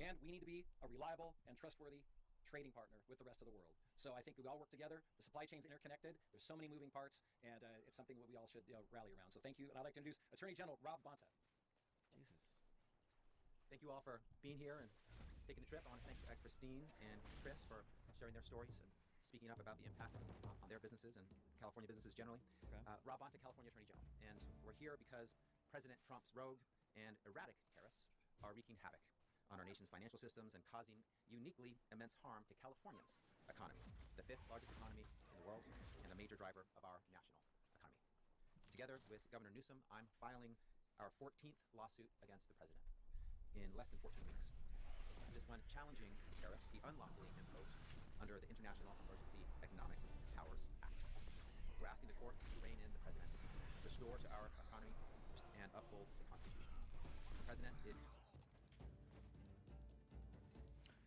And we need to be a reliable and trustworthy trading partner with the rest of the world. So I think we all work together. The supply chain's interconnected. There's so many moving parts, and it's something that we all should rally around. So thank you. And I'd like to introduce Attorney General Rob Bonta. Jesus. Thank you all for being here and taking the trip. I want to thank Christine and Chris for sharing their stories and speaking up about the impact on their businesses and California businesses generally. Okay. Rob Bonta, California Attorney General. And we're here because President Trump's rogue and erratic tariffs are wreaking havoc on our nation's financial systems and causing uniquely immense harm to California's economy, the fifth largest economy in the world and a major driver of our national economy. Together with Governor Newsom, I'm filing our 14th lawsuit against the president in less than 14 weeks. This one challenging tariffs he unlawfully imposed under the International Emergency Economic Powers Act. We're asking the court to rein in the president, restore to our economy, and uphold the Constitution. The president did.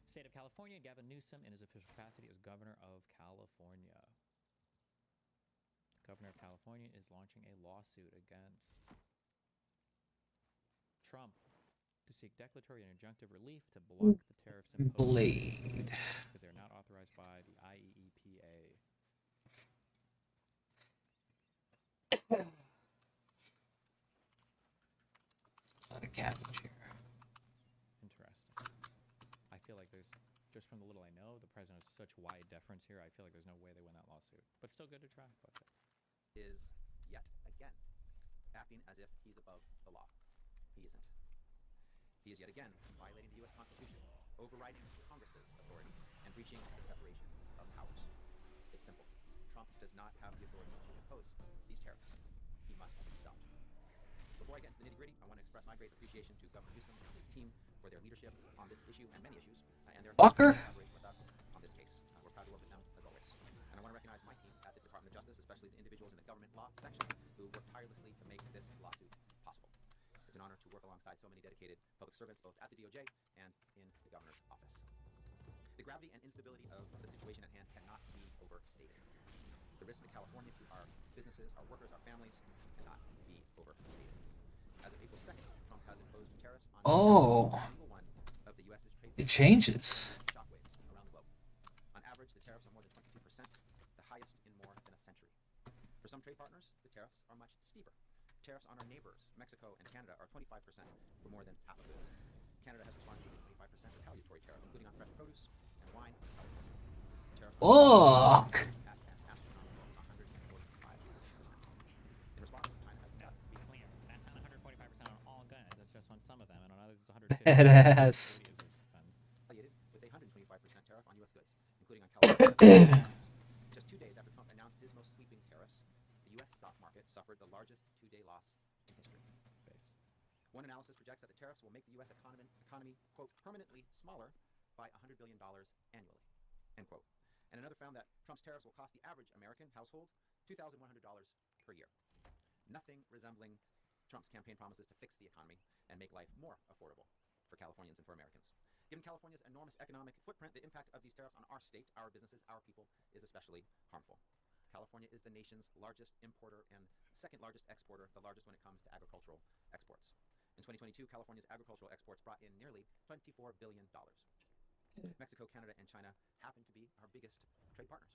State of California, Gavin Newsom, in his official capacity as Governor of California. The Governor of California is launching a lawsuit against Trump to seek declaratory and injunctive relief to block the tariffs imposed Blade. because they're not authorized by the IEEPA. Not a cabbage here. Interesting. I feel like there's, just from the little I know, the president has such wide deference here. I feel like there's no way they win that lawsuit. But still good to try. Fuck it. Is yet again acting as if he's above the law. He isn't. He is yet again violating the U.S. Constitution, overriding Congress's authority, and breaching the separation of powers. It's simple. Trump does not have the authority to impose these tariffs. He must be stopped. Before I get into the nitty-gritty, I want to express my great appreciation to Governor Newsom and his team for their leadership on this issue and many issues, and their collaboration with us on this case. We're proud to work with them, as always. And I want to recognize my team at the Department of Justice, especially the individuals in the government law section who worked tirelessly to make this lawsuit possible. It's an honor to work alongside so many dedicated public servants, both at the DOJ and in the governor's office. The gravity and instability of the situation at hand cannot be overstated. The risk to California, to our businesses, our workers, our families, cannot be overstated. As of April 2nd, Trump has imposed tariffs on every single one of the U.S.'s trade. It changes. Shockwaves around the globe. On average, the tariffs are more than 22%, the highest in more than a century. For some trade partners, the tariffs are much steeper. Tariffs on our neighbors, Mexico and Canada, are 25% for more than half of goods. Canada has responded with a 25% retaliatory tariff, including on fresh produce and wine from California. Tariffs Fuck! at an astronomical 145%. In response, China has To be clear, that's not 145% on all guns. That's just on some of them, and on others it's 150. Badass. Retaliated with a 125% tariff on U.S. goods, including on California. Just 2 days after Trump announced his most sweeping tariffs, the U.S. stock market suffered the largest two-day loss in history. One analysis projects that the tariffs will make the U.S. economy, quote, permanently smaller by $100 billion annually, end quote. And another found that Trump's tariffs will cost the average American household $2,100 per year. Nothing resembling Trump's campaign promises to fix the economy and make life more affordable for Californians and for Americans. Given California's enormous economic footprint, the impact of these tariffs on our state, our businesses, our people is especially harmful. California is the nation's largest importer and second largest exporter, the largest when it comes to agricultural exports. In 2022, California's agricultural exports brought in nearly $24 billion. Mexico, Canada, and China happen to be our biggest trade partners.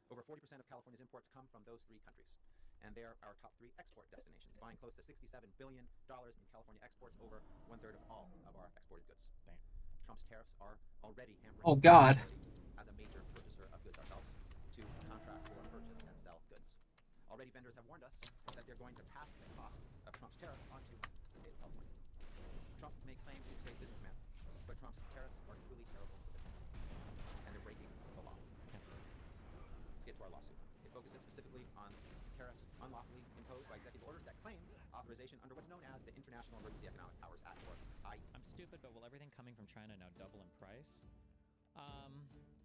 Over 40% of California's imports come from those three countries, and they are our top three export destinations, buying close to $67 billion in California exports, over 1/3 of all of our exported goods. Damn. Trump's tariffs are already hampering Oh, God. as a major purchaser of goods ourselves to contract for purchase and sell goods. Already vendors have warned us that they're going to pass the cost of Trump's tariffs onto the state of California. Trump may claim he's a businessman, but Trump's tariffs are truly terrible for business, and they're breaking the law. Let's get to our lawsuit. It focuses specifically on tariffs unlawfully imposed by executive orders that claim authorization under what's known as the International Emergency Economic Powers Act, or I. I'm stupid, but will everything coming from China now double in price?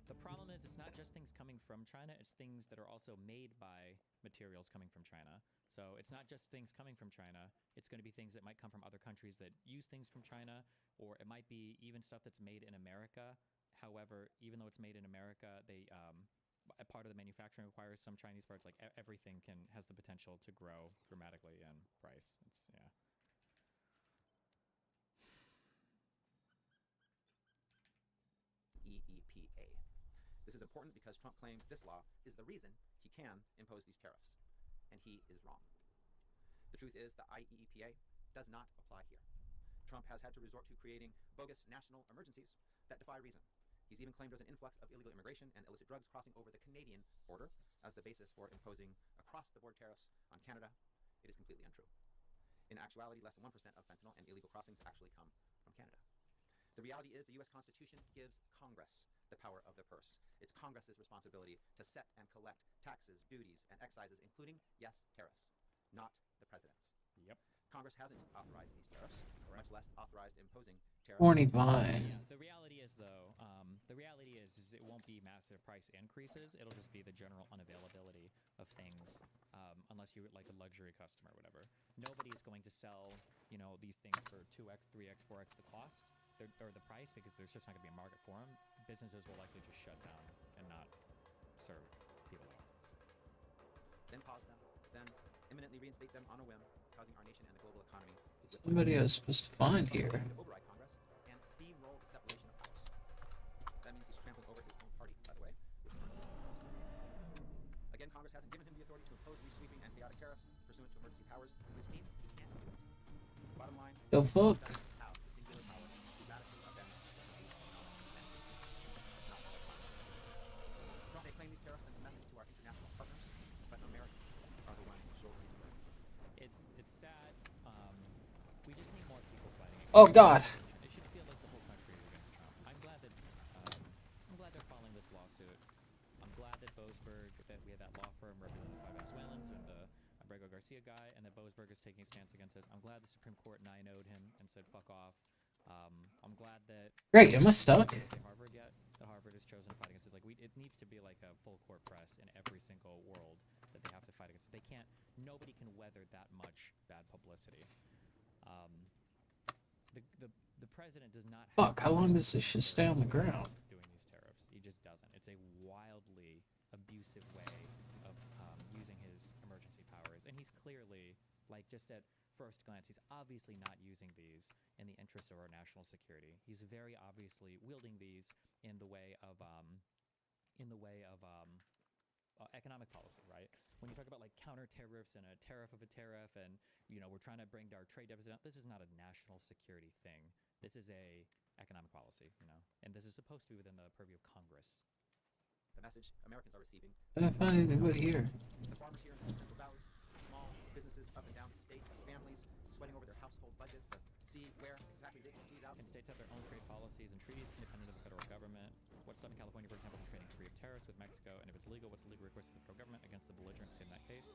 The problem is it's not just things coming from China, it's things that are also made by materials coming from China. So it's not just things coming from China, it's going to be things that might come from other countries that use things from China, or it might be even stuff that's made in America. However, even though it's made in America, they a part of the manufacturing requires some Chinese parts. Like everything has the potential to grow dramatically in price. It's EEPA. This is important because Trump claims this law is the reason he can impose these tariffs, and he is wrong. The truth is the IEEPA does not apply here. Trump has had to resort to creating bogus national emergencies that defy reason. He's even claimed there's an influx of illegal immigration and illicit drugs crossing over the Canadian border as the basis for imposing across-the-board tariffs on Canada. It is completely untrue. In actuality, less than 1% of fentanyl and illegal crossings actually come from Canada. The reality is the U.S. Constitution gives Congress the power of the purse. It's Congress's responsibility to set and collect taxes, duties, and excises, including, yes, tariffs, not the president's. Yep. Congress hasn't authorized these tariffs, much less authorized imposing tariffs. Horny vine. Yeah, the reality is, though, is it won't be massive price increases. It'll just be the general unavailability of things, unless you're like a luxury customer or whatever. Nobody's going to sell, these things for 2x, 3x, 4x the cost or the price, because there's just not going to be a market for them. Businesses will likely just shut down and not serve people at all. Then pause them, then imminently reinstate them on a whim, causing our nation and the global economy to Somebody I was supposed to find here. override Congress and steamroll the separation of powers. That means he's trampling over his own party, by the way. Again, Congress hasn't given him the authority to impose these sweeping and chaotic tariffs pursuant to emergency powers, which means he can't do it. Bottom line, The fuck? Trump may claim these tariffs send a message to our international partners, but Americans are the ones shortly to blame. It's sad. We just need more people fighting against Oh God. It should feel like the whole country is against Trump. I'm glad they're following this lawsuit. I'm glad that Boasberg, that we have that law firm representing the 5 Venezuelans and the Abrego Garcia guy, and that Boasberg is taking a stance against this. I'm glad the Supreme Court 9-0'd him and said fuck off. I'm glad that. Great, am I stuck? Harvard yet? The Harvard has chosen to fight against it. Like it needs to be like a full court press in every single world that they have to fight against. They can't. Nobody can weather that much bad publicity. The president does not. Fuck, how long does this shit stay on the ground? Doing these tariffs, he just doesn't. It's a wildly abusive way of using his emergency powers, and he's clearly, like, just at first glance, he's obviously not using these in the interests of our national security. He's very obviously wielding these in the way of economic policy, right? When you talk about like counter tariffs and a tariff of a tariff, and we're trying to bring our trade deficit up. This is not a national security thing. This is a economic policy, and this is supposed to be within the purview of Congress. The message Americans are receiving. I find anybody here. The farmers here in the Central Valley, small businesses up and down the state, families sweating over their household budgets to see where exactly they can squeeze out. Can states have their own trade policies and treaties independent of the federal government? What's stopping California, for example, from trading free of tariffs with Mexico? And if it's legal, what's the legal recourse for the federal government against the belligerent state in that case?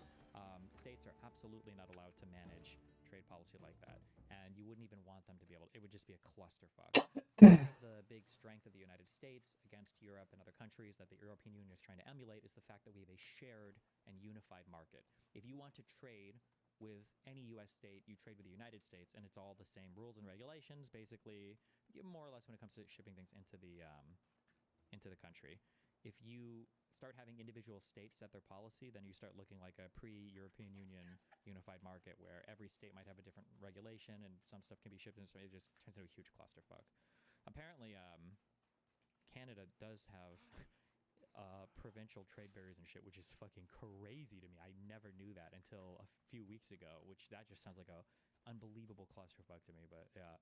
States are absolutely not allowed to manage trade policy like that, and you wouldn't even want them to be able. It would just be a clusterfuck. The big strength of the United States against Europe and other countries that the European Union is trying to emulate is the fact that we have a shared and unified market. If you want to trade with any U.S. state, you trade with the United States, and it's all the same rules and regulations, basically, more or less when it comes to shipping things into the country. If you start having individual states set their policy, then you start looking like a pre-European Union unified market where every state might have a different regulation and some stuff can be shipped in, so it just turns into a huge clusterfuck. Apparently, Canada does have provincial trade barriers and shit, which is fucking crazy to me. I never knew that until a few weeks ago, which that just sounds like a unbelievable clusterfuck to me, but yeah.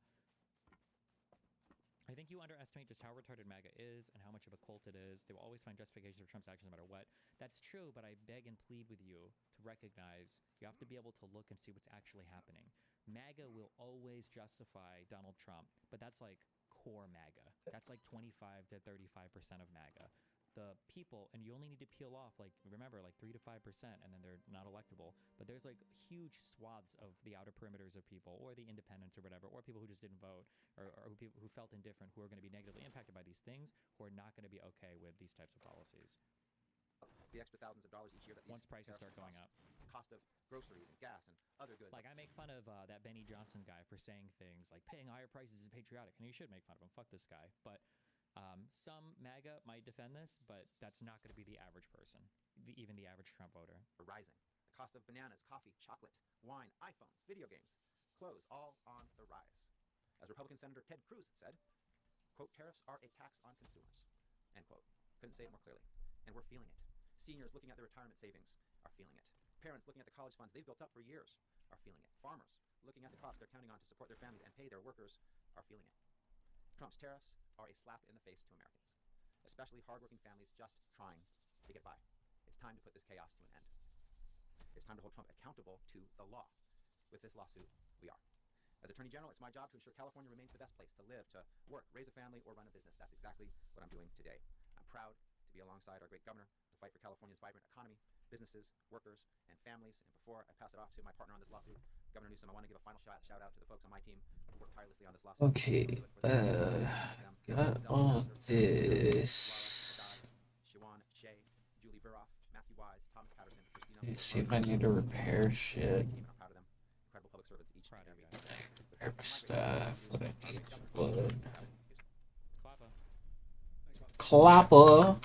I think you underestimate just how retarded MAGA is and how much of a cult it is. They will always find justifications for Trump's actions no matter what. That's true, but I beg and plead with you to recognize you have to be able to look and see what's actually happening. MAGA will always justify Donald Trump, but that's like core MAGA. That's like 25 to 35% of MAGA. The people, and you only need to peel off, like, remember, like 3 to 5%, and then they're not electable. But there's like huge swaths of the outer perimeters of people, or the independents or whatever, or people who just didn't vote, or people who felt indifferent, who are going to be negatively impacted by these things, who are not going to be okay with these types of policies. The extra thousands of dollars each year that these once prices start going up. Cost of groceries and gas and other goods. Like, I make fun of that Benny Johnson guy for saying things like paying higher prices is patriotic, and you should make fun of him. Fuck this guy, but. Some MAGA might defend this, but that's not going to be the average person, even the average Trump voter. Rising. The cost of bananas, coffee, chocolate, wine, iPhones, video games, clothes, all on the rise. As Republican Senator Ted Cruz said, quote, tariffs are a tax on consumers, end quote. Couldn't say it more clearly. And we're feeling it. Seniors looking at their retirement savings are feeling it. Parents looking at the college funds they've built up for years are feeling it. Farmers looking at the crops they're counting on to support their families and pay their workers are feeling it. Trump's tariffs are a slap in the face to Americans, especially hardworking families just trying to get by. It's time to put this chaos to an end. It's time to hold Trump accountable to the law. With this lawsuit, we are. As Attorney General, it's my job to ensure California remains the best place to live, to work, raise a family, or run a business. That's exactly what I'm doing today. I'm proud to be alongside our great governor to fight for California's vibrant economy, businesses, workers, and families. And before I pass it off to my partner on this lawsuit, Governor Newsom, I want to give a final shout out to the folks on my team who worked tirelessly on this lawsuit. Okay, got all this. Let's see if I need to repair shit. Repair my stuff. What I need to put. Clapper.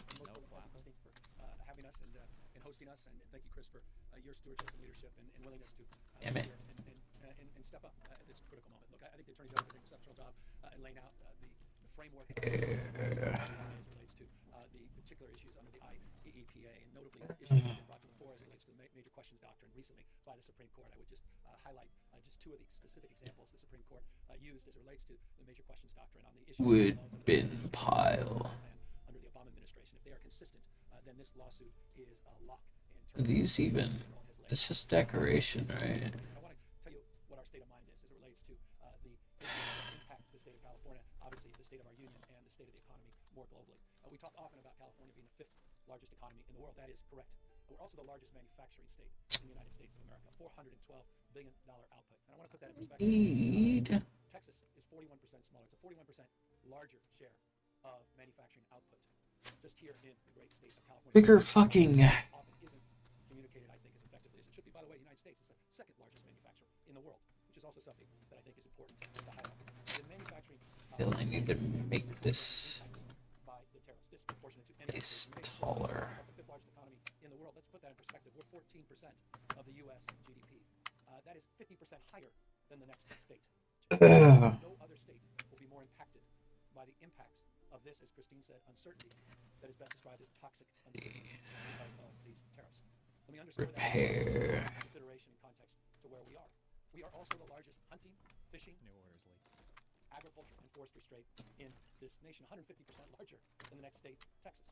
Having us and hosting us, and thank you, Chris, for your stewardship and leadership and willingness to Damn it. And step up at this critical moment. Look, I think the Attorney General did an exceptional job in laying out the framework as it relates to the particular issues under the IEEPA, and notably issues that have been brought to the fore as it relates to the major questions doctrine recently by the Supreme Court. I would just highlight just just two of the specific examples the Supreme Court used as it relates to the major questions doctrine on the issue Wood bin pile. under the Obama administration. If they are consistent, then this lawsuit is a lock. Are these even? This is decoration, right? I want to tell you what our state of mind is as it relates to the issues that impact the state of California, obviously the state of our union, and the state of the economy more globally. We talk often about California being the 5th largest economy in the world. That is correct. We're also the largest manufacturing state in the United States of America, $412 billion output. And I want to put that in perspective. Texas is 41% smaller. It's a 41% larger share of manufacturing output just here in the great state of California. Bigger fucking. Often isn't communicated, I think, as effectively as it should be. By the way, the United States is the 2nd largest manufacturer in the world, which is also something that I think is important to highlight. The manufacturing Feel I need to make this by the tariffs disproportionate to any base taller. The 5th largest economy in the world. Let's put that in perspective. We're 14% of the U.S. GDP. That is 50% higher than the next state. No other state will be more impacted by the impacts of this, as Christine said, uncertainty that is best described as toxic uncertainty because of these tariffs. Let me underscore Repair. that consideration and context to where we are. We are also the largest hunting, fishing, agriculture, and forestry state in this nation, 150% larger than the next state, Texas.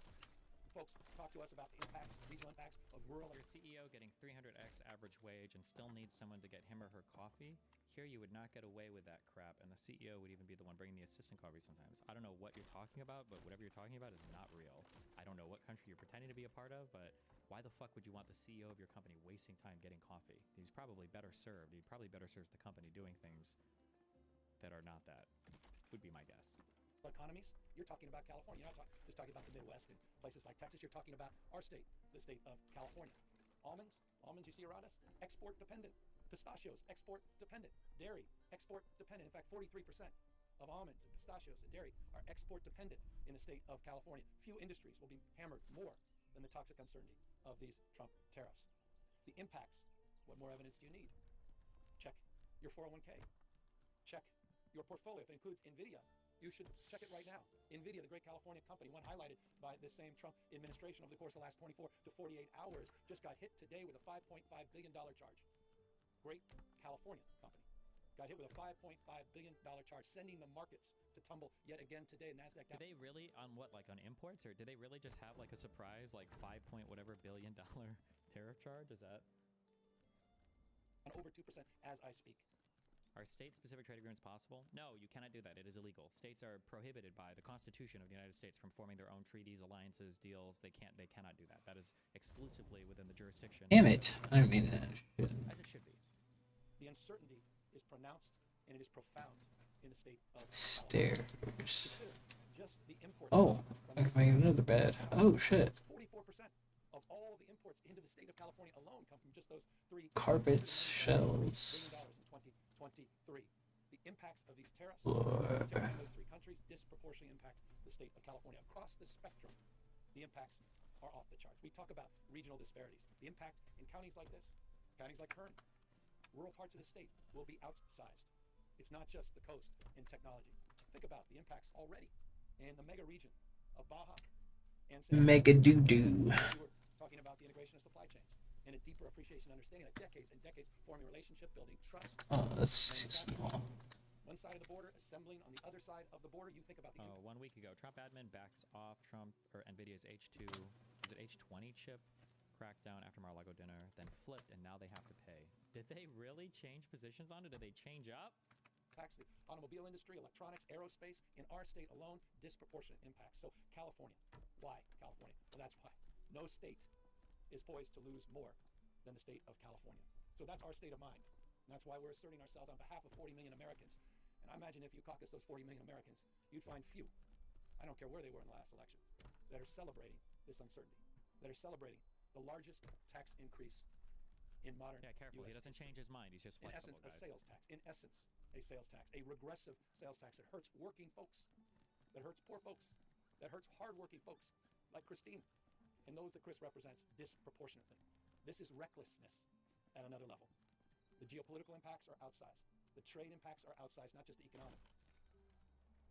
Folks, talk to us about the impacts, regional impacts of rural. Your CEO getting 300x average wage and still needs someone to get him or her coffee. Here you would not get away with that crap, and the CEO would even be the one bringing the assistant coffee sometimes. I don't know what you're talking about, but whatever you're talking about is not real. I don't know what country you're pretending to be a part of, but why the fuck would you want the CEO of your company wasting time getting coffee? He's probably better served. He probably better serves the company doing things that are not that, would be my guess. Economies, you're talking about California. You're not just talking about the Midwest and places like Texas. You're talking about our state, the state of California. Almonds you see around us, export dependent. Pistachios, export dependent. Dairy, export dependent. In fact, 43% of almonds and pistachios and dairy are export dependent in the state of California. Few industries will be hammered more than the toxic uncertainty of these Trump tariffs. The impacts, what more evidence do you need? Check your 401k. Check your portfolio. If it includes NVIDIA, you should check it right now. NVIDIA, the great California company, one highlighted by the same Trump administration over the course of the last 24 to 48 hours, just got hit today with a $5.5 billion charge. Great California company got hit with a $5.5 billion charge, sending the markets to tumble yet again today. NASDAQ. Did they really, on what, like on imports, or did they really just have like a surprise, like $5 point whatever billion tariff charge? Is that? On over 2% as I speak. Are state-specific trade agreements possible? No, you cannot do that. It is illegal. States are prohibited by the Constitution of the United States from forming their own treaties, alliances, deals. They cannot do that. That is exclusively within the jurisdiction. Damn it! I don't mean that. As it should be. The uncertainty is pronounced and it is profound in the state of Stairs. just the imports. Oh, I can make another bed. Oh shit. 44% of all the imports into the state of California alone come from just those three Carpets, shelves. $1 billion in 2023. The impacts of these tariffs, Lord. particularly in those three countries, disproportionately impact the state of California. Across the spectrum, the impacts are off the charts. We talk about regional disparities. The impact in counties like this, counties like Kern, rural parts of the state will be outsized. It's not just the coast in technology. Think about the impacts already in the mega region of Baja and Mega doo-doo. We were talking about the integration of supply chains and a deeper appreciation and understanding of decades and decades forming relationship, building trust. Oh, that's too small. One side of the border, assembling on the other side of the border. You think about the 1 week ago, Trump admin backs off NVIDIA's H2, is it H20 chip crackdown after Mar-a-Lago dinner, then flipped, and now they have to pay. Did they really change positions on it? Did they change up? Impacts the automobile industry, electronics, aerospace, in our state alone, disproportionate impacts. So California, why California? Well, that's why. No state is poised to lose more than the state of California. So that's our state of mind. And that's why we're asserting ourselves on behalf of 40 million Americans. And I imagine if you caucus those 40 million Americans, you'd find few, I don't care where they were in the last election, that are celebrating this uncertainty, that are celebrating the largest tax increase in modern Careful. US He doesn't history. change his mind. He's just In flexible, essence, guys. a sales tax. In essence, a sales tax, a regressive sales tax that hurts working folks, that hurts poor folks, that hurts hardworking folks like Christine and those that Chris represents disproportionately. This is recklessness at another level. The geopolitical impacts are outsized. The trade impacts are outsized, not just the economic.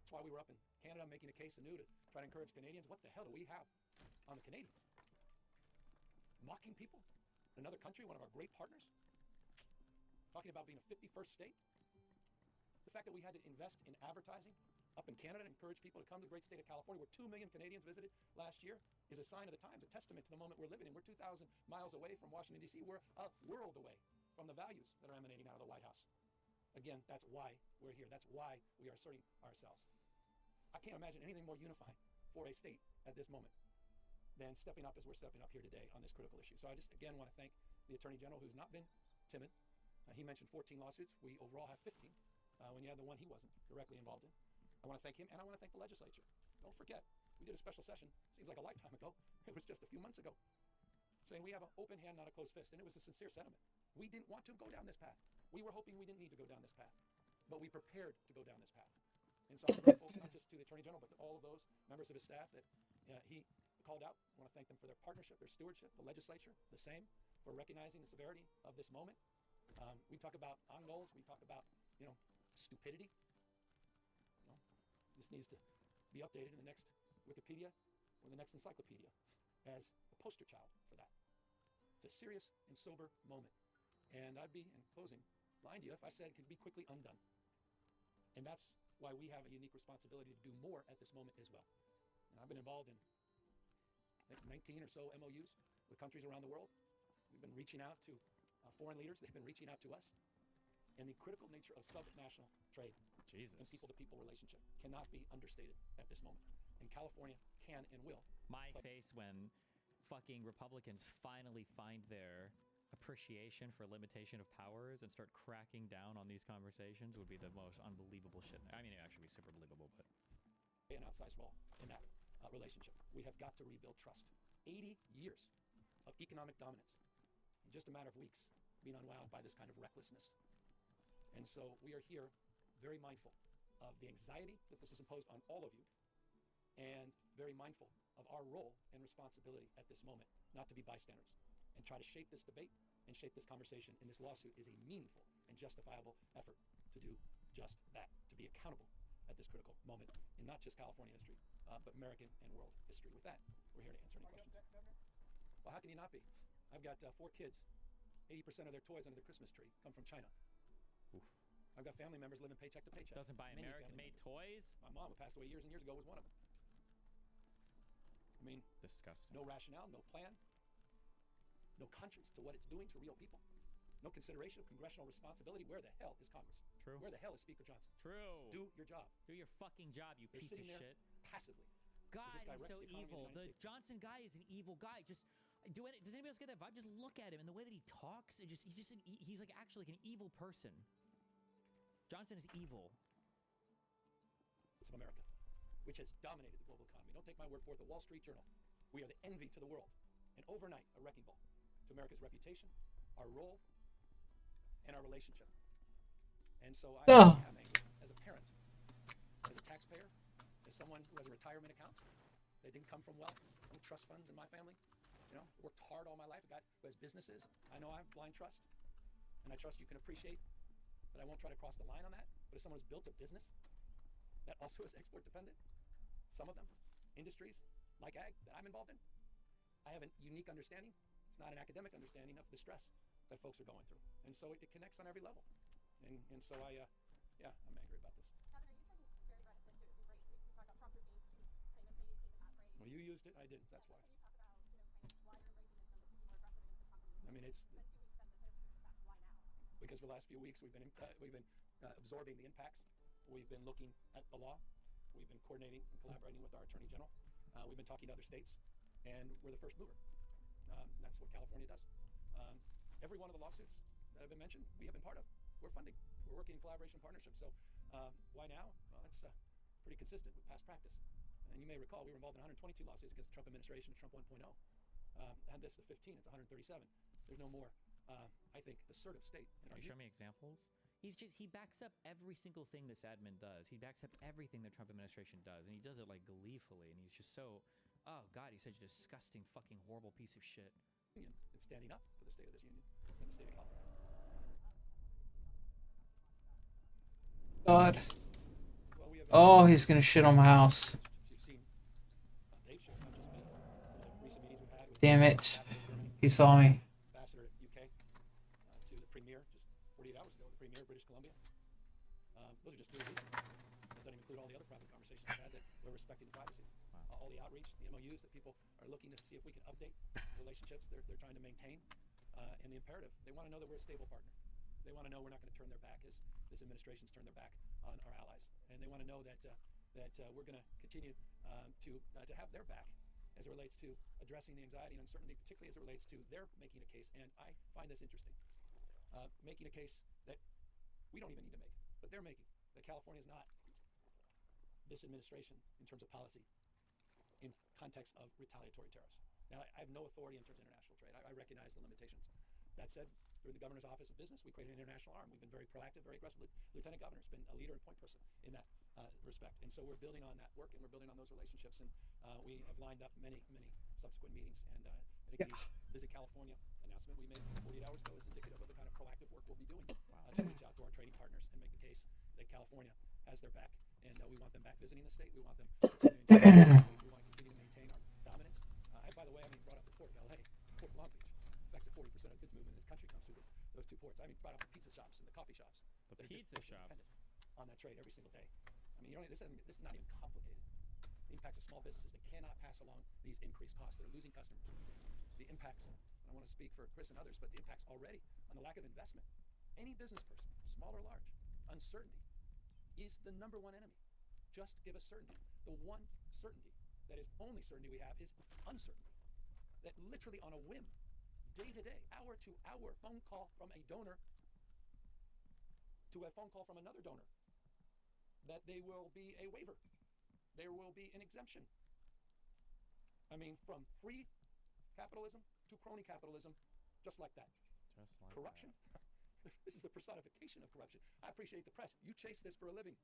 That's why we were up in Canada making a case anew to try to encourage Canadians. What the hell do we have on the Canadians? Mocking people in another country, one of our great partners? talking about being a 51st state. The fact that we had to invest in advertising up in Canada and encourage people to come to the great state of California, where 2 million Canadians visited last year, is a sign of the times, a testament to the moment we're living in. We're 2,000 miles away from Washington, D.C. We're a world away from the values that are emanating out of the White House. Again, that's why we're here. That's why we are asserting ourselves. I can't imagine anything more unifying for a state at this moment than stepping up as we're stepping up here today on this critical issue. So I just, again, want to thank the Attorney General, who's not been timid. He mentioned 14 lawsuits. We overall have 15. When you had the one he wasn't directly involved in. I want to thank him, and I want to thank the legislature. Don't forget, we did a special session, seems like a lifetime ago. It was just a few months ago, saying we have an open hand, not a closed fist, and it was a sincere sentiment. We didn't want to go down this path. We were hoping we didn't need to go down this path, but we prepared to go down this path. And so I'm grateful not just to the Attorney General, but to all of those members of his staff that he called out. I want to thank them for their partnership, their stewardship. The legislature, the same, for recognizing the severity of this moment. We talk about on goals. We talk about, stupidity. This needs to be updated in the next Wikipedia or the next encyclopedia as a poster child for that. It's a serious and sober moment. And I'd be, in closing, lying to you if I said it could be quickly undone. And that's why we have a unique responsibility to do more at this moment as well. And I've been involved in, I think, 19 or so MOUs with countries around the world. We've been reaching out to foreign leaders. They've been reaching out to us. And the critical nature of subnational trade and people-to-people relationship cannot be understated at this moment. And California can and will. My face when fucking Republicans finally find their appreciation for limitation of powers and start cracking down on these conversations would be the most unbelievable shit. I mean, it actually be super believable, but... An outsized role in that relationship. We have got to rebuild trust. 80 years of economic dominance in just a matter of weeks being unwound by this kind of recklessness. And so we are here very mindful of the anxiety that this has imposed on all of you, and very mindful of our role and responsibility at this moment, not to be bystanders, and try to shape this debate and shape this conversation. And this lawsuit is a meaningful and justifiable effort to do just that, to be accountable at this critical moment in not just California history, but American and world history. With that, we're here to answer any questions. Well, how can you not be? I've got 4 kids. 80% of their toys under the Christmas tree come from China. Oof. I've got family members living paycheck to paycheck. Doesn't buy American-made toys? My mom, who passed away years and years ago, was one of them. I mean, disgusting. No rationale, no plan, no conscience to what it's doing to real people, no consideration of congressional responsibility. Where the hell is Congress? True. Where the hell is Speaker Johnson? True. Do your job. Do your fucking job, you They're piece of sitting there shit. Passively. God, This guy he's wrecks so the economy of evil. the The United States. Johnson guy is an evil guy. Does anybody else get that vibe? Just look at him and the way that he talks. He's like actually like an evil person. Johnson is evil. Of America, which has dominated the global economy. Don't take my word for it. The Wall Street Journal. We are the envy to the world, and overnight a wrecking ball to America's reputation, our role, and our relationship. And so I'm angry as a parent, as a taxpayer, as someone who has a retirement account. They didn't come from wealth, no trust funds in my family. Worked hard all my life. A guy who has businesses. I know I have blind trust, and I trust you can appreciate that I won't try to cross the line on that. But as someone who's built a business that also is export dependent, some of them, industries like ag that I'm involved in, I have a unique understanding. It's not an academic understanding of the stress that folks are going through. And so it connects on every level. And so I'm angry about this. Governor, you've been very reticent to embrace, we talked about Trump being famously the hat phrase. Well, you used it, I didn't, that's why. Can you talk about, kind of why you're embracing this number to be more aggressive against the Trump administration? I mean, it's... It's been 2 weeks since the tariff was passed. Why now? Because for the last few weeks we've been absorbing the impacts. We've been looking at the law. We've been coordinating and collaborating with our Attorney General. We've been talking to other states, and we're the first mover. That's what California does. Every one of the lawsuits that have been mentioned, we have been part of. We're funding. We're working in collaboration and partnership. So why now? Well, that's pretty consistent with past practice. And you may recall we were involved in 122 lawsuits against the Trump administration, Trump 1.0. And this is the 15, it's 137. There's no more, I think, assertive state. Can you show me examples? He backs up every single thing this admin does. He backs up everything the Trump administration does, and he does it like gleefully, and he's just so, oh God, he's such a disgusting, fucking horrible piece of shit. And standing up for the state of this union and the state of California. God. Oh, he's gonna shit on my house. Damn it. He saw me. Ambassador UK to the premier just 48 hours Colombia. Those are just 3 of these. That doesn't even include all the other private conversations I've had that we're respecting the privacy. All the outreach, the MOUs that people are looking to see if we can update relationships they're trying to maintain, and the imperative. They want to know that we're a stable partner. They want to know we're not going to turn their back as this administration's turned their back on our allies, and they want to know that we're going to continue to have their back as it relates to addressing the anxiety and uncertainty, particularly as it relates to their making a case. And I find this interesting, making a case that we don't even need to make, but they're making, that California is not this administration in terms of policy in context of retaliatory tariffs. Now, I have no authority in terms of international trade. I recognize the limitations. That said, through the Governor's Office of Business, we created an international arm. We've been very proactive, very aggressive. Lieutenant Governor's been a leader and point person in that respect. And so we're building on that work, and we're building on those relationships. And we have lined up many, many subsequent meetings. And I think the Visit California announcement we made 48 hours ago is indicative of the kind of proactive work we'll be doing to reach out to our trading partners and make the case that California has their back. And we want them back visiting the state. We want them continuing we want to continue to maintain our dominance. By the way, I mean, brought up the Port of LA, Port of Long Beach. In fact, the 40% of goods movement in this country comes through those 2 ports. I mean, brought up the pizza shops and the coffee shops. The pizza shops on that trade every single day. I mean, this is not even complicated. The impacts of small businesses that cannot pass along these increased costs. They're losing customers. The impacts, and I want to speak for Chris and others, but the impacts already on the lack of investment. Any business person, small or large, uncertainty is the #1 enemy. Just give us certainty. The one certainty that is only certainty we have is uncertainty. That literally on a whim, day to day, hour to hour, phone call from a donor to a phone call from another donor, that there will be a waiver. There will be an exemption. I mean, from free capitalism to crony capitalism, just like that. Just like corruption. This is the personification of corruption. I appreciate the press. You chase this for a living.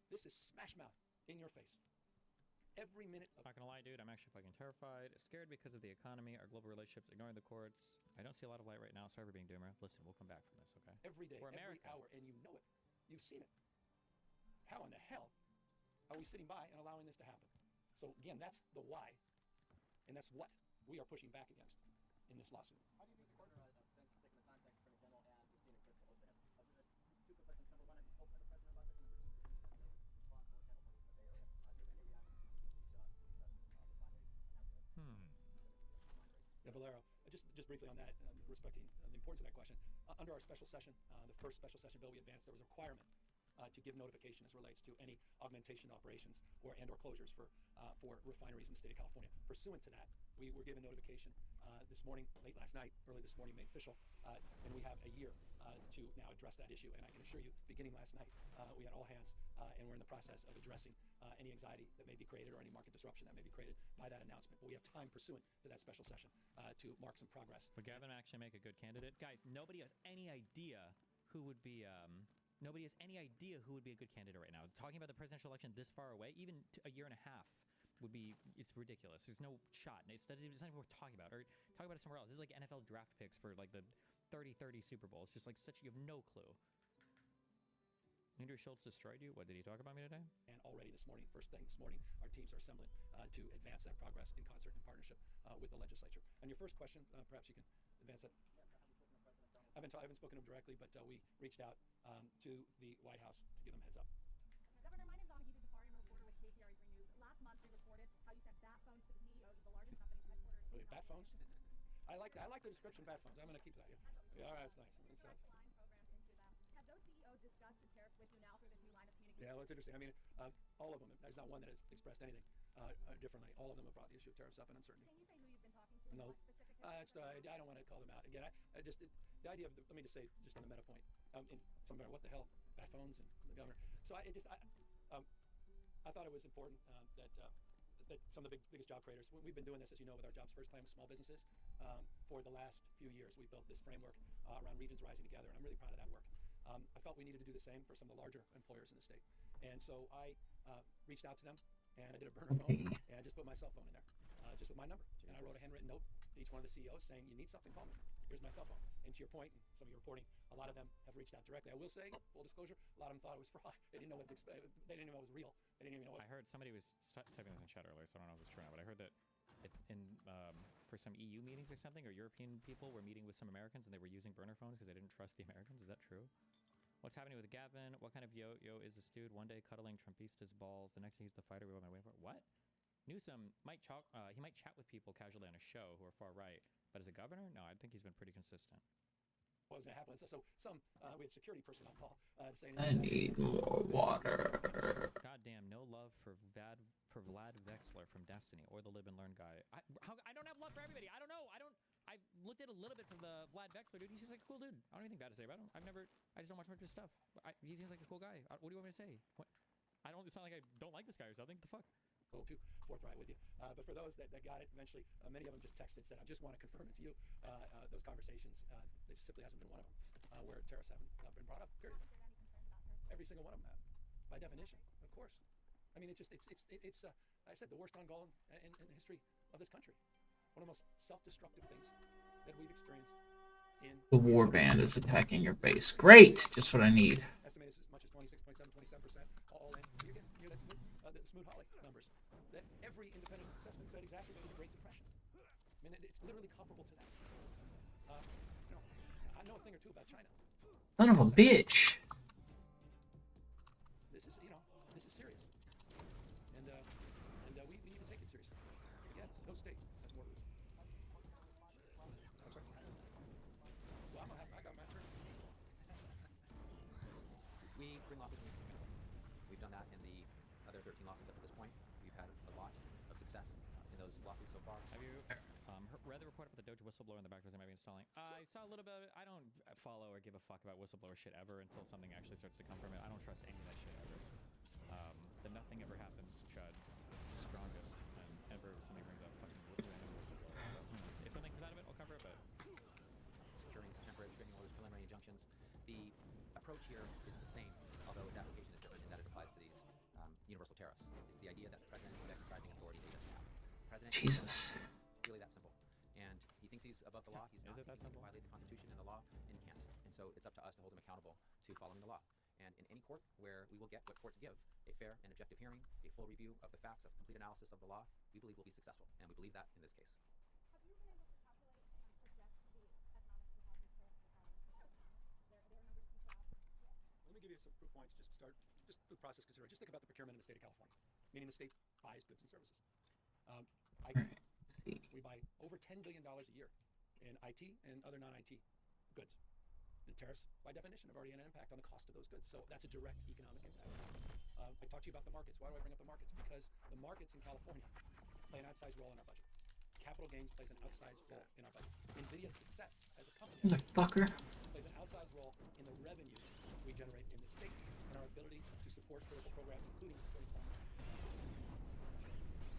This is smash mouth in your face. Every minute of Not gonna lie, dude, I'm actually fucking terrified. Scared because of the economy, our global relationships, ignoring the courts. I don't see a lot of light right now. Sorry for being doomer. Listen, we'll come back from this, okay? every day, We're every America. hour, and you know it. You've seen it. How in the hell are we sitting by and allowing this to happen? So again, that's the why, and that's what we are pushing back against in this lawsuit. How do you view the court? Thanks for taking the time. Thanks, Attorney General and Christine and Chris, for hosting us. 2 quick questions. Number 1, have you spoken to the president about this? And number 2, is there any response for chemical pollution in the Bay Area? Do you have any reaction to these discussions of refinery announcement? Yeah, Valero, just briefly on that, respecting the importance of that question. Under our special session, the first special session bill we advanced, there was a requirement to give notification as relates to any augmentation operations or closures for refineries in the state of California. Pursuant to that, we were given notification this morning, late last night, early this morning, made official, and we have a year to now address that issue. And I can assure you, beginning last night, we had all hands, and we're in the process of addressing any anxiety that may be created or any market disruption that may be created by that announcement. But we have time pursuant to that special session to mark some progress. Would Gavin actually make a good candidate? Guys, nobody has any idea who would be nobody has any idea who would be a good candidate right now. Talking about the presidential election this far away, even a year and a half, would be, it's ridiculous. There's no shot. It's not even worth talking about. Or talk about it somewhere else. This is like NFL draft picks for like the 30-30 Super Bowl. It's just like you have no clue. Andrew Schultz destroyed you? What, did he talk about me today? And already this morning, first thing this morning, our teams are assembling to advance that progress in concert and partnership with the legislature. And your first question, perhaps you can advance it. I haven't spoken to him directly, but we reached out to the White House to give them a heads up. Governor, my name's Anna. You did the Farian reporter with KCRA 3 News. Last month, we reported how you sent bat phones to the CEOs of the largest companies headquartered Were in they bat phones? I like the description of bat phones. I'm going to keep that. Yeah, all right, that's nice. Makes sense. Have those CEOs discussed the tariffs with you now through this new line of communication? Yeah, well, it's interesting. I mean, all of them. There's not one that has expressed anything differently. All of them have brought the issue of tariffs up and uncertainty. Can you say who you've been talking to? No. I don't want to call them out. Again, I just, the idea of, let me just say, just on the meta point, in some what the hell, bat phones and the governor. So I thought it was important that some of the biggest job creators, we've been doing this, as you know, with our Jobs First plan with small businesses for the last few years. We built this framework around regions rising together, and I'm really proud of that work. I felt we needed to do the same for some of the larger employers in the state. And so I reached out to them, and I did a burner phone, and I just put my cell phone in there, just with my number. And I wrote a handwritten note to each one of the CEOs saying, you need something, call me. Here's my cell phone. And to your point, and some of your reporting, a lot of them have reached out directly. I will say, full disclosure, a lot of them thought it was fraud. They didn't know what to expect. They didn't even know it was real. They didn't even know what. I heard somebody was typing this in chat earlier, so I don't know if it's true or not, but I heard that for some EU meetings or something, or European people were meeting with some Americans and they were using burner phones because they didn't trust the Americans. Is that true? What's happening with Gavin? What kind of yo-yo is this dude? One day cuddling Trumpista's balls. The next day he's the fighter we've been waiting for. What? Newsom might he might chat with people casually on a show who are far right, but as a governor, no, I think he's been pretty consistent. What was going to happen? So we had security personnel call saying. I need more water. Goddamn, no love for Vlad Vexler from Destiny or the Live and Learn guy. I don't have love for everybody. I don't know. I've looked at a little bit from the Vlad Vexler dude. He seems like a cool dude. I don't have anything bad to say about him. I just don't watch much of his stuff. He seems like a cool guy. What do you want me to say? What? It's not like I don't like this guy or something. The fuck? A little too forthright with you. But for those that got it eventually, many of them just texted and said, I just want to confirm it's you. Those conversations, there simply hasn't been one of them where terrorists haven't been brought up, period. Every single one of them have, by definition, of course. I mean, it's I said, the worst on goal in the history of this country. One of the most self-destructive things that we've experienced in... The warband is attacking your base. Great! Just what I need. Estimated as much as 26.7, 27% all in. You get the Smoot Hawley numbers. That every independent assessment said exacerbated the Great Depression. I mean, it's literally comparable to that. I know a thing or two about China. Son of a bitch. This is serious. And we need to take it seriously. Again, no state has more rules. Well, I got my turn. We bring lawsuits in. We've done that in the other 13 lawsuits up to this point. We've had a lot of success in those lawsuits so far. Have you read the report about the Doge whistleblower in the backdoors they might be installing? I saw a little bit of it. I don't follow or give a fuck about whistleblower shit ever until something actually starts to come from it. I don't trust any of that shit ever. The nothing ever happens chud strongest, and ever somebody brings up fucking random whistleblower. So, if something comes out of it, I'll cover it, but... Securing temporary restraining orders, preliminary injunctions. The approach here is the same, although its application is different in that it applies to these universal tariffs. It's the idea that the president is exercising authority that he doesn't have. President Jesus. It's really that simple. And he thinks he's above the law. He's not. He thinks he can violate the Constitution and the law and can't. And so it's up to us to hold him accountable to following the law. And in any court where we will get what courts give, a fair and objective hearing, a full review of the facts, a complete analysis of the law, we believe we'll be successful. And we believe that in this case. Have you been able to calculate and project the economic impact these tariffs will have on the economy? There are numbers you can throw out? Let me give you some proof points just to start, just for process consideration. Just think about the procurement in the state of California, meaning the state buys goods and services. IT, we buy over $10 billion a year in IT and other non-IT goods. The tariffs, by definition, have already had an impact on the cost of those goods. So that's a direct economic impact. I talked to you about the markets. Why do I bring up the markets? Because the markets in California play an outsized role in our budget. Capital gains plays an outsized role in our budget. NVIDIA's success as a company Motherfucker. plays an outsized role in the revenue we generate in the state and our ability to support critical programs, including supporting farmers.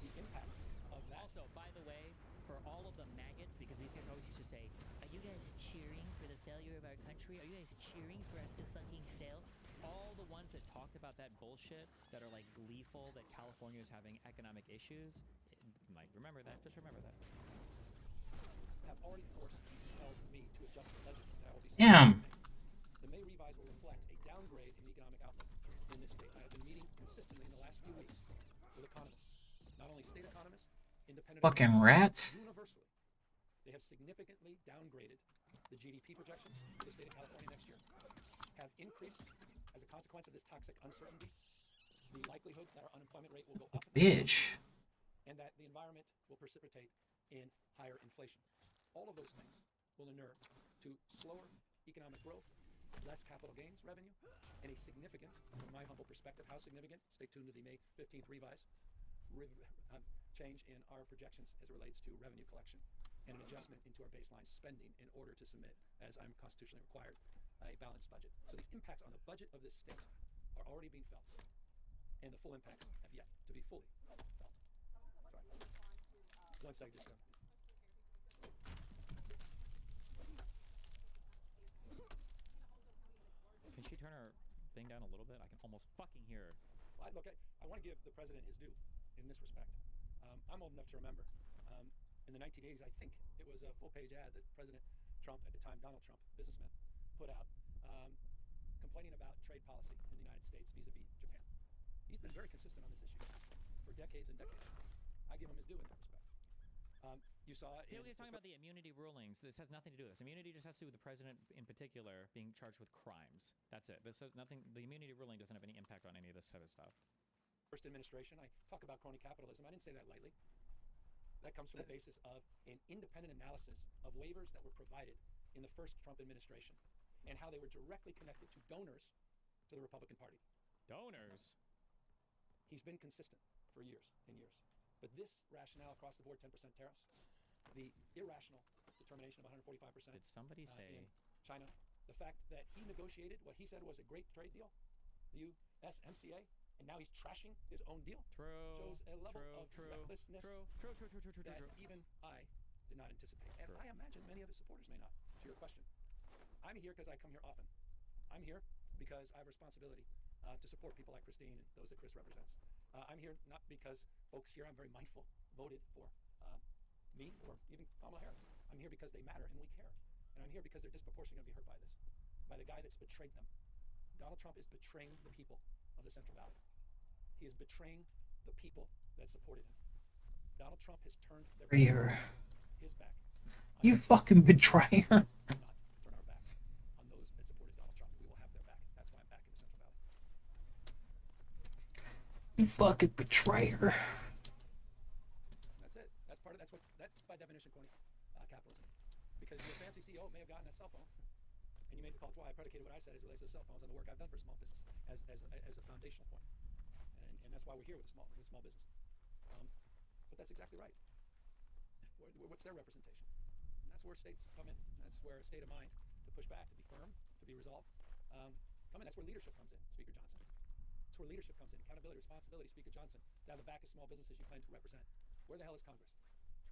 The impacts of that. Also, by the way, for all of the maggots, because these guys always used to say, are you guys cheering for the failure of our country? Are you guys cheering for us to fucking fail? All the ones that talked about that bullshit, that are like gleeful that California is having economic issues, like, remember that, just remember that. Have already compelled me to adjust the budget that I will be Damn. The May revise will reflect a downgrade in the economic outlook in this state. I have been meeting consistently in the last few weeks with economists, not only state economists, independent Fucking rats. universally. They have significantly downgraded the GDP projections for the state of California next year, have increased as a consequence of this toxic uncertainty the likelihood that our unemployment rate will go up, Bitch. and that the environment will precipitate in higher inflation. All of those things will inure to slower economic growth, less capital gains revenue, and a significant, from my humble perspective, how significant? Stay tuned to the May 15th revise. Change in our projections as it relates to revenue collection and an adjustment into our baseline spending in order to submit, as I'm constitutionally required, a balanced budget. So the impacts on the budget of this state are already being felt, and the full impacts have yet to be fully felt. Sorry. One second, just Can she turn her thing down a little bit? I can almost fucking hear her. Look, I want to give the president his due in this respect. I'm old enough to remember in the 1980s, I think it was a full-page ad that President Trump, at the time Donald Trump, businessman, put out complaining about trade policy in the United States vis-a-vis Japan. He's been very consistent on this issue for decades and decades. I give him his due in that respect. You saw it. We're talking about the immunity rulings. This has nothing to do with this. Immunity just has to do with the president in particular being charged with crimes. That's it. This has nothing. The immunity ruling doesn't have any impact on any of this type of stuff. First administration, I talk about crony capitalism. I didn't say that lightly. That comes from the basis of an independent analysis of waivers that were provided in the first Trump administration and how they were directly connected to donors to the Republican Party. Donors? He's been consistent for years and years. But this rationale across the board, 10% tariffs, the irrational determination of 145%. Did somebody say in China, the fact that he negotiated what he said was a great trade deal, the USMCA, and now he's trashing his own deal. Shows a level of recklessness that even I did not anticipate. And I imagine many of his supporters may not, to your question. I'm here because I come here often. I'm here because I have responsibility to support people like Christine and those that Chris represents. I'm here not because folks here I'm very mindful voted for me or even Kamala Harris. I'm here because they matter and we care. And I'm here because they're disproportionately going to be hurt by this, by the guy that's betrayed them. Donald Trump is betraying the people of the Central Valley. He is betraying the people that supported him. Donald Trump has turned his back. You fucking betrayer. Turn our back on those that supported Donald Trump. We will have their back. That's why I'm back in the Central Valley. You fucking betrayer. That's it. That's by definition capitalism. Because your fancy CEO may have gotten a cell phone, and you made the call. That's why I predicated what I said as it relates to cell phones on the work I've done for small business as a foundational point. And that's why we're here with small business. But that's exactly right. What's their representation? And that's where states come in. That's where a state of mind to push back, to be firm, to be resolved. Come in. That's where leadership comes in, Speaker Johnson. That's where leadership comes in. Accountability, responsibility, Speaker Johnson, to have the back of small businesses you claim to represent. Where the hell is Congress?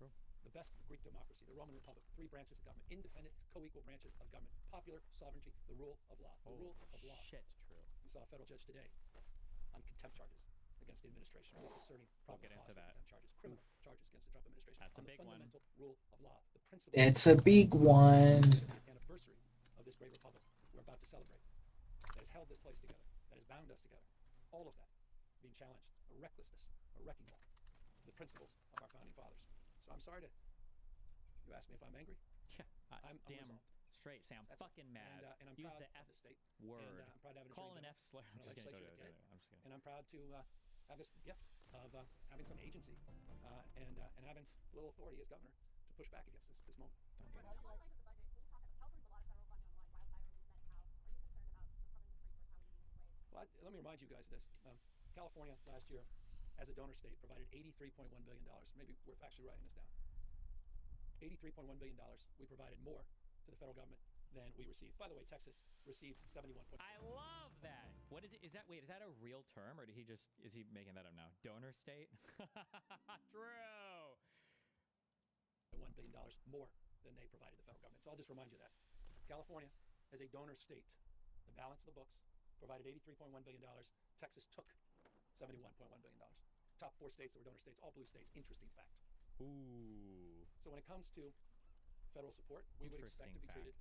True. The best Greek democracy, the Roman Republic, 3 branches of government, independent, co-equal branches of government, popular sovereignty, the rule of law. The rule of law. Shit, true. We saw a federal judge today on contempt charges against the administration. He's asserting We'll get into that. Contempt charges, criminal charges against the Trump administration. That's on a big the one. fundamental rule of law. The principle. It's a big one. The anniversary of this great republic we're about to celebrate. That has held this place together. That has bound us together. All of that being challenged. A recklessness, a wrecking ball. The principles of our founding fathers. So I'm sorry to. You asked me if I'm angry. Yeah, I'm damn unresolved. straight. Say I'm fucking mad. And I'm Use proud the F of the state. word. And I'm proud to have an Call him attorney an F slur. general I'm just in the kidding. legislature I'm just kidding. and I'm proud to have this gift of having some agency and having a little authority as governor to push back against this moment. Well, let me remind you guys of this. California last year, as a donor state, provided $83.1 billion. Maybe worth actually writing this down. $83.1 billion. We provided more to the federal government than we received. By the way, Texas received 71. I love that. What is it? Is that a real term, or is he making that up now? Donor state? True. $1 billion more than they provided the federal government. So I'll just remind you that. California, as a donor state, the balance of the books, provided $83.1 billion. Texas took $71.1 billion. Top 4 states that were donor states, all blue states. Interesting fact. Ooh. So when it comes to federal support, we would expect to be treated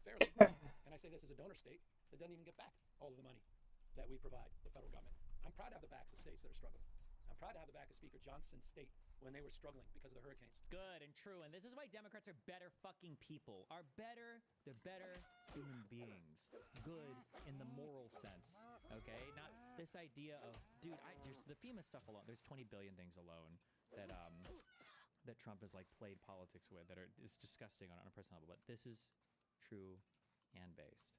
fairly. And I say this as a donor state that doesn't even get back all of the money that we provide the federal government. I'm proud to have the backs of states that are struggling. I'm proud to have the back of Speaker Johnson's state when they were struggling because of the hurricanes. Good and true. And this is why Democrats are better fucking people. They're better human beings. Good in the moral sense. Okay? Not this idea of, dude, the FEMA stuff alone. There's 20 billion things alone that Trump has like played politics with is disgusting on a personal level. But this is true and based.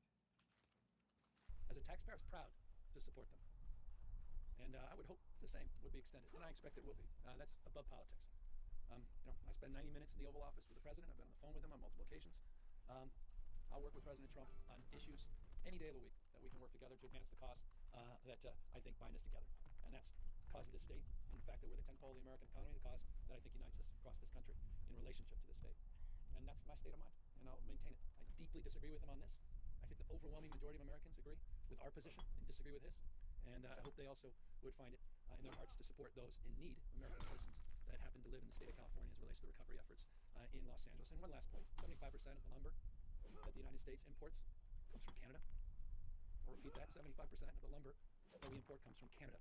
As a taxpayer, I was proud to support them. And I would hope the same would be extended, and I expect it will be. That's above politics. I spend 90 minutes in the Oval Office with the president. I've been on the phone with him on multiple occasions. I'll work with President Trump on issues any day of the week that we can work together to advance the cause that I think bind us together. And that's the cause of this state, and the fact that we're the 10th pole of the American economy, the cause that I think unites us across this country in relationship to this state. And that's my state of mind, and I'll maintain it. I deeply disagree with him on this. I think the overwhelming majority of Americans agree with our position and disagree with his. And I hope they also would find it in their hearts to support those in need, American citizens that happen to live in the state of California as it relates to the recovery efforts in Los Angeles. And one last point, 75% of the lumber that the United States imports comes from Canada. I'll repeat that, 75% of the lumber that we import comes from Canada.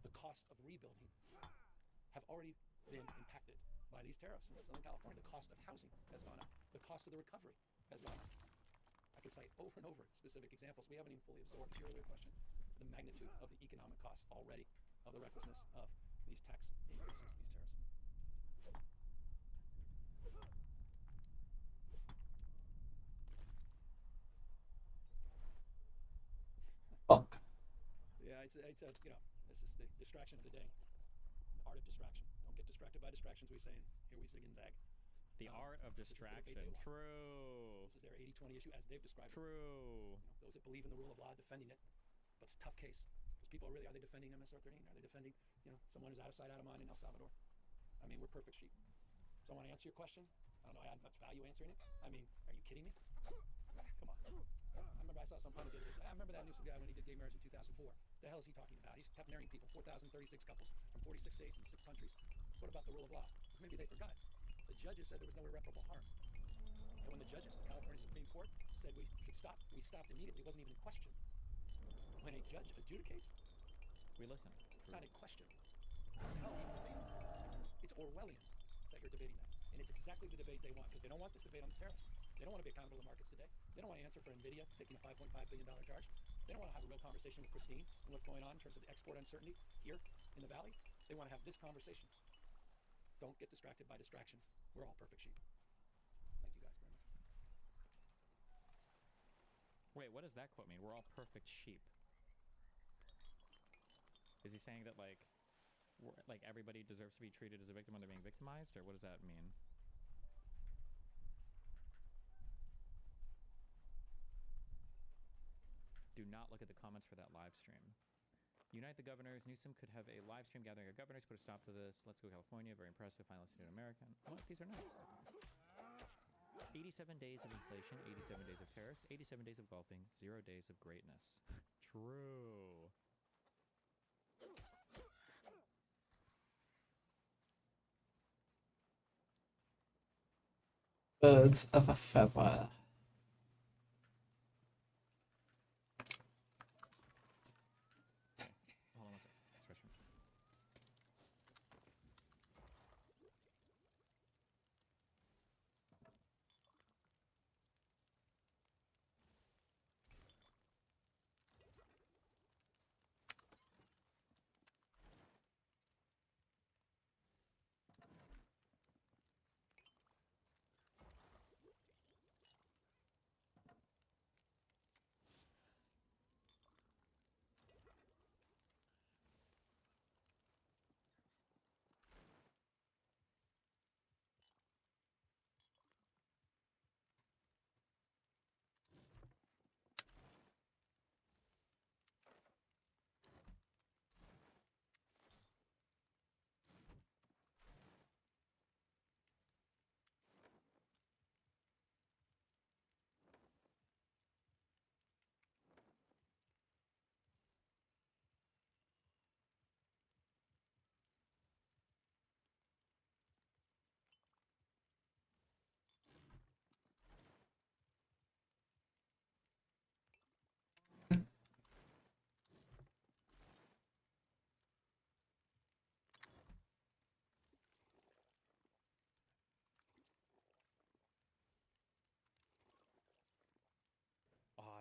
The cost of rebuilding have already been impacted by these tariffs in Southern California. The cost of housing has gone up. The cost of the recovery has gone up. I can cite over and over specific examples. We haven't even fully absorbed, to your earlier question, the magnitude of the economic costs already of the recklessness of these tax increases, these tariffs. Fuck. Yeah, it's it's just the distraction of the day, the art of distraction. Don't get distracted by distractions, we say, and here we zig and zag. The art of distraction. True. This is their 80-20 issue as they've described it. True. Those that believe in the rule of law defending it, but it's a tough case. Because people are they defending MS-13? Are they defending, someone who's out of sight, out of mind in El Salvador? I mean, we're perfect sheep. So I want to answer your question. I don't know I add much value answering it. I mean, are you kidding me? Come on. I remember I saw some pundit did this. I remember that Newsom guy when he did gay marriage in 2004. The hell is he talking about? He's kept marrying people, 4,036 couples from 46 states and 6 countries. So what about the rule of law? Maybe they forgot. The judges said there was no irreparable harm. And when the judges, the California Supreme Court, said we should stop, we stopped immediately. It wasn't even in question. When a judge adjudicates, we listen. It's not in question. How the hell are you debating that? It's Orwellian that you're debating that. And it's exactly the debate they want, because they don't want this debate on the tariffs. They don't want to be accountable to the markets today. They don't want to answer for NVIDIA taking a $5.5 billion charge. They don't want to have a real conversation with Christine and what's going on in terms of the export uncertainty here in the Valley. They want to have this conversation. Don't get distracted by distractions. We're all perfect sheep. Thank you guys very much. Wait, what does that quote mean? We're all perfect sheep. Is he saying that like everybody deserves to be treated as a victim when they're being victimized, or what does that mean? Do not look at the comments for that live stream. Unite the governors. Newsom could have a live stream gathering of governors. Put a stop to this. Let's go California. Very impressive. Finally, listening to an American. What? These are nice. 87 days of inflation. 87 days of tariffs. 87 days of golfing. 0 days of greatness. True. Birds of a feather.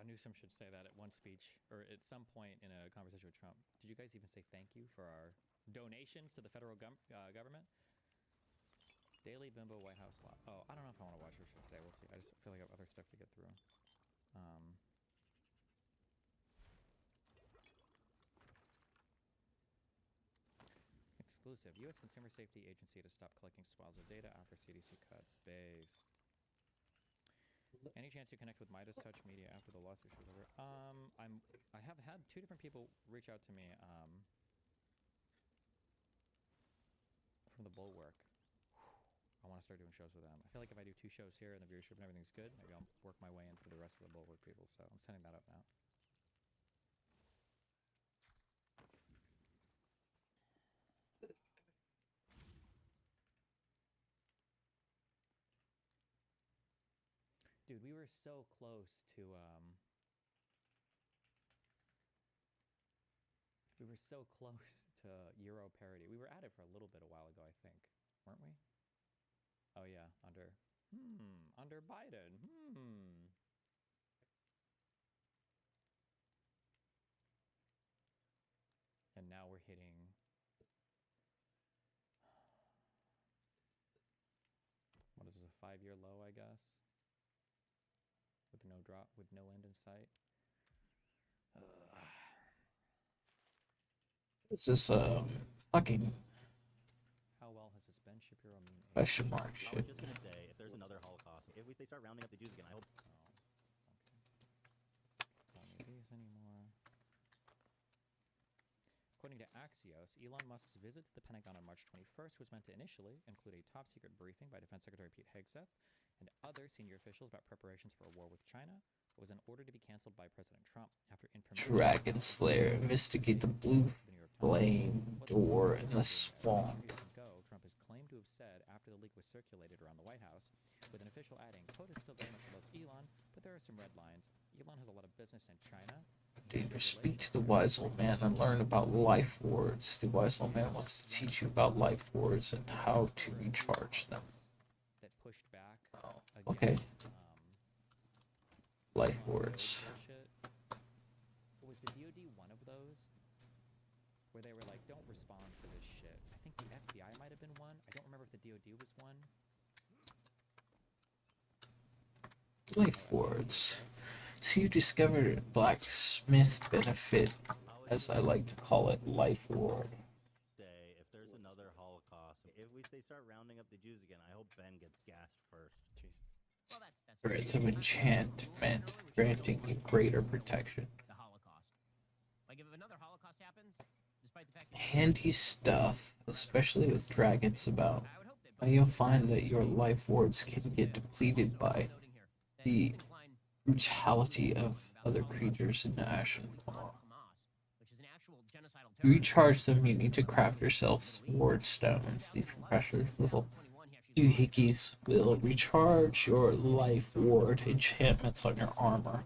Newsom should say that at one speech or at some point in a conversation with Trump. Did you guys even say thank you for our donations to the federal government? Daily Bimbo White House slot. Oh, I don't know if I want to watch her show today. We'll see. I just feel like I have other stuff to get through. Exclusive. U.S. Consumer Safety Agency to stop collecting swathes of data after CDC cuts. Base. Any chance you connect with Midas Touch Media after the lawsuit was over? I have had 2 different people reach out to me from the Bulwark. I want to start doing shows with them. I feel like if I do 2 shows here and the viewership and everything's good, maybe I'll work my way into the rest of the Bulwark people. So I'm setting that up now. Dude, we were so close to We're so close to Euro parity. We were at it for a little bit a while ago, I think, weren't we? Oh yeah, under Biden. And now we're hitting what is this, a 5-year low, I guess? With no drop, with no end in sight. It's this fucking How well has this been, Shapiro? question mark I shit. was just gonna say, if there's another Holocaust, if they start rounding up the Jews again, I hope. Don't need these anymore. According to Axios, Elon Musk's visit to the Pentagon on March 21st was meant to initially include a top-secret briefing by Defense Secretary Pete Hegseth and other senior officials about preparations for a war with China, but was in order to be canceled by President Trump after information... Dragon Slayer, investigate the blue flame door in the swamp. Trump has claimed to have said after the leak was circulated around the White House, with an official adding, quote, is still very much loves Elon, but there are some red lines. Elon has a lot of business in China. Danger, speak to the wise old man and learn about life wards. The wise old man wants to teach you about life wards and how to recharge them. That pushed back Okay. against, Life wards. Was the DoD one of those? Where they were like, don't respond to this shit. I think the FBI might have been one. I don't remember if the DoD was one. Life wards. So you discovered blacksmith benefit, as I like to call it, life ward. Say, if there's another Holocaust, if they start rounding up the Jews again, I hope Ben gets gassed first. Jesus. Spirits of enchantment, granting you greater protection. The Holocaust. Like if another Holocaust happens, despite the fact that Handy stuff, especially with dragons about. Now you'll find that your life wards can get depleted by the brutality of other creatures in the Ashen Law. To recharge them, you need to craft yourself ward stones. These precious little doohickeys will recharge your life ward enchantments on your armor.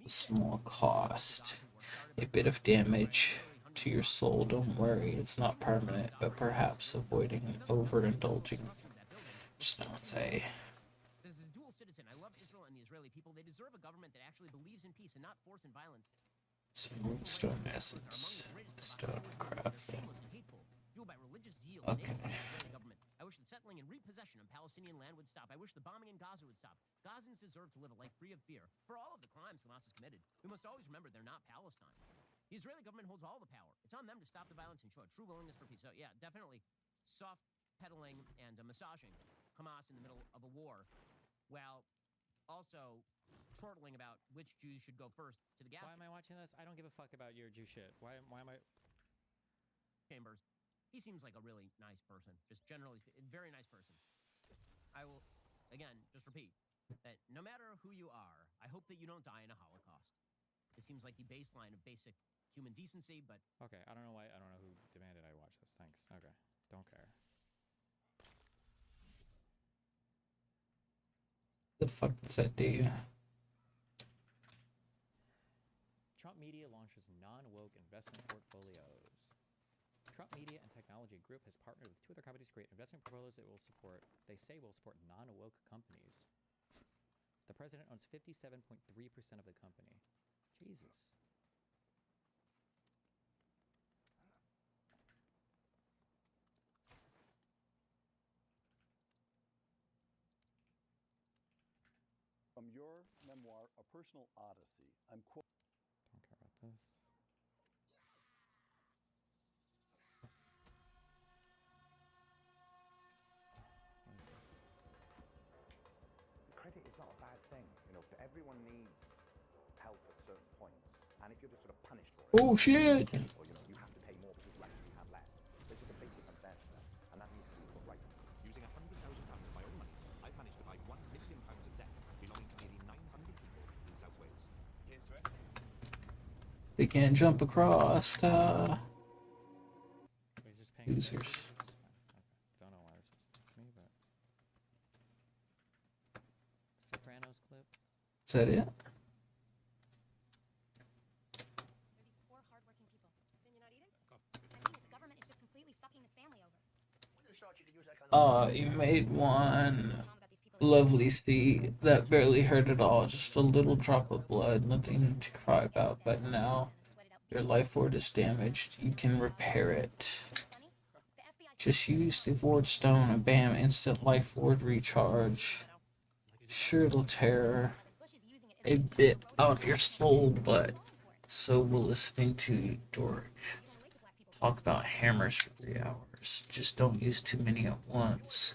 A small cost. A bit of damage to your soul. Don't worry, it's not permanent, but perhaps avoiding overindulging stones, eh? says as a dual citizen, I love Israel and the Israeli people. They deserve a government that actually believes in peace and not force and violence. Some stone essence. Stone crafting. Okay. I wish the settling and repossession of Palestinian land would stop. I wish the bombing in Gaza would stop. Gazans deserve to live a life free of fear. For all of the crimes Hamas has committed, we must always remember they're not Palestine. The Israeli government holds all the power. It's on them to stop the violence and show a true willingness for peace. So yeah, definitely soft pedaling and massaging Hamas in the middle of a war, while also chortling about which Jews should go first to the gas. Why am I watching this? I don't give a fuck about your Jew shit. Why am I... Chambers. He seems like a really nice person. Just generally, very nice person. I will, again, just repeat that no matter who you are, I hope that you don't die in a Holocaust. It seems like the baseline of basic human decency, but... Okay, I don't know who demanded I watch this. Thanks. Okay, don't care. The fuck does that do? Trump Media launches non-woke investment portfolios. Trump Media and Technology Group has partnered with 2 other companies to create investment portfolios that they say will support non-woke companies. The president owns 57.3% of the company. Jesus. From your memoir, A Personal Odyssey, I'm quoting. Don't care about this. What is this? Credit is not a bad thing, you know, but everyone needs help at certain points. And if you're just sort of punished for it, oh shit! or you know, you have to pay more because you actually have less. There's just a basic unfairness there, and that needs to be put right. Using £100,000 of my own money, I've managed to buy £1 million of debt belonging to nearly 900 people in South Wales. Here's to it. They can't jump across. Users. Don't know why this is to me, but Sopranos clip. Is that it? You made one lovely sea that barely hurt at all, just a little drop of blood, nothing to cry about. But now your life ward is damaged. You can repair it. Just use the ward stone and bam, instant life ward recharge. Sure, it'll tear a bit out of your soul, but so will listening to Dork talk about hammers for 3 hours. Just don't use too many at once.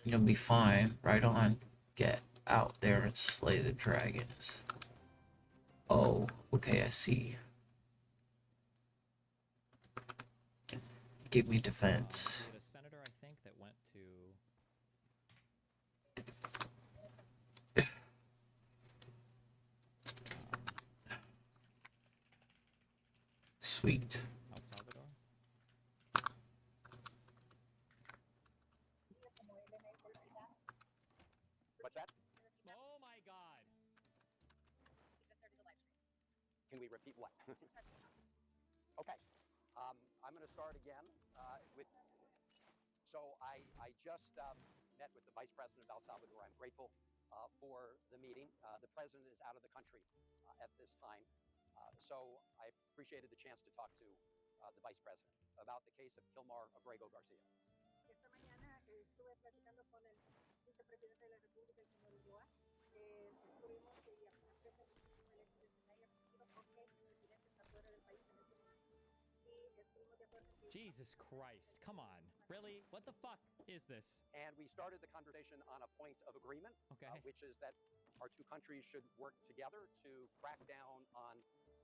You'll be fine. Right on. Get out there and slay the dragons. Oh, okay, I see. Give me defense. The senator, I think, that went to... Sweet. El Salvador? What's that? Oh my god! Can we repeat what? Okay. I'm going to start again with. So I just met with the Vice President of El Salvador. I'm grateful for the meeting. The President is out of the country at this time. So I appreciated the chance to talk to the Vice President about the case of Kilmar Abrego Garcia. Esta mañana estuve platicando con el vicepresidente de la República, el señor Ulloa. Descubrimos que ya una empresa legítima elección se haya perdido porque el presidente está fuera del país en este momento. Y estuvimos de acuerdo en que... Jesus Christ, come on. Really? What the fuck is this? And we started the conversation on a point of agreement, which is that our two countries should work together to crack down on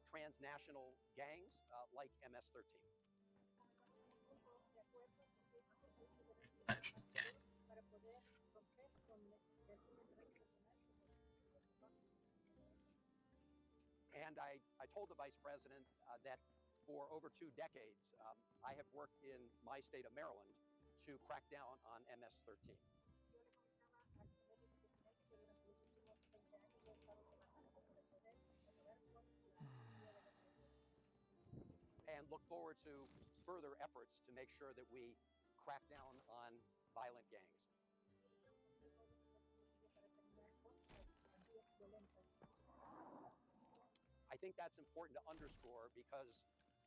transnational gangs like MS-13. And I told the Vice President that for over 2 decades, I have worked in my state of Maryland to crack down on MS-13. And look forward to further efforts to make sure that we crack down on violent gangs. I think that's important to underscore because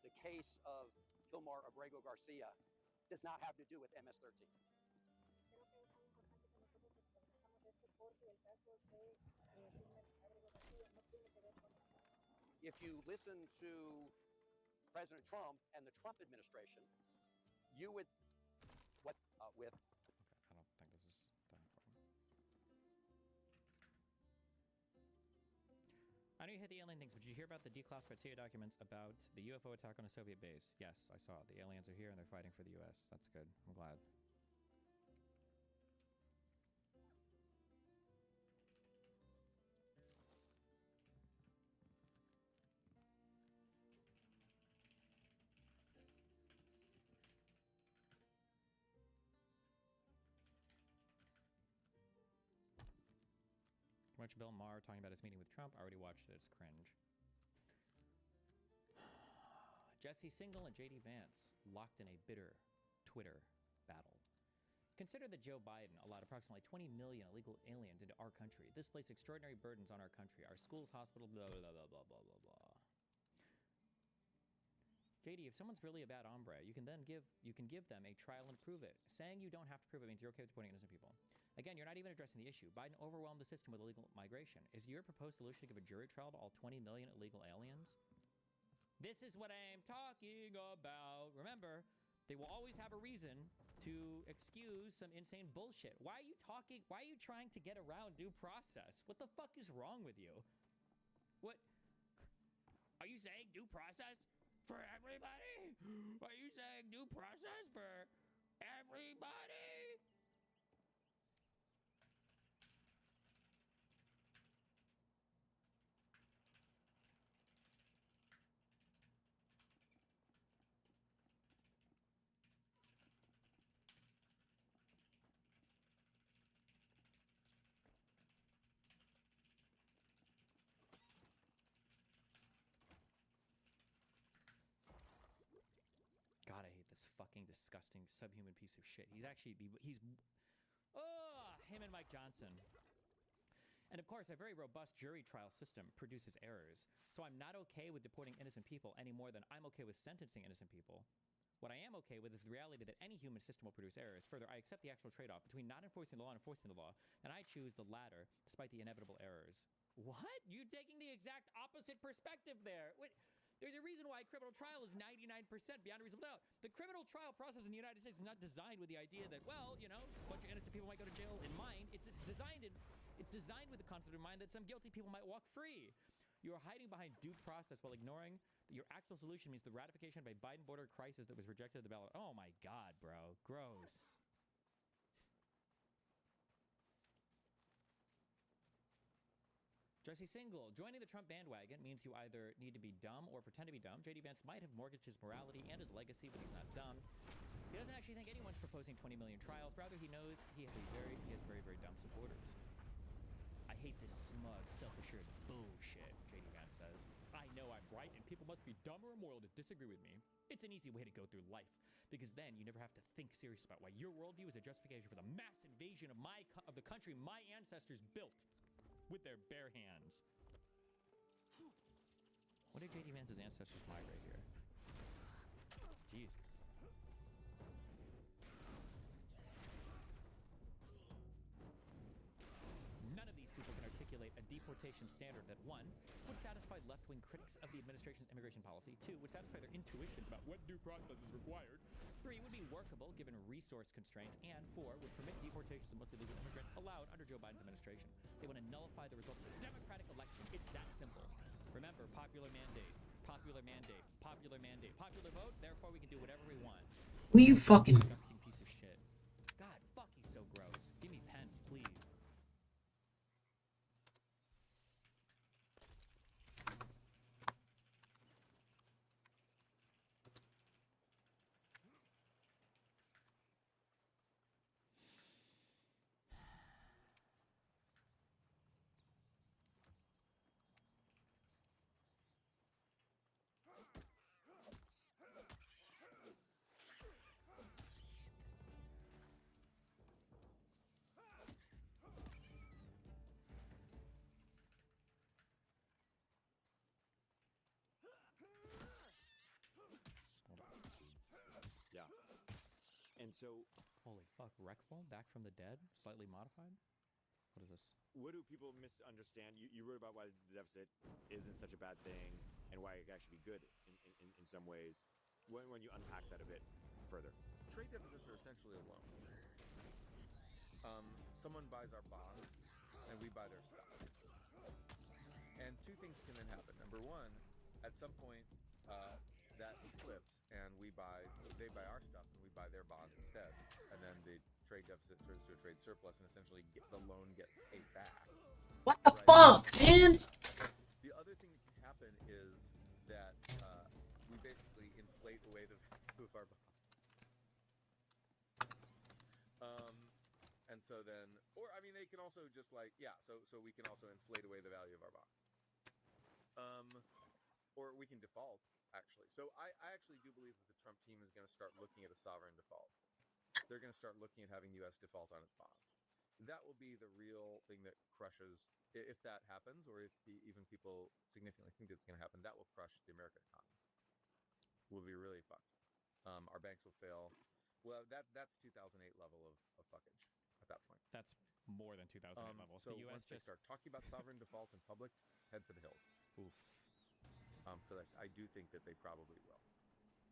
the case of Kilmar Abrego Garcia does not have to do with MS-13. If you listen to President Trump and the Trump administration, you would with Okay, I don't think this is that important. I know you hit the alien things, but did you hear about the declassified CIA documents about the UFO attack on a Soviet base? Yes, I saw it. The aliens are here and they're fighting for the US. That's good. I'm glad. Watch Bill Maher talking about his meeting with Trump. I already watched it. It's cringe. Jesse Singal and JD Vance locked in a bitter Twitter battle. Consider that Joe Biden allowed approximately 20 million illegal aliens into our country. This placed extraordinary burdens on our country, our schools, hospitals, blah, blah, blah, blah, blah, blah, blah. JD, if someone's really a bad hombre, you can give them a trial and prove it. Saying you don't have to prove it means you're okay with deporting innocent people. Again, you're not even addressing the issue. Biden overwhelmed the system with illegal migration. Is your proposed solution to give a jury trial to all 20 million illegal aliens? This is what I'm talking about. Remember, they will always have a reason to excuse some insane bullshit. Why are you trying to get around due process? What the fuck is wrong with you? What? Are you saying due process for everybody? Are you saying due process for everybody? God, I hate the This fucking disgusting subhuman piece of shit. He's actually him and Mike Johnson. And of course, a very robust jury trial system produces errors. So I'm not okay with deporting innocent people any more than I'm okay with sentencing innocent people. What I am okay with is the reality that any human system will produce errors. Further, I accept the actual trade-off between not enforcing the law and enforcing the law, and I choose the latter despite the inevitable errors. What? You taking the exact opposite perspective there. Wait, there's a reason why criminal trial is 99% beyond a reasonable doubt. The criminal trial process in the United States is not designed with the idea that, well, you know, a bunch of innocent people might go to jail in mind. It's designed with the concept in mind that some guilty people might walk free. You are hiding behind due process while ignoring that your actual solution means the ratification of a Biden border crisis that was rejected at the ballot. Oh my God, bro. Gross. Jesse Single, joining the Trump bandwagon means you either need to be dumb or pretend to be dumb. J.D. Vance might have mortgaged his morality and his legacy, but he's not dumb. He doesn't actually think anyone's proposing 20 million trials. Rather, he knows he has very, very dumb supporters. I hate this smug, self-assured bullshit, J.D. Vance says. I know I'm right, and people must be dumb or immoral to disagree with me. It's an easy way to go through life, because then you never have to think seriously about why your worldview is a justification for the mass invasion of the country my ancestors built with their bare hands. What did J.D. Vance's ancestors migrate here? Jesus. None of these people can articulate a deportation standard that, 1, would satisfy left-wing critics of the administration's immigration policy, 2, would satisfy their intuitions about what due process is required, 3, would be workable given resource constraints, and 4, would permit deportations of mostly legal immigrants allowed under Joe Biden's administration. They want to nullify the results of the Democratic election. It's that simple. Remember, popular mandate, popular mandate, popular mandate, popular vote, therefore we can do whatever we want. Will you fucking... Disgusting piece of shit. God, fuck, he's so gross. Give me Pence, please. Yeah. And so... Holy fuck, Wreckful? Back from the dead? Slightly modified? What is this? What do people misunderstand? You wrote about why the deficit isn't such a bad thing and why it can actually be good in some ways. When you unpack that a bit further. Trade deficits are essentially a loan. Someone buys our bonds and we buy their stuff. And two things can then happen. Number one, at some point, that flips and they buy our stuff and we buy their bonds instead. And then the trade deficit turns to a trade surplus and essentially the loan gets paid back. What the fuck, man? The other thing that can happen is that we basically inflate away the value of our bonds. And so then, or I mean, they can also just like, yeah, so we can also inflate away the value of our bonds. Or we can default, actually. So I actually do believe that the Trump team is going to start looking at a sovereign default. They're going to start looking at having U.S. default on its bonds. That will be the real thing that crushes, if that happens, or if even people significantly think that's going to happen, that will crush the American economy. We'll be really fucked. Our banks will fail. Well, that's 2008 level of fuckage at that point. That's more than 2008 level. So the US once they start talking about sovereign default in public, head for the hills. Oof. Because I do think that they probably will.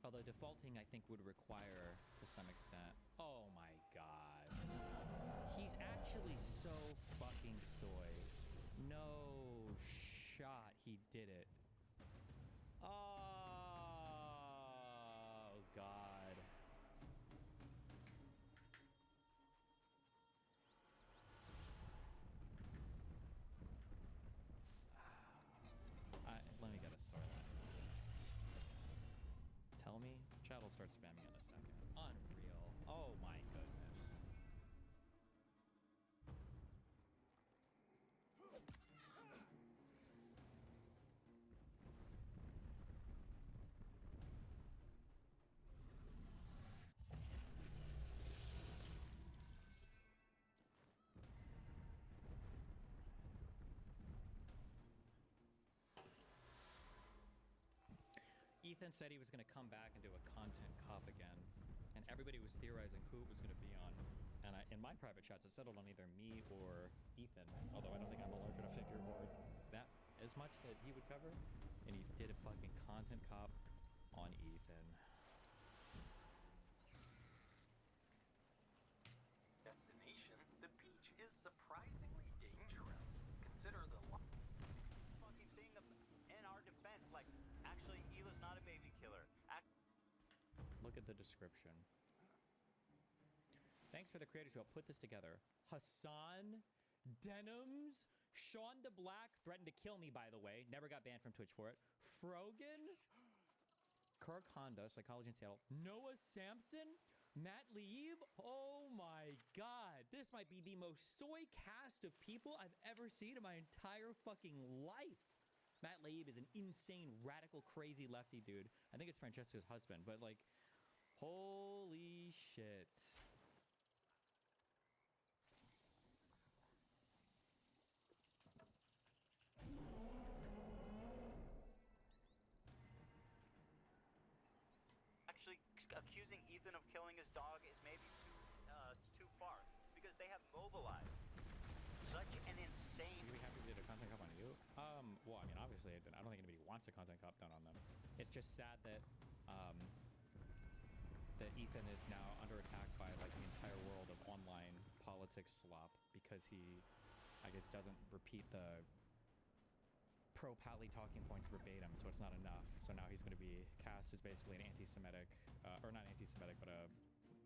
Although defaulting, I think, would require, to some extent... Oh my god. He's actually so fucking soy. No shot he did it. Oh god. Let me get a storyline. Tell me, chat will start spamming in a second. Unreal. Oh my goodness. Ethan said he was going to come back and do a content cop again, and everybody was theorizing who it was going to be on. And in my private chats, it settled on either me or Ethan, although I don't think I'm a large enough figure or that as much that he would cover. And he did a fucking content cop on Ethan. Destination, the beach is surprisingly dangerous. Consider the Fucking thing in our defense. Like, actually, Hila's not a baby killer. Look at the description. Thanks for the creators who helped put this together. Hassan Denims, Sean DeBlack threatened to kill me, by the way. Never got banned from Twitch for it. Frogan, Kirk Honda, Psychology in Seattle. Noah Sampson, Matt Lieb. Oh my god. This might be the most soy cast of people I've ever seen in my entire fucking life. Matt Lieb is an insane, radical, crazy lefty dude. I think it's Francesca's husband, but like, holy shit. Actually, accusing Ethan of killing his dog is maybe too far, because they have mobilized such an insane... Are you happy we did a content cop on you? Well, I mean, obviously, I don't think anybody wants a content cop done on them. It's just sad that, that Ethan is now under attack by, like, the entire world of online politics slop because he, I guess, doesn't repeat the pro-Pally talking points verbatim, so it's not enough. So now he's going to be cast as basically an anti-Semitic, or not anti-Semitic, but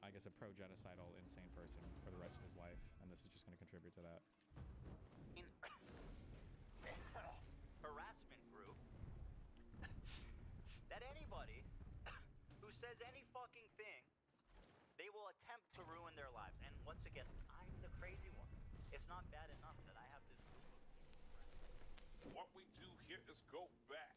I guess a pro-genocidal insane person for the rest of his life, and this is just going to contribute to that. harassment group that anybody who says any fucking thing, they will attempt to ruin their lives. And once again, I'm the crazy one. It's not bad enough that I have this group of people. What we do here is go back.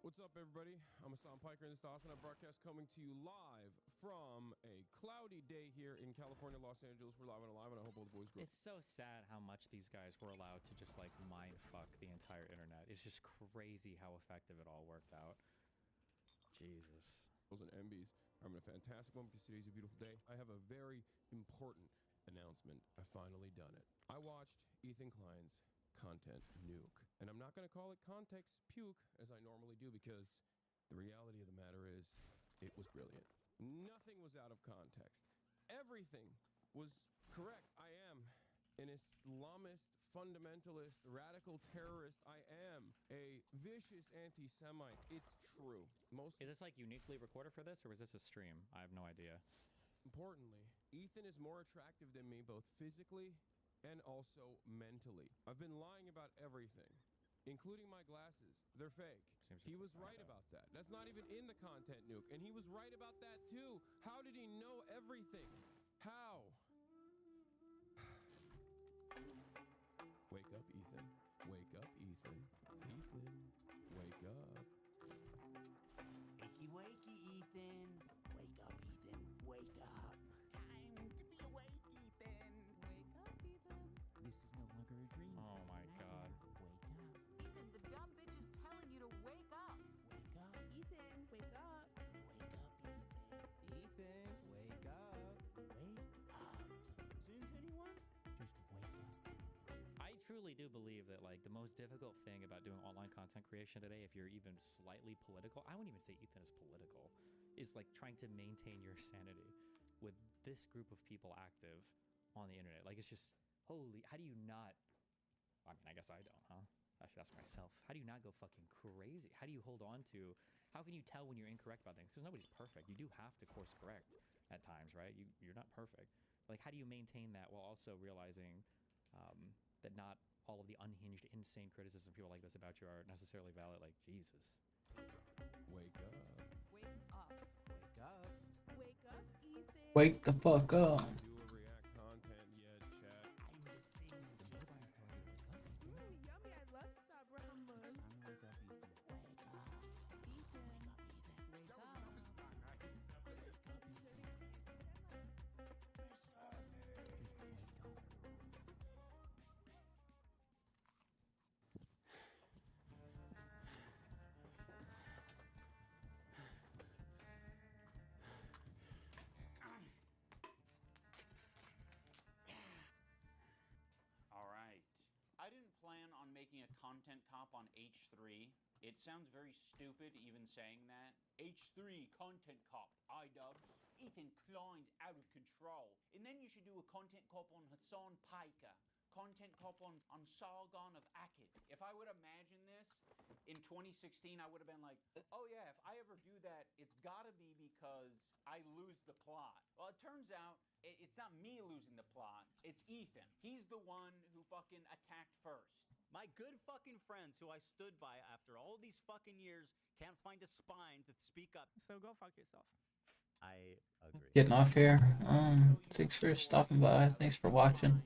What's up, everybody? I'm Hassan Piker, and this is the Hassan broadcast coming to you live from a cloudy day here in California, Los Angeles. We're live and alive, and I hope all the boys grow. It's so sad how much these guys were allowed to just like mind fuck the entire internet. It's just crazy how effective it all worked out. Jesus. And MBs are having a fantastic one because today's a beautiful day. I have a very important announcement. I've finally done it. I watched Ethan Klein's content nuke, and I'm not going to call it context puke as I normally do, because the reality of the matter is it was brilliant. Nothing was out of context. Everything was correct. I am an Islamist, fundamentalist, radical terrorist. I am a vicious anti-Semite. It's true. Is this like uniquely recorded for this, or was this a stream? I have no idea. Importantly, Ethan is more attractive than me, both physically and also mentally. I've been lying about everything, including my glasses. They're fake. He was right about that. That's not even in the content nuke. And he was right about that too. How did he know everything? How? Wake up, Ethan. Wake up, Ethan. Ethan, wake up. Wakey, wakey, Ethan. Wake up, Ethan. Wake up. Time to be awake, Ethan. Wake up, Ethan. This is no longer a dream. Oh my god. Wake up. Ethan, the dumb bitch is telling you to wake up. Wake up, Ethan. Wake up. Wake up, Ethan. Ethan, wake up. Wake up. Since anyone? Just wake up. I truly do believe that like the most difficult thing about doing online content creation today, if you're even slightly political, I wouldn't even say Ethan is political. is like trying to maintain your sanity with this group of people active on the internet. Like, it's just, holy, how do you not, I mean, I guess I don't, huh? I should ask myself, how do you not go fucking crazy? How do you hold on to, how can you tell when you're incorrect about things? Because nobody's perfect. You do have to course correct at times, right? You're not perfect. Like, how do you maintain that while also realizing that not all of the unhinged, insane criticism people like this about you are necessarily valid? Like, Jesus. Wake up. Wake up. Wake up. Wake up, Ethan. Wake the fuck up. Do a react content yet, chat? I'm the same. Nobody's telling you to wake up, Ethan. Yummy, I love Sabra hummus. It's time to wake up, Ethan. Wake up. Ethan. Wake up, Ethan. Wake up. Alright. I didn't plan on making a content cop on H3. It sounds very stupid even saying that. H3 content cop, iDubbbz. Ethan Klein's out of control. And then you should do a content cop on Hassan Piker. Content cop on Sargon of Akkad. If I would imagine this in 2016, I would have been like, oh yeah, if I ever do that, it's gotta be because I lose the plot. Well, it turns out it's not me losing the plot, it's Ethan. He's the one who fucking attacked first. My good fucking friends who I stood by after all these fucking years can't find a spine to speak up. So go fuck yourself. I agree. Getting off here. Thanks for stopping by. Thanks for watching.